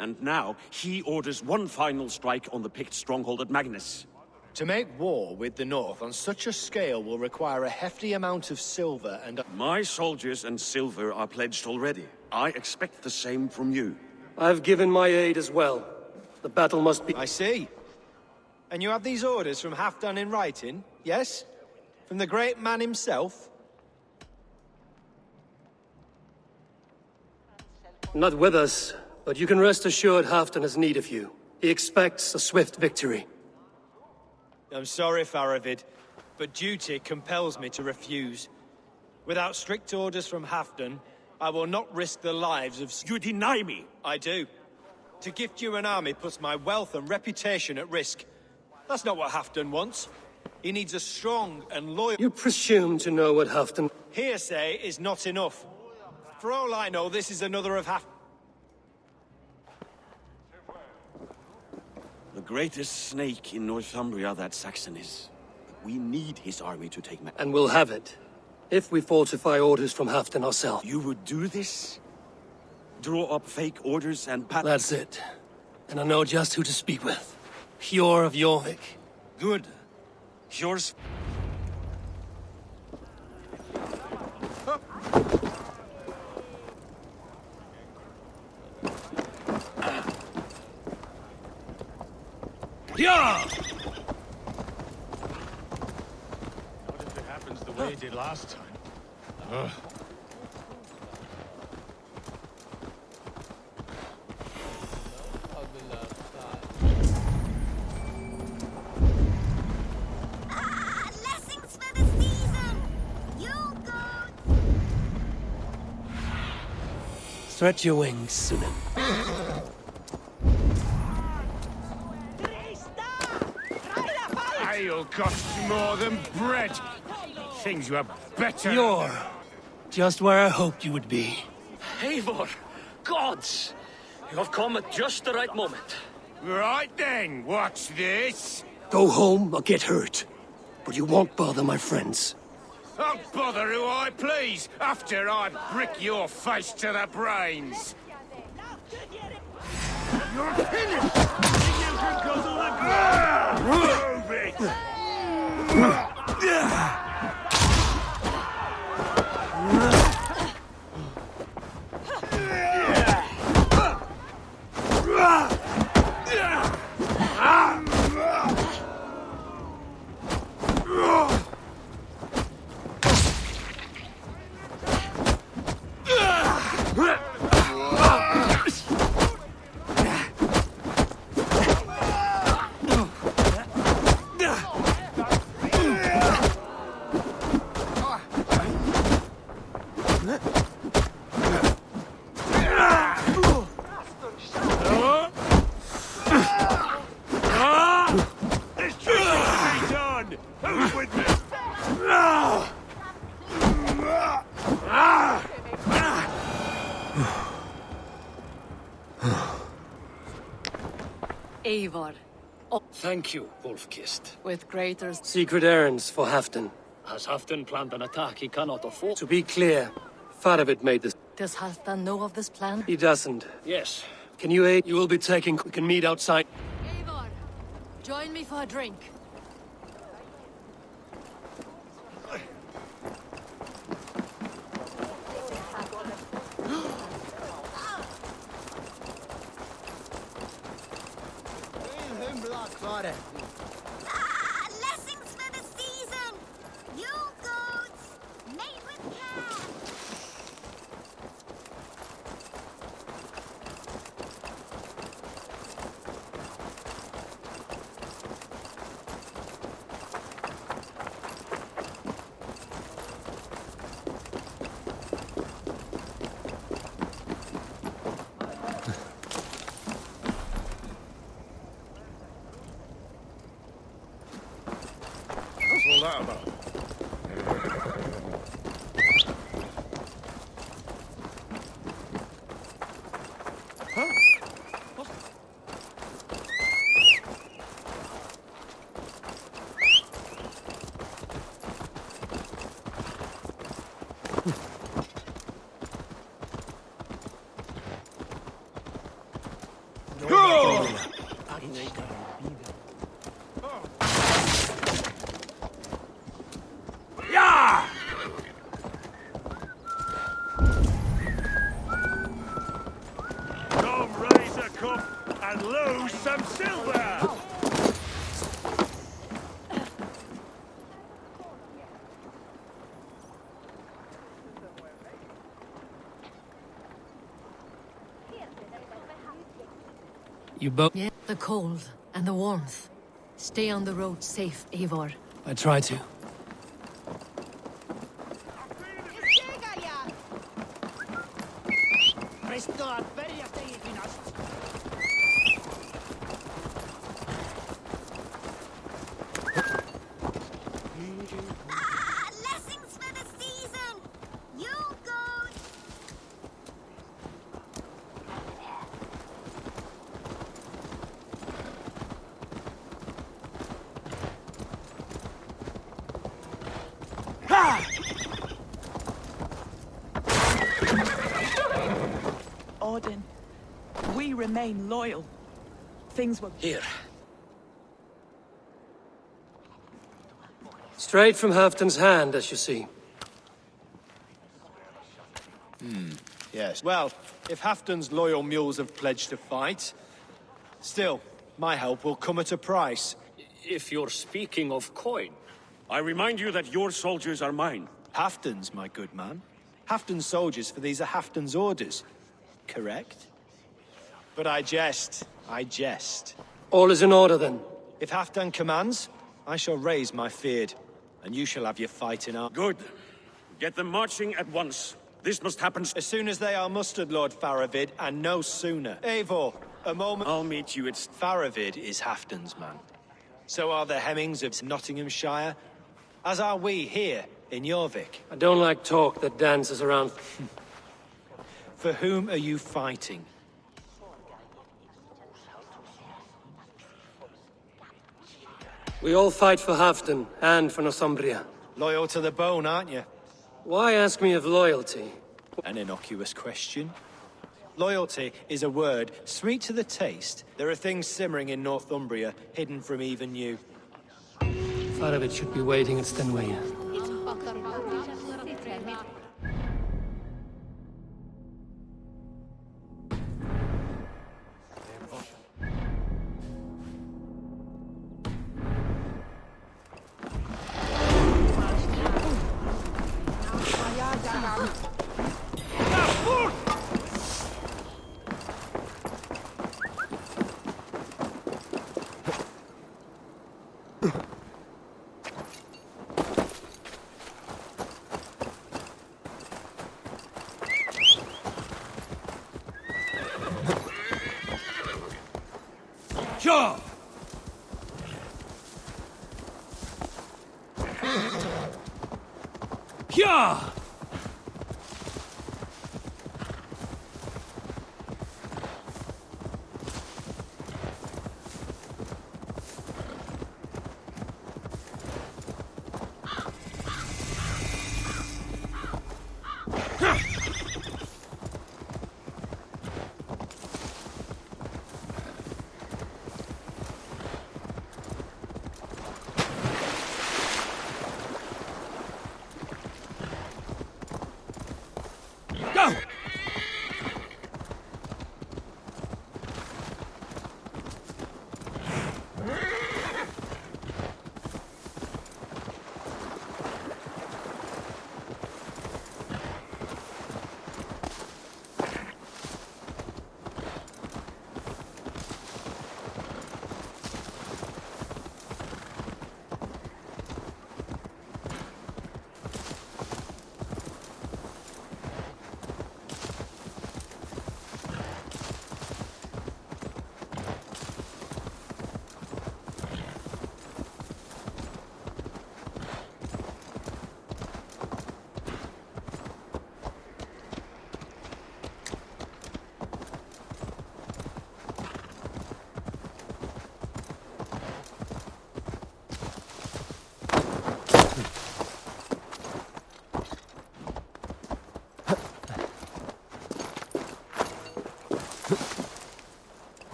And now, he orders one final strike on the Pict stronghold at Magnus. To make war with the North on such a scale will require a hefty amount of silver and... My soldiers and silver are pledged already. I expect the same from you. I've given my aid as well. The battle must be... I see. And you have these orders from Halfdan in writing, yes? From the great man himself? Not with us, but you can rest assured Halfdan has need of you. He expects a swift victory. I'm sorry, Faravid, but duty compels me to refuse. Without strict orders from Halfdan, I will not risk the lives of... You deny me! I do. To gift you an army puts my wealth and reputation at risk. That's not what Halfdan wants. He needs a strong and loyal... You presume to know what Halfdan... Hearsay is not enough. For all I know, this is another of Halfdan... The greatest snake in Northumbria that Saxon is. But we need his army to take And we'll have it. If we falsify orders from Halfdan ourselves. You would do this? Draw up fake orders and That's it. And I know just who to speak with. Hjor of Jorvik. Good. Hjor's... Yeah! What if it happens the way it did last time? Ugh. Blessings for the season! Spread your wings, Sunan. Ale costs more than bread. Things were better. You're just where I hoped you would be. Eivor! Gods! You have come at just the right moment. Right then, watch this. Go home or get hurt. But you won't bother my friends. I'll bother who I please, after I brick your face to the brains. You're finished! You can go to the ground! Prove it! Eivor. Thank you, Wolf-Kissed. With greater... Secret errands for Halfdan. Has Halfdan planned an attack he cannot afford? To be clear, Faravid made this. Does Halfdan know of this plan? He doesn't. Yes. Can you aid? You will be taking... We can meet outside. Eivor, join me for a drink. Blessings for the season! You goats, made with care! What's all that about? Yeah! Come raise a cup and lose some silver! You both... Yeah, the cold and the warmth. Stay on the road safe, Eivor. I try to. Blessings for the season! You goats! Odin, we remain loyal. Things were... Here. Straight from Halfdan's hand, as you see. Yes. Well, if Halfdan's loyal mules have pledged to fight, still, my help will come at a price. If you're speaking of coin... I remind you that your soldiers are mine. Halfdan's, my good man. Halfdan's soldiers, for these are Halfdan's orders. Correct? But I jest. I jest. All is in order, then. If Halfdan commands, I shall raise my feared, and you shall have your fighting arm. Good. Get them marching at once. This must happen as soon as they are mustered, Lord Faravid, and no sooner. Eivor, a moment. I'll meet you at... Faravid is Halfdan's man. So are the Hemmings of Nottinghamshire, as are we here in Jorvik. I don't like talk that dances around. For whom are you fighting? We all fight for Halfdan and for Northumbria. Loyal to the bone, aren't you? Why ask me of loyalty? An innocuous question. Loyalty is a word sweet to the taste. There are things simmering in Northumbria, hidden from even you. Faravid should be waiting at Stenway. Sure! Yeah! Go!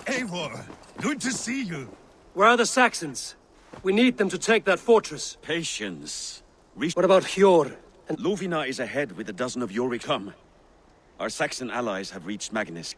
Eivor, good to see you. Where are the Saxons? We need them to take that fortress. Patience. What about Hjor? And Lovina is ahead with a dozen of Yorick come. Our Saxon allies have reached Magnus.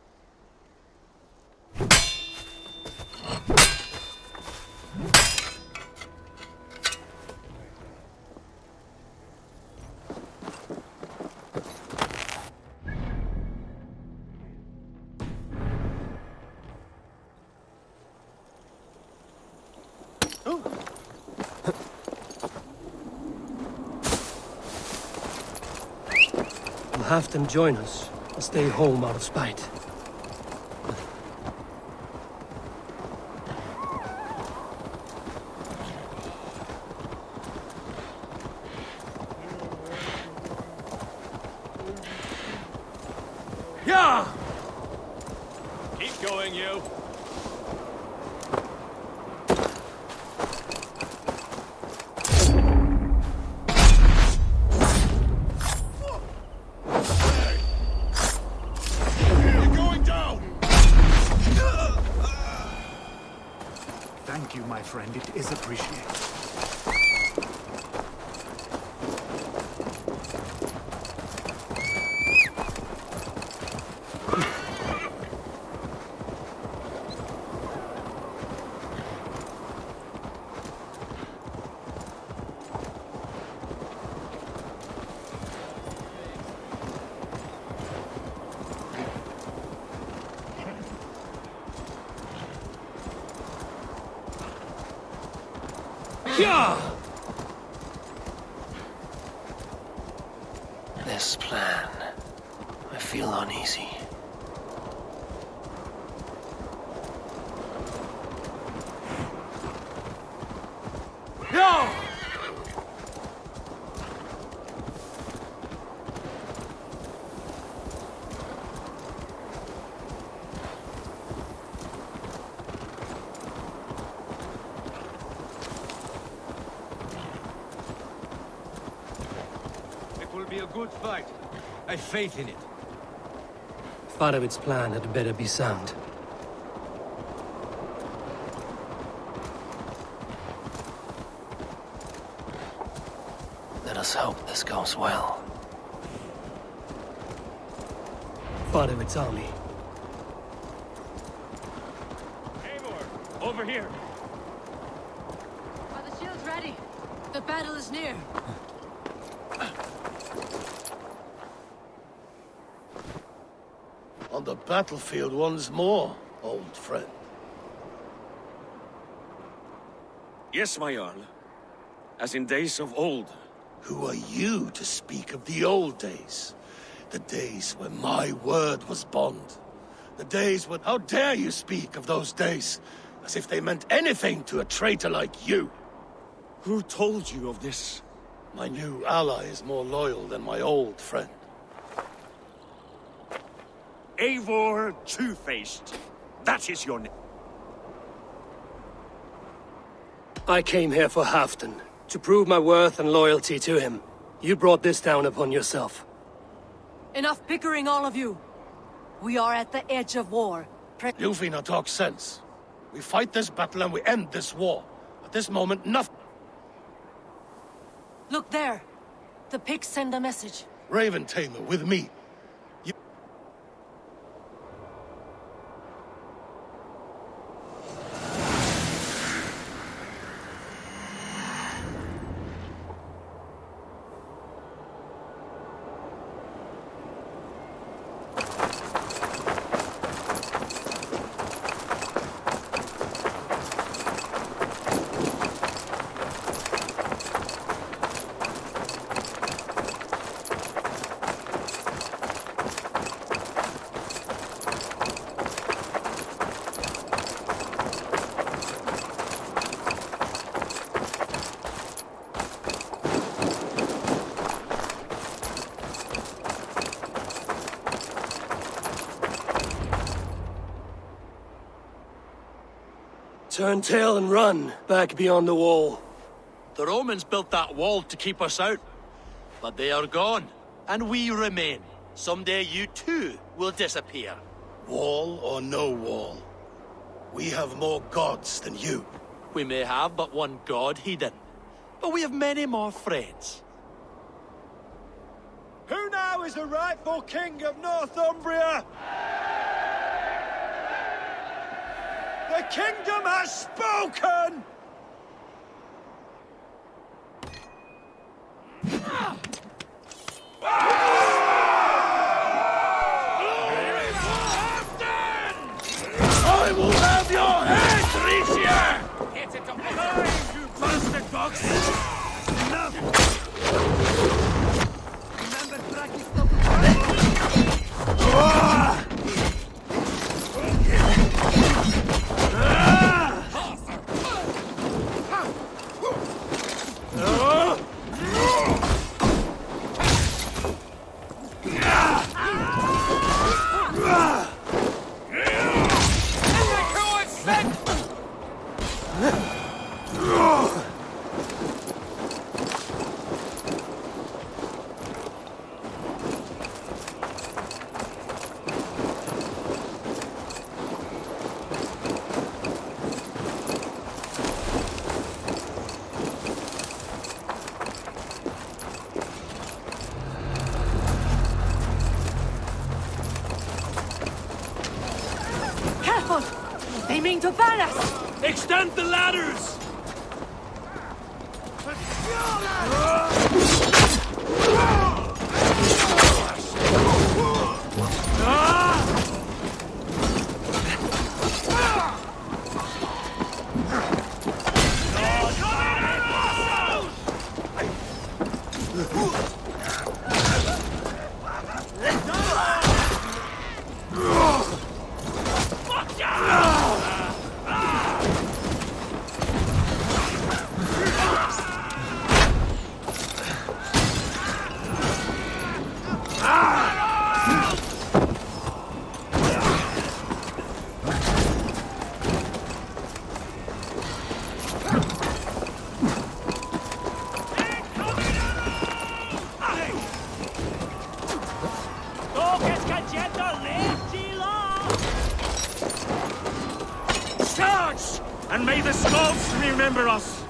We'll have them join us and stay home out of spite. Yeah! Keep going, you. Thank you, my friend. It is appreciated. This plan. I feel uneasy. No! It will be a good fight. I have faith in it. Farovit's plan had better be sound. Let us hope this goes well. Farovit's army. Eivor, over here. Are the shields ready? The battle is near. On the battlefield once more, old friend. Yes, my Jarl. As in days of old. Who are you to speak of the old days? The days when my word was bond. The days when... How dare you speak of those days? As if they meant anything to a traitor like you. Who told you of this? My new ally is more loyal than my old friend. Eivor Two-Faced. That is your name. I came here for Halfdan, to prove my worth and loyalty to him. You brought this down upon yourself. Enough bickering, all of you. We are at the edge of war. Lufina talks sense. We fight this battle and we end this war. At this moment, nothing... Look there. The pigs send a message. Raven Tamer, with me. Turn tail and run, back beyond the wall. The Romans built that wall to keep us out. But they are gone, and we remain. Someday you too will disappear. Wall or no wall, we have more gods than you. We may have but one god, Hedon. But we have many more friends. Who now is the rightful king of Northumbria? The kingdom has spoken! I will have your head, Tricia! Hit it up behind, you bastard box! Enough! Remember practice They mean to ban us! Extend the ladders! and may the Skalds remember us!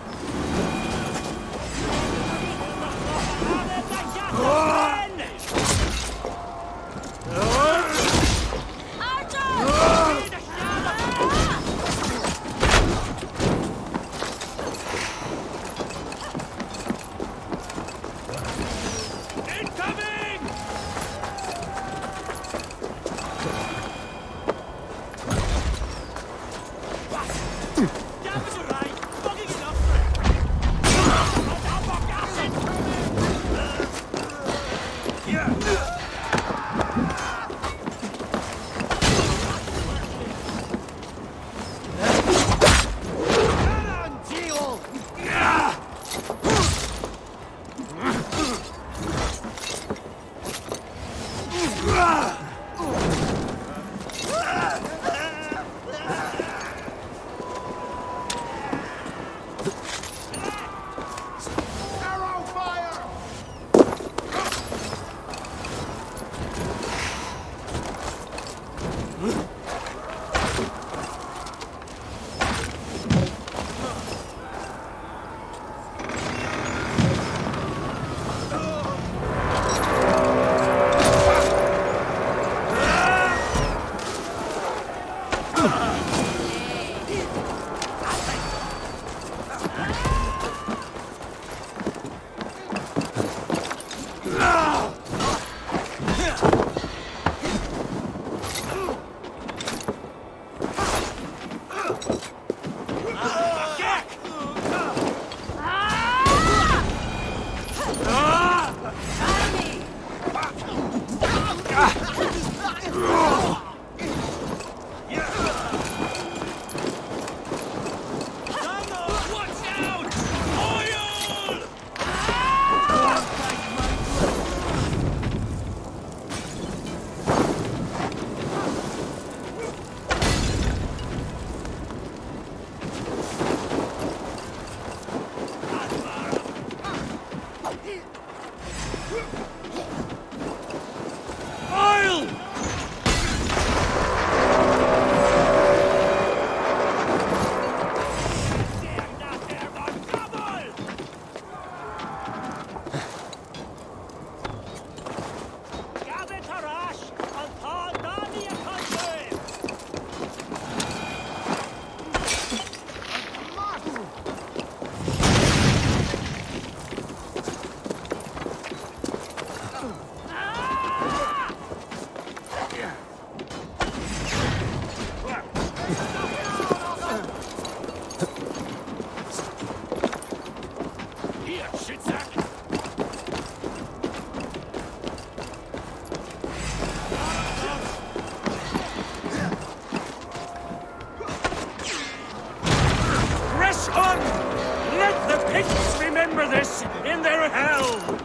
Remember this in their hell!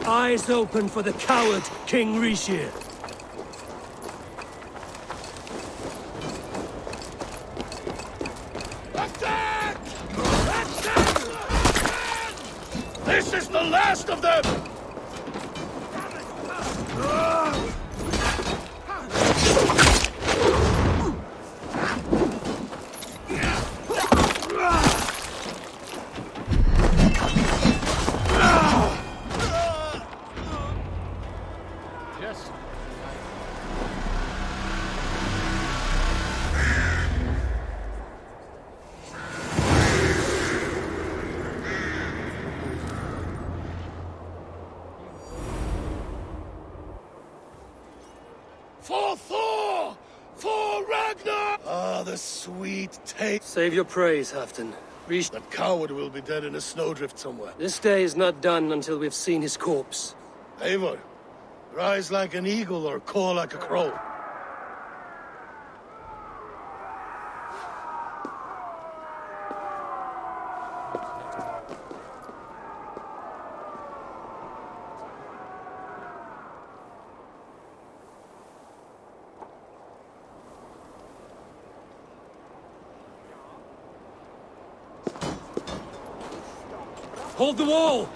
Eyes open for the coward, King Rishir. Attack! Attack! This is the last of them! For Thor! For Ragnar! Ah, the sweet taste. Save your praise, Halfdan. That coward will be dead in a snowdrift somewhere. This day is not done until we've seen his corpse. Eivor, rise like an eagle or caw like a crow. Hold the wall!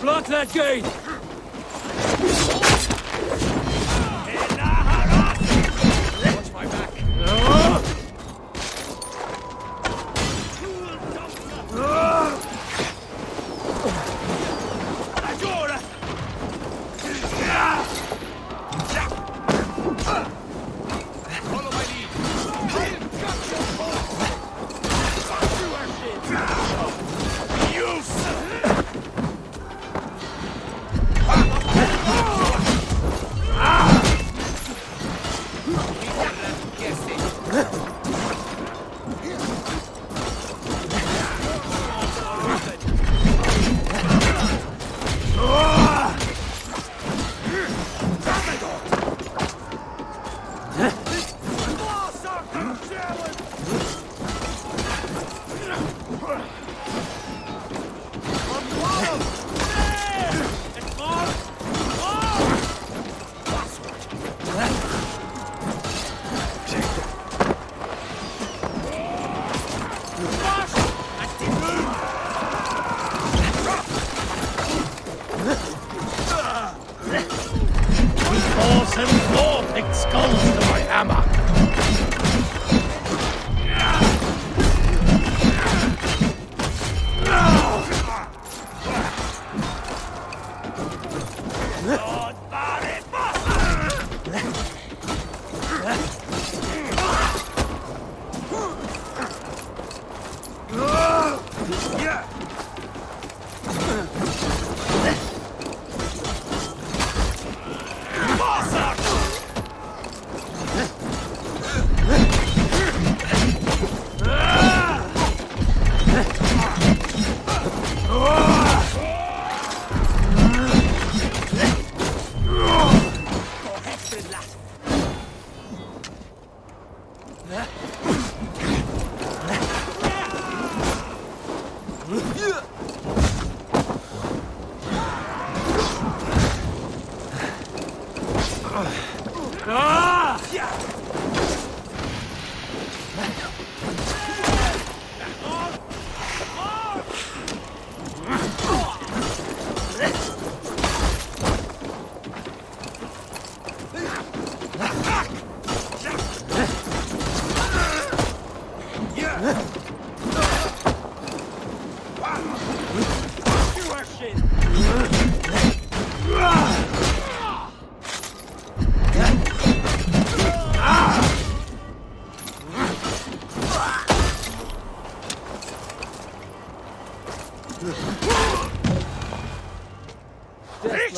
Block that gate! Watch my back. Follow my lead.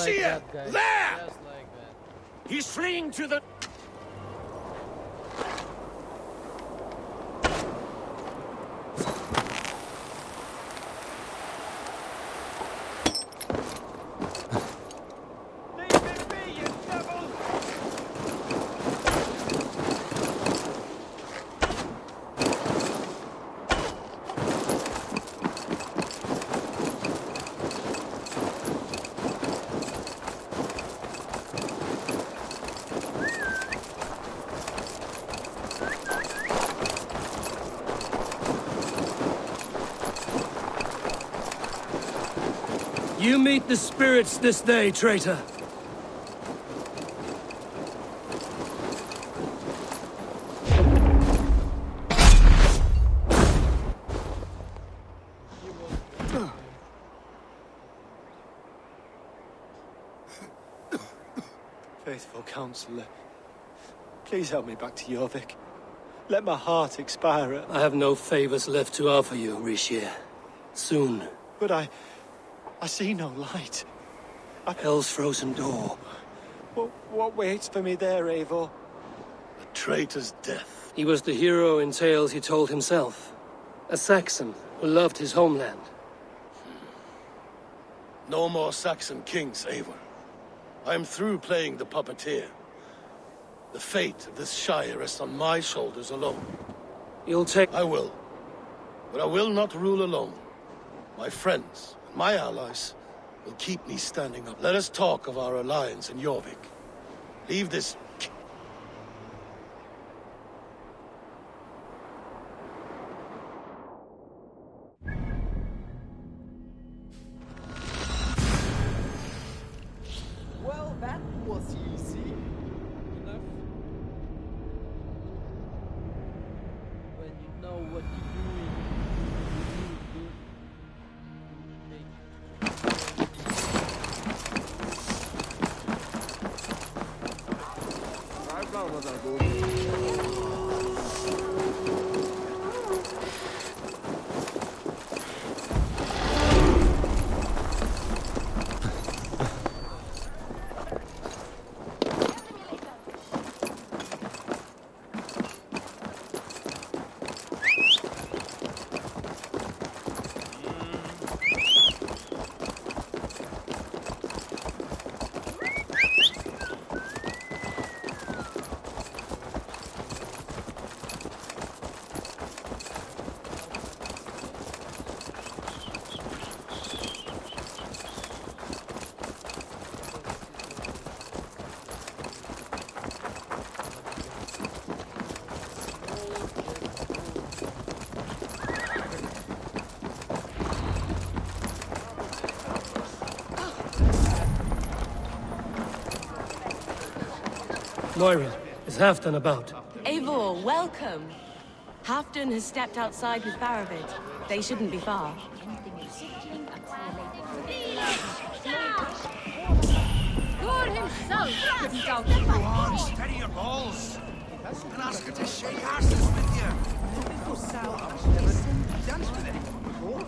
There! There! Just like that. He's fleeing to the... You meet the spirits this day, traitor. Faithful counselor, please help me back to Jorvik. Let my heart expire at... I have no favors left to offer you, Rishier. Soon. But I see no light. Hell's frozen door. What waits for me there, Eivor? A traitor's death. He was the hero in tales he told himself. A Saxon who loved his homeland. No more Saxon kings, Eivor. I am through playing the puppeteer. The fate of this Shire rests on my shoulders alone. You'll take... I will. But I will not rule alone. My friends, and my allies, will keep me standing up. Let us talk of our alliance in Jorvik. Leave this... Well, that was easy enough. When you know what you're doing. Moira, is Halfdan about? Eivor, welcome. Halfdan has stepped outside with Baravid. They shouldn't be far. God himself couldn't doubt Go on, steady your balls. And ask her to shake asses with you. I've never danced with anyone before.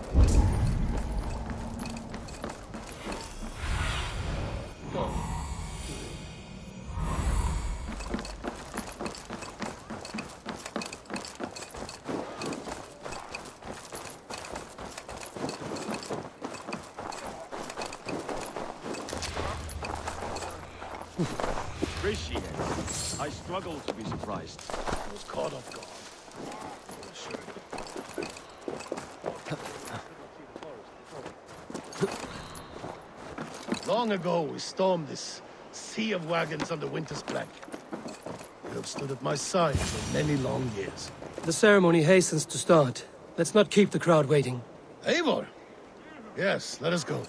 Appreciate it. I struggle to be surprised. I was caught off guard. Long ago, we stormed this sea of wagons under winter's blanket. You have stood at my side for many long years. The ceremony hastens to start. Let's not keep the crowd waiting. Eivor! Yes, let us go.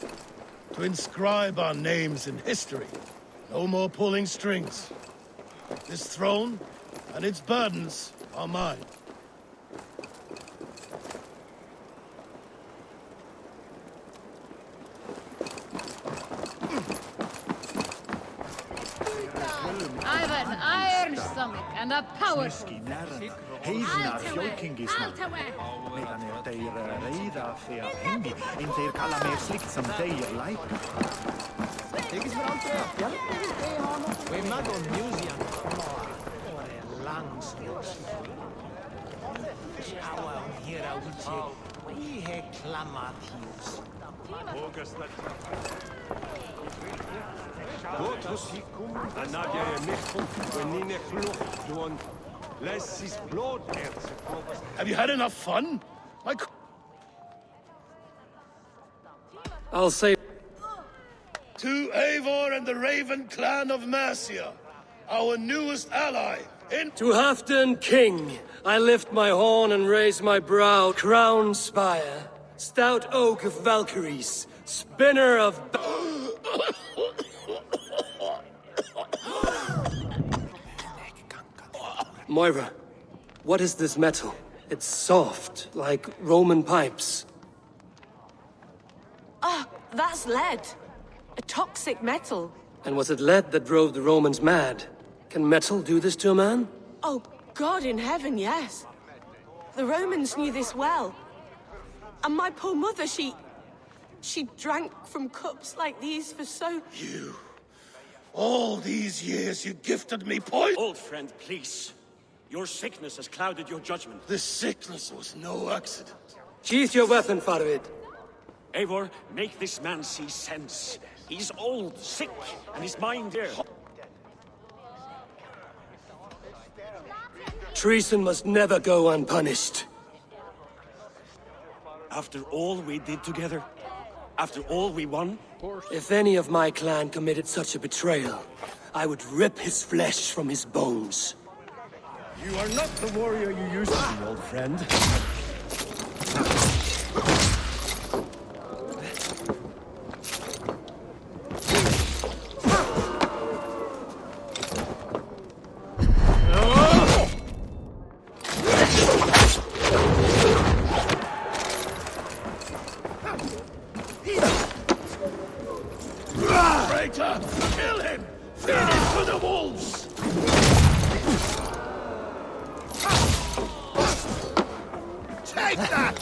To inscribe our names in history. No more pulling strings. This throne and its burdens are mine. I've an iron stomach and a powerful... Heiðnar þjóðkingismann, meðan þeir reiða þegar hengi, en þeir kalla mér slikt sem þeir læka. Þykist mér aldrei að fjallið stegi hana? We mag on museum. Langslos. Sjá hér á úti, we he klamað hjús. Have you had enough fun? I'll say... To Eivor and the Raven clan of Mercia, our newest ally in... To Halfdan King, I lift my horn and raise my brow, crown spire, stout oak of Valkyries, spinner of... Moira, what is this metal? It's soft, like Roman pipes. Ah, that's lead. A toxic metal. And was it lead that drove the Romans mad? Can metal do this to a man? Oh, God in heaven, yes. The Romans knew this well. And my poor mother, she drank from cups like these for so... You... All these years you gifted me poison... Old friend, please. Your sickness has clouded your judgment. This sickness was no accident. Sheath your weapon, Farvid. Eivor, make this man see sense. He's old, sick, and his mind there. Treason must never go unpunished. After all we did together? After all we won? If any of my clan committed such a betrayal, I would rip his flesh from his bones. You are not the warrior you used to be, old friend. Traitor! Kill him! Feed him to the wolves! Take that!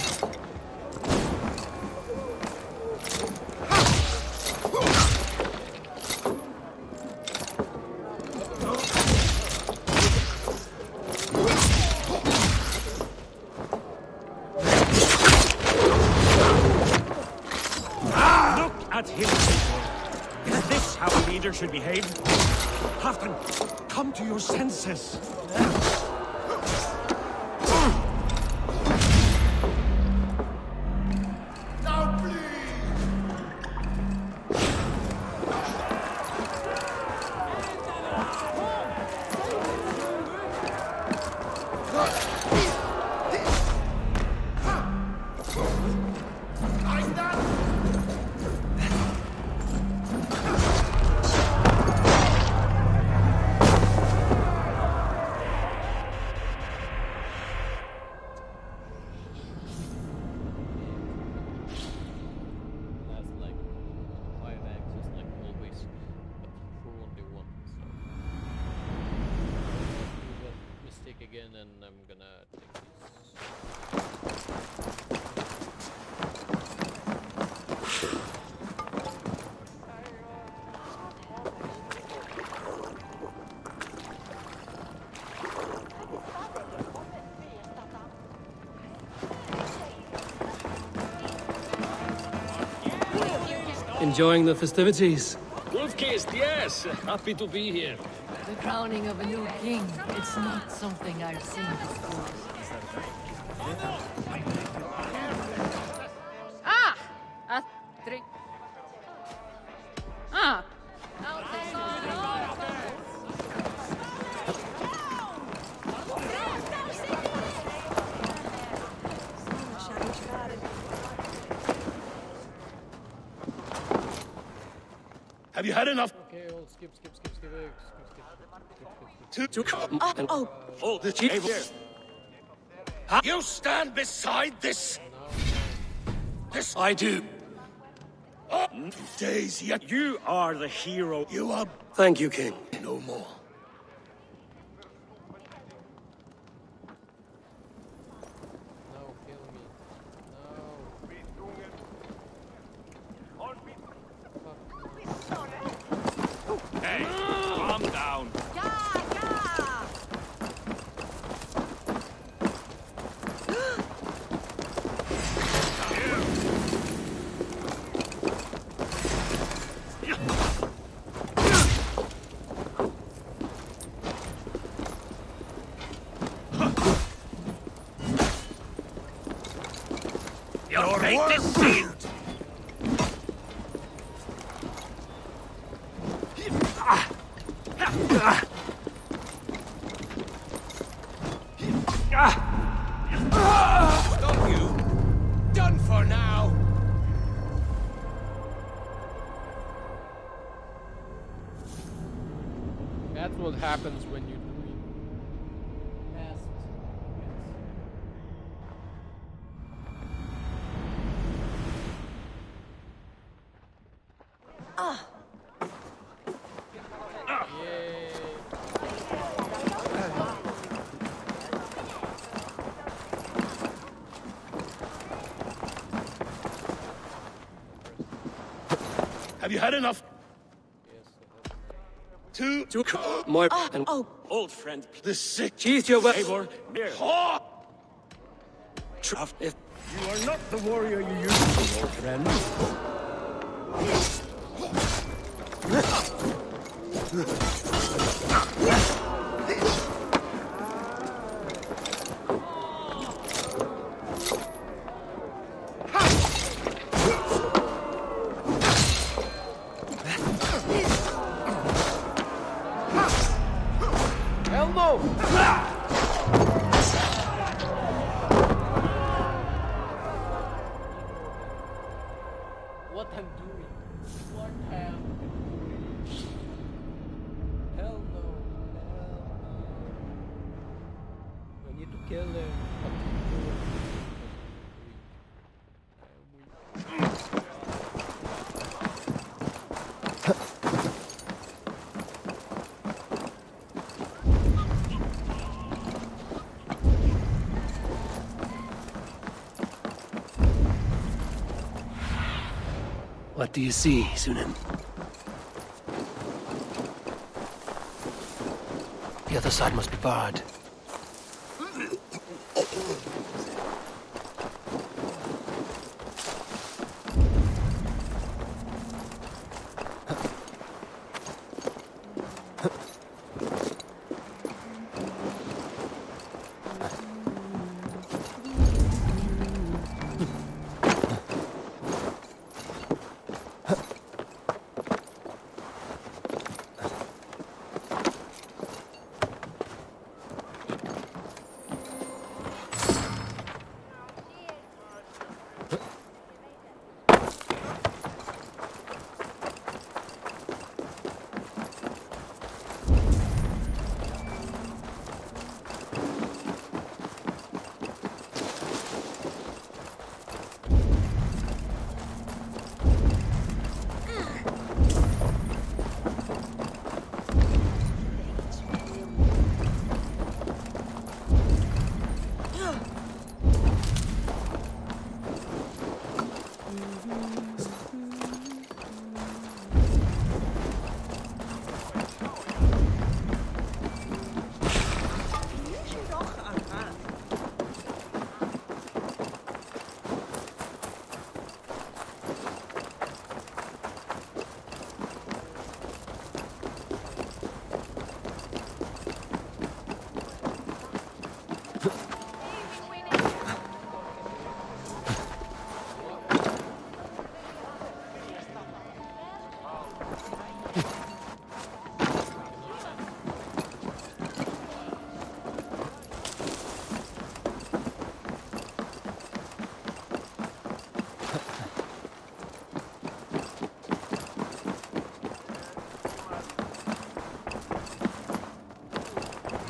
Look at him, Eivor. Is this how a leader should behave? Halfdan, come to your senses. Now, please! Like that! That's like 5x is like always for only one. So do that mistake again, and I'm gonna take this. Enjoying the festivities? Wolf-kissed, yes. Happy to be here. The crowning of a new king. It's not something I've seen before. Ah! Three. Ah! Have you had enough? Okay, hold, skip. To come Oh, the chief here. You stand beside this. This I do. Oh, 2 days yet. You are the hero. You are Thank you, King. no more. No, kill me. No. Hey, calm down. Your fate is sealed! Stop you! Done for now! That's what happens when you're doing fast. Yay. Have you had enough? Yes, to my and Old friend, the sick. sheath your weapon. Eivor, here. If You are not the warrior you used to be, old friend. Elmo! What I'm doing? What am Hell no. Hell no. I need to kill him. What do you see, Sunan? The other side must be barred.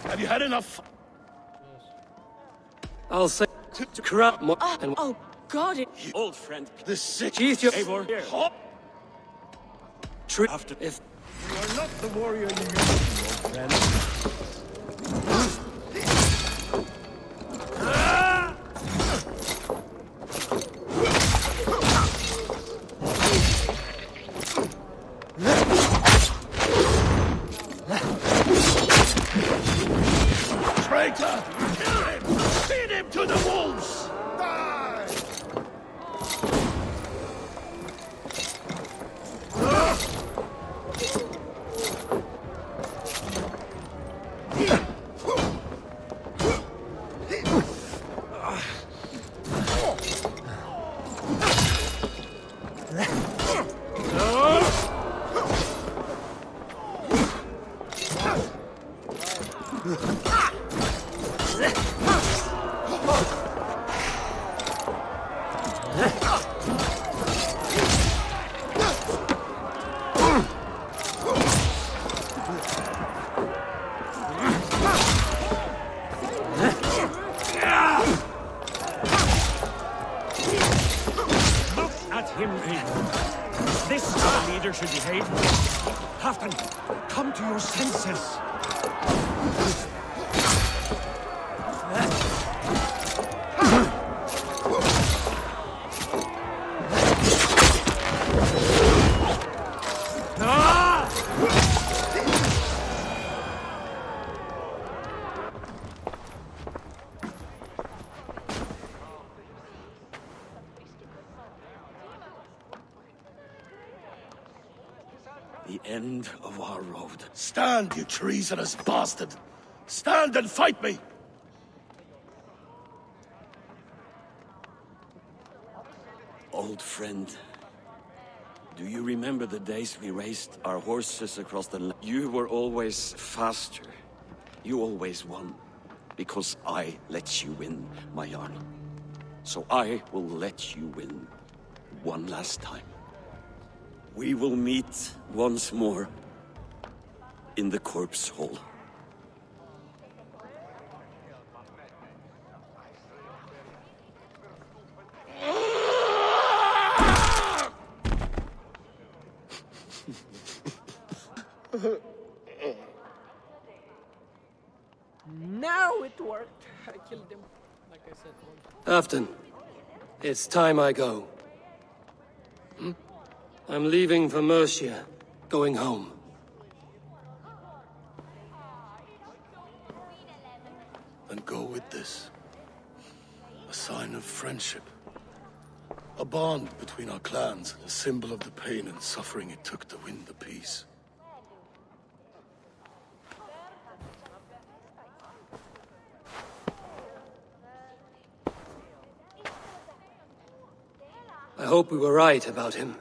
Have you had enough? I'll say to crap more and Oh, God, it... old friend, The sick. sheath your Eivor, here. after if You are not the warrior you used to be, old friend. Traitor! Kill him! Feed him to the wolves! Die! Him, Eivor. This is how a leader should behave. Halfdan, come to your senses. the end of our road. Stand, you treasonous bastard! Stand and fight me! Old friend, do you remember the days we raced our horses across the land? You were always faster. You always won. Because I let you win, my Jarl. So I will let you win one last time. We will meet once more in the corpse hall. Now it worked. I killed him. Like I said. Afton, it's time I go. I'm leaving for Mercia, going home. Then go with this. A sign of friendship. A bond between our clans, a symbol of the pain and suffering it took to win the peace. I hope we were right about him.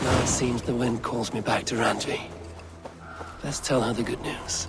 Now it seems the wind calls me back to Randvi. Let's tell her the good news.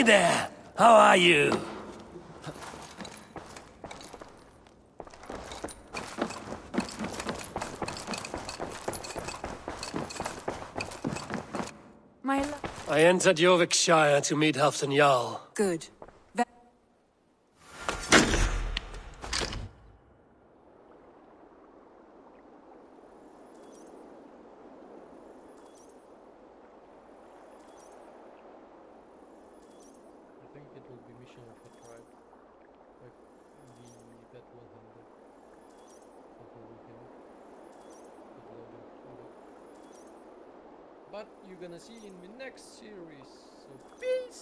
Hey there! How are you? I entered Yorkshire to meet Halfdan Jarl. Good. I think it will be mission of a tribe. Like that will handle before we can put loading on it. But you're gonna see in the next series. So peace!